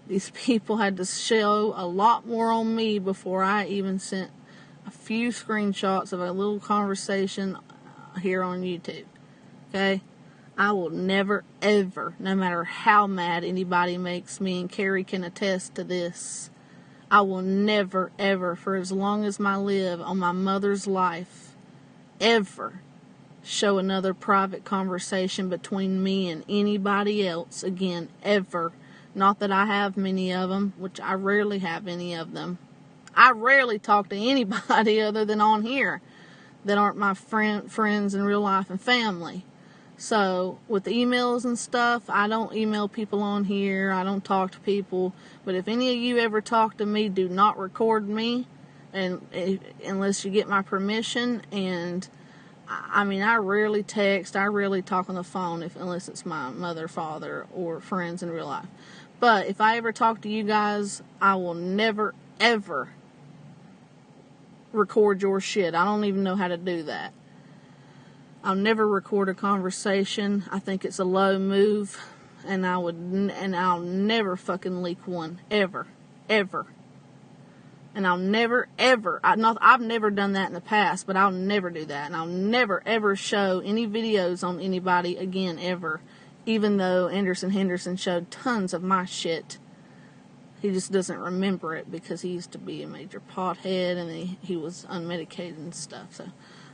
[SPEAKER 1] these people had to show a lot more on me before I even sent a few screenshots of a little conversation here on YouTube. Okay? I will never, ever, no matter how mad anybody makes me, and Carrie can attest to this, I will never, ever, for as long as I live on my mother's life, ever show another private conversation between me and anybody else again, ever. Not that I have many of them, which I rarely have any of them. I rarely talk to anybody other than on here that aren't my friends in real life and family. So, with emails and stuff, I don't email people on here. I don't talk to people. But if any of you ever talk to me, do not record me, unless you get my permission. And I mean, I rarely text. I rarely talk on the phone unless it's my mother, father, or friends in real life. But if I ever talk to you guys, I will never, ever record your shit. I don't even know how to do that. I'll never record a conversation. I think it's a low move, and I'll never fucking leak one, ever, ever. And I'll never, ever, I've never done that in the past, but I'll never do that. And I'll never, ever show any videos on anybody again, ever. Even though Anderson Henderson showed tons of my shit. He just doesn't remember it because he used to be a major pothead and he was unmedicated and stuff. So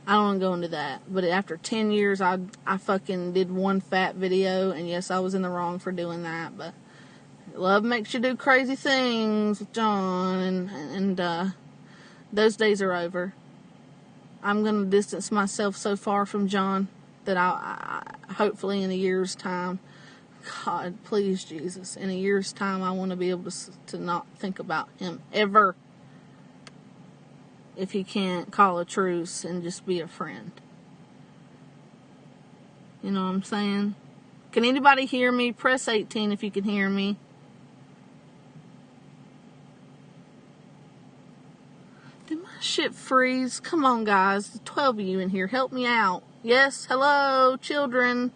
[SPEAKER 1] I don't want to go into that. But after 10 years, I fucking did one fat video. And yes, I was in the wrong for doing that. But love makes you do crazy things with John. And those days are over. I'm going to distance myself so far from John that I hopefully in a year's time, God, please, Jesus, in a year's time, I want to be able to not think about him ever. If he can't call a truce and just be a friend. You know what I'm saying? Can anybody hear me? Press 18 if you can hear me. Did my shit freeze? Come on, guys. 12 of you in here. Help me out. Yes? Hello, children.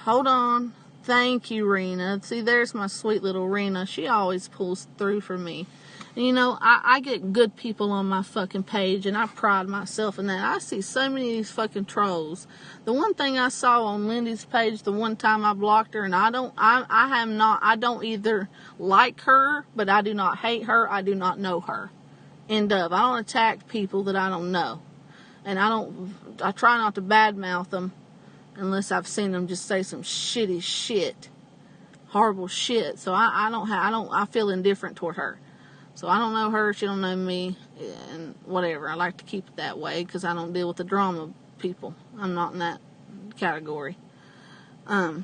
[SPEAKER 1] Hold on. Thank you, Rena. See, there's my sweet little Rena. She always pulls through for me. And you know, I get good people on my fucking page, and I pride myself in that. I see so many of these fucking trolls. The one thing I saw on Lindy's page the one time I blocked her, and I don't either like her, but I do not hate her. I do not know her. End of. I don't attack people that I don't know. And I try not to badmouth them unless I've seen them just say some shitty shit. Horrible shit. So I feel indifferent toward her. So I don't know her, she don't know me, and whatever. I like to keep it that way because I don't deal with the drama people. I'm not in that category. But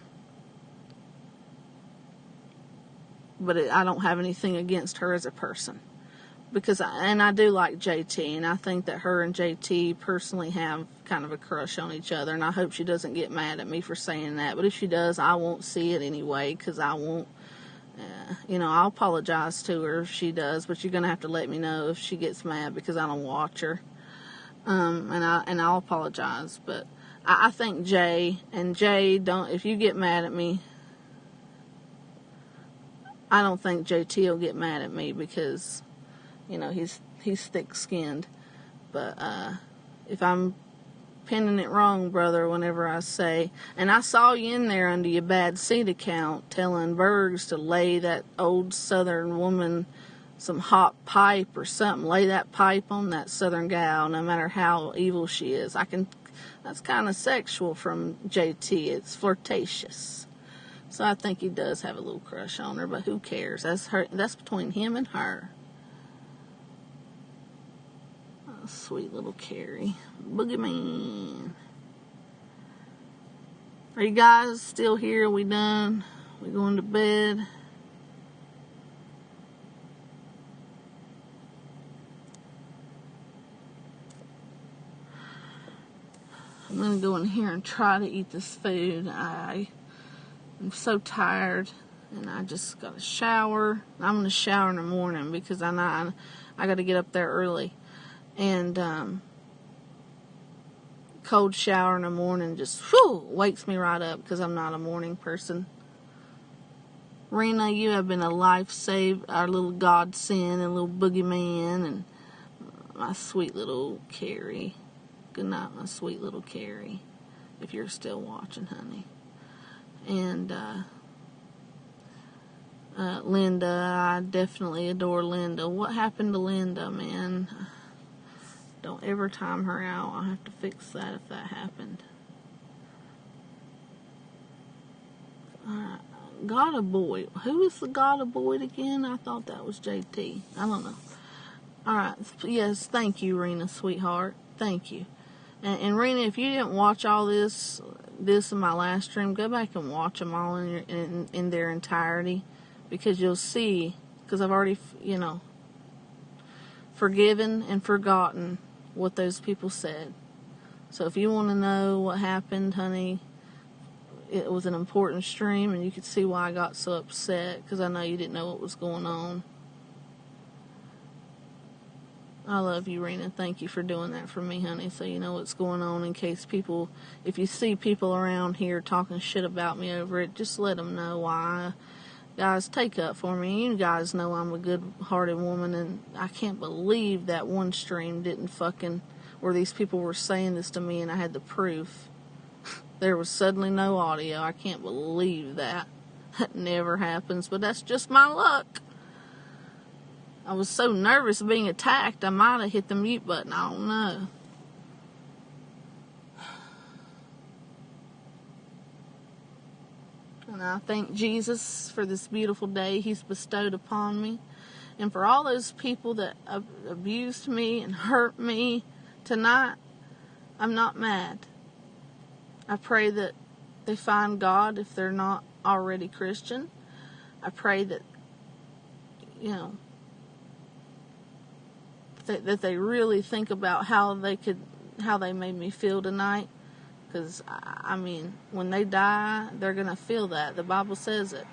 [SPEAKER 1] I don't have anything against her as a person. Because I do like JT, and I think that her and JT personally have kind of a crush on each other, and I hope she doesn't get mad at me for saying that. But if she does, I won't see it anyway, because I won't, I'll apologize to her if she does, but you're going to have to let me know if she gets mad, because I don't watch her. And I'll apologize, but I think Jay, if you get mad at me, I don't think JT will get mad at me, because he's thick-skinned. But if I'm pinning it wrong, brother, whenever I say, and I saw you in there under your bad seed account telling Bergs to lay that old Southern woman some hot pipe or something, lay that pipe on that Southern gal, no matter how evil she is. That's kind of sexual from JT. It's flirtatious. So I think he does have a little crush on her, but who cares? That's between him and her. Sweet little Carrie. Boogeyman. Are you guys still here? Are we done? We going to bed? I'm going to go in here and try to eat this food. I'm so tired, and I just got to shower. I'm going to shower in the morning because I got to get up there early. And cold shower in the morning just wakes me right up because I'm not a morning person. Rena, you have been a life save, our little godsend and little boogeyman, and my sweet little Carrie. Good night, my sweet little Carrie, if you're still watching, honey. And Linda, I definitely adore Linda. What happened to Linda, man? Don't ever time her out. I'll have to fix that if that happened. Alright. God of Boyd. Who is the God of Boyd again? I thought that was JT. I don't know. Alright. Yes, thank you, Rena, sweetheart. Thank you. And Rena, if you didn't watch all this in my last stream, go back and watch them all in their entirety. Because you'll see, because I've already, forgiven and forgotten what those people said. So if you want to know what happened, honey, it was an important stream, and you could see why I got so upset, because I know you didn't know what was going on. I love you, Rena. Thank you for doing that for me, honey, so you know what's going on in case people, if you see people around here talking shit about me over it, just let them know why. Guys, take up for me. You guys know I'm a good-hearted woman, and I can't believe that one stream didn't where these people were saying this to me and I had the proof. There was suddenly no audio. I can't believe that. That never happens, but that's just my luck. I was so nervous of being attacked, I might have hit the mute button. I don't know. And I thank Jesus for this beautiful day He's bestowed upon me. And for all those people that abused me and hurt me tonight, I'm not mad. I pray that they find God if they're not already Christian. I pray that, that they really think about how they made me feel tonight. Because, when they die, they're going to feel that. The Bible says it.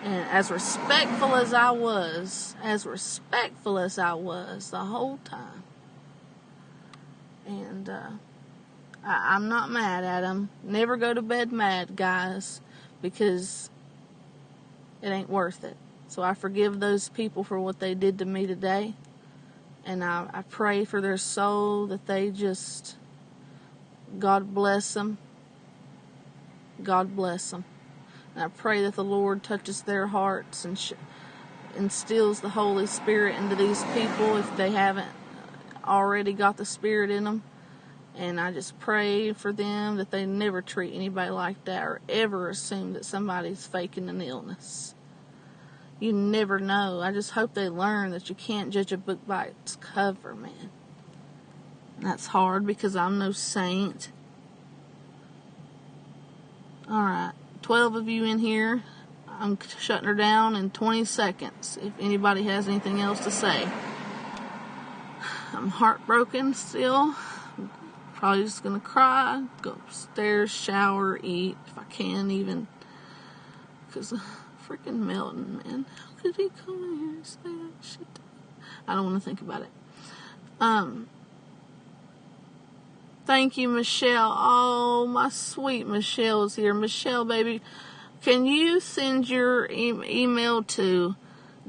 [SPEAKER 1] And as respectful as I was the whole time. And, I'm not mad at them. Never go to bed mad, guys, because it ain't worth it. So I forgive those people for what they did to me today. And I pray for their soul that they just, God bless them. God bless them. And I pray that the Lord touches their hearts and instills the Holy Spirit into these people if they haven't already got the Spirit in them. And I just pray for them that they never treat anybody like that or ever assume that somebody's faking an illness. You never know. I just hope they learn that you can't judge a book by its cover, man. And that's hard because I'm no saint. Alright, 12 of you in here. I'm shutting her down in 20 seconds if anybody has anything else to say. I'm heartbroken still. Probably just gonna cry, go upstairs, shower, eat, if I can even. Because freaking Melton, man. How could he come in here and say that shit? I don't want to think about it. Thank you, Michelle. Oh, my sweet Michelle is here. Michelle, baby, can you send your email to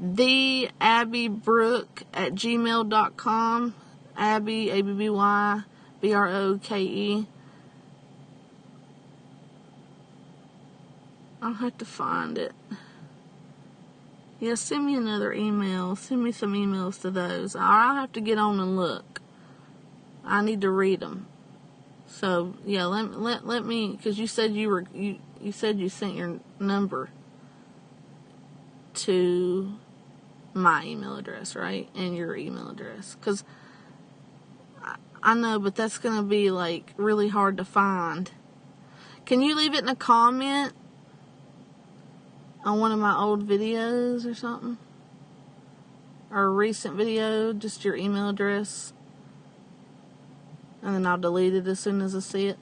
[SPEAKER 1] theabbybroke@gmail.com? Abby, ABBY. BROKE. I'll have to find it. Yeah, send me another email. Send me some emails to those. I'll have to get on and look. I need to read them. So yeah, let me, because you said you said you sent your number to my email address, right? And your email address, because I know, but that's going to be, really hard to find. Can you leave it in a comment on one of my old videos or something? Or a recent video, just your email address. And then I'll delete it as soon as I see it.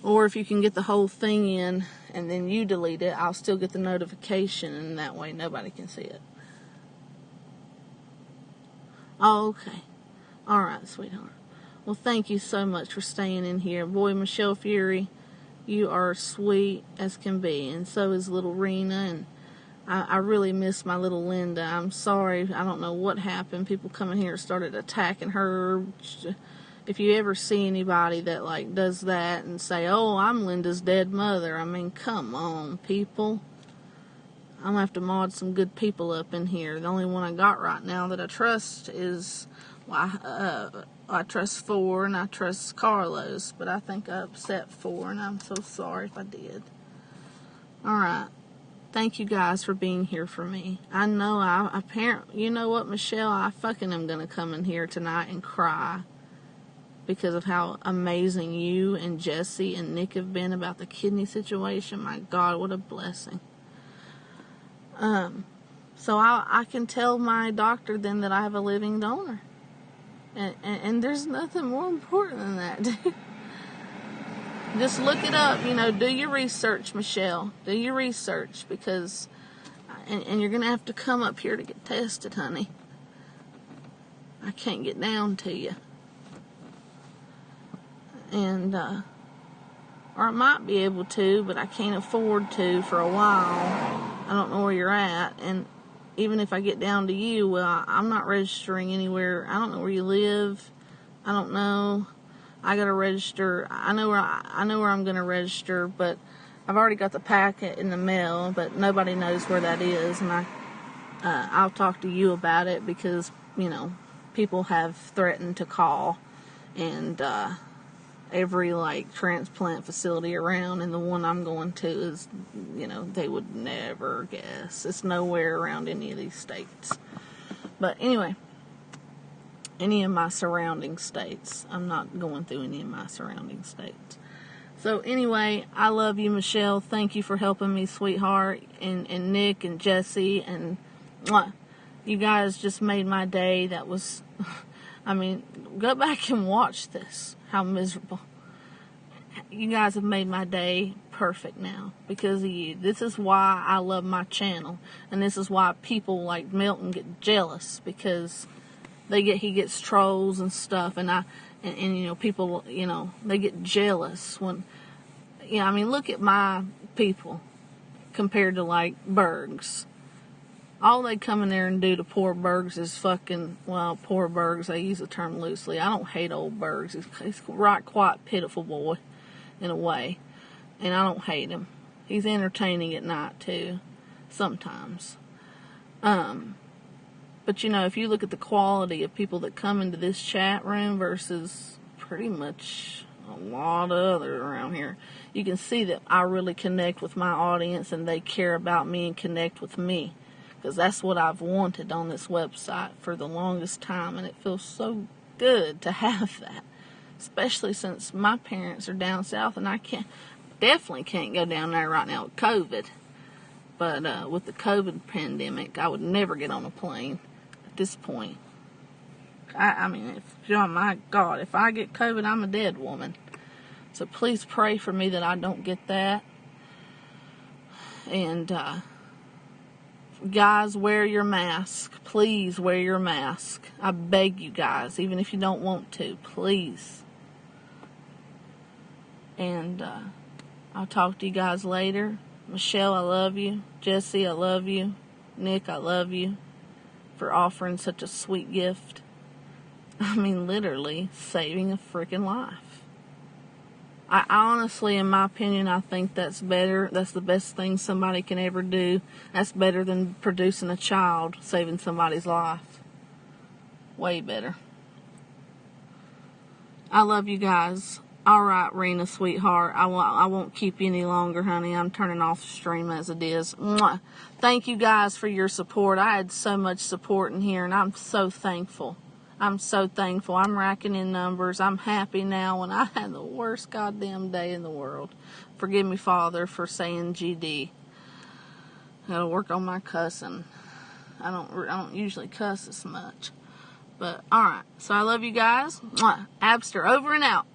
[SPEAKER 1] Or if you can get the whole thing in and then you delete it, I'll still get the notification, and that way nobody can see it. Oh, okay. All right, sweetheart. Well, thank you so much for staying in here. Boy, Michelle Fury, you are sweet as can be, and so is little Rena, and I really miss my little Linda. I'm sorry. I don't know what happened. People coming here started attacking her. If you ever see anybody that, like, does that and say, oh, I'm Linda's dead mother, I mean, come on, people. I'm going to have to mod some good people up in here. The only one I got right now that I trust is, well, I trust 4 and I trust Carlos, but I think I upset 4, and I'm so sorry if I did. Alright. Thank you guys for being here for me. I know you know what, Michelle, I fucking am going to come in here tonight and cry because of how amazing you and Jesse and Nick have been about the kidney situation. My God, what a blessing. So I can tell my doctor then that I have a living donor. And there's nothing more important than that, dude. Just look it up, do your research, Michelle. Do your research, because, and you're going to have to come up here to get tested, honey. I can't get down to you. And, or I might be able to, but I can't afford to for a while. I don't know where you're at, and even if I get down to you, well, I'm not registering anywhere. I don't know where you live. I don't know. I gotta register. I know where I'm gonna register, but I've already got the packet in the mail, but nobody knows where that is, and I'll talk to you about it because, people have threatened to call, and, every, transplant facility around, and the one I'm going to is, they would never guess. It's nowhere around any of these states. But anyway, any of my surrounding states. I'm not going through any of my surrounding states. So anyway, I love you, Michelle. Thank you for helping me, sweetheart, and Nick and Jesse, and you guys just made my day. That was, go back and watch this. How miserable. You guys have made my day perfect now because of you. This is why I love my channel, and this is why people like Milton get jealous, because he gets trolls and stuff, and people, they get jealous when, look at my people compared to Bergs. All they come in there and do to poor Bergs is poor Bergs, they use the term loosely. I don't hate old Bergs. He's quite pitiful boy, in a way. And I don't hate him. He's entertaining at night, too. Sometimes. But, if you look at the quality of people that come into this chat room versus pretty much a lot of others around here, you can see that I really connect with my audience and they care about me and connect with me. Because that's what I've wanted on this website for the longest time, and it feels so good to have that. Especially since my parents are down south, and I definitely can't go down there right now with COVID. But with the COVID pandemic, I would never get on a plane at this point. My God, if I get COVID, I'm a dead woman. So please pray for me that I don't get that. And, guys, wear your mask. Please wear your mask. I beg you guys, even if you don't want to, please. And I'll talk to you guys later. Michelle, I love you. Jesse, I love you. Nick, I love you for offering such a sweet gift. Literally saving a freaking life. I honestly, in my opinion, I think that's better. That's the best thing somebody can ever do. That's better than producing a child, saving somebody's life. Way better. I love you guys. All right, Rena, sweetheart. I won't keep you any longer, honey. I'm turning off the stream as it is. Mwah. Thank you guys for your support. I had so much support in here, and I'm so thankful. I'm so thankful. I'm racking in numbers. I'm happy now when I had the worst goddamn day in the world. Forgive me, Father, for saying GD. I gotta work on my cussing. I don't usually cuss as much. But, alright. So I love you guys. Mwah. Abster, over and out.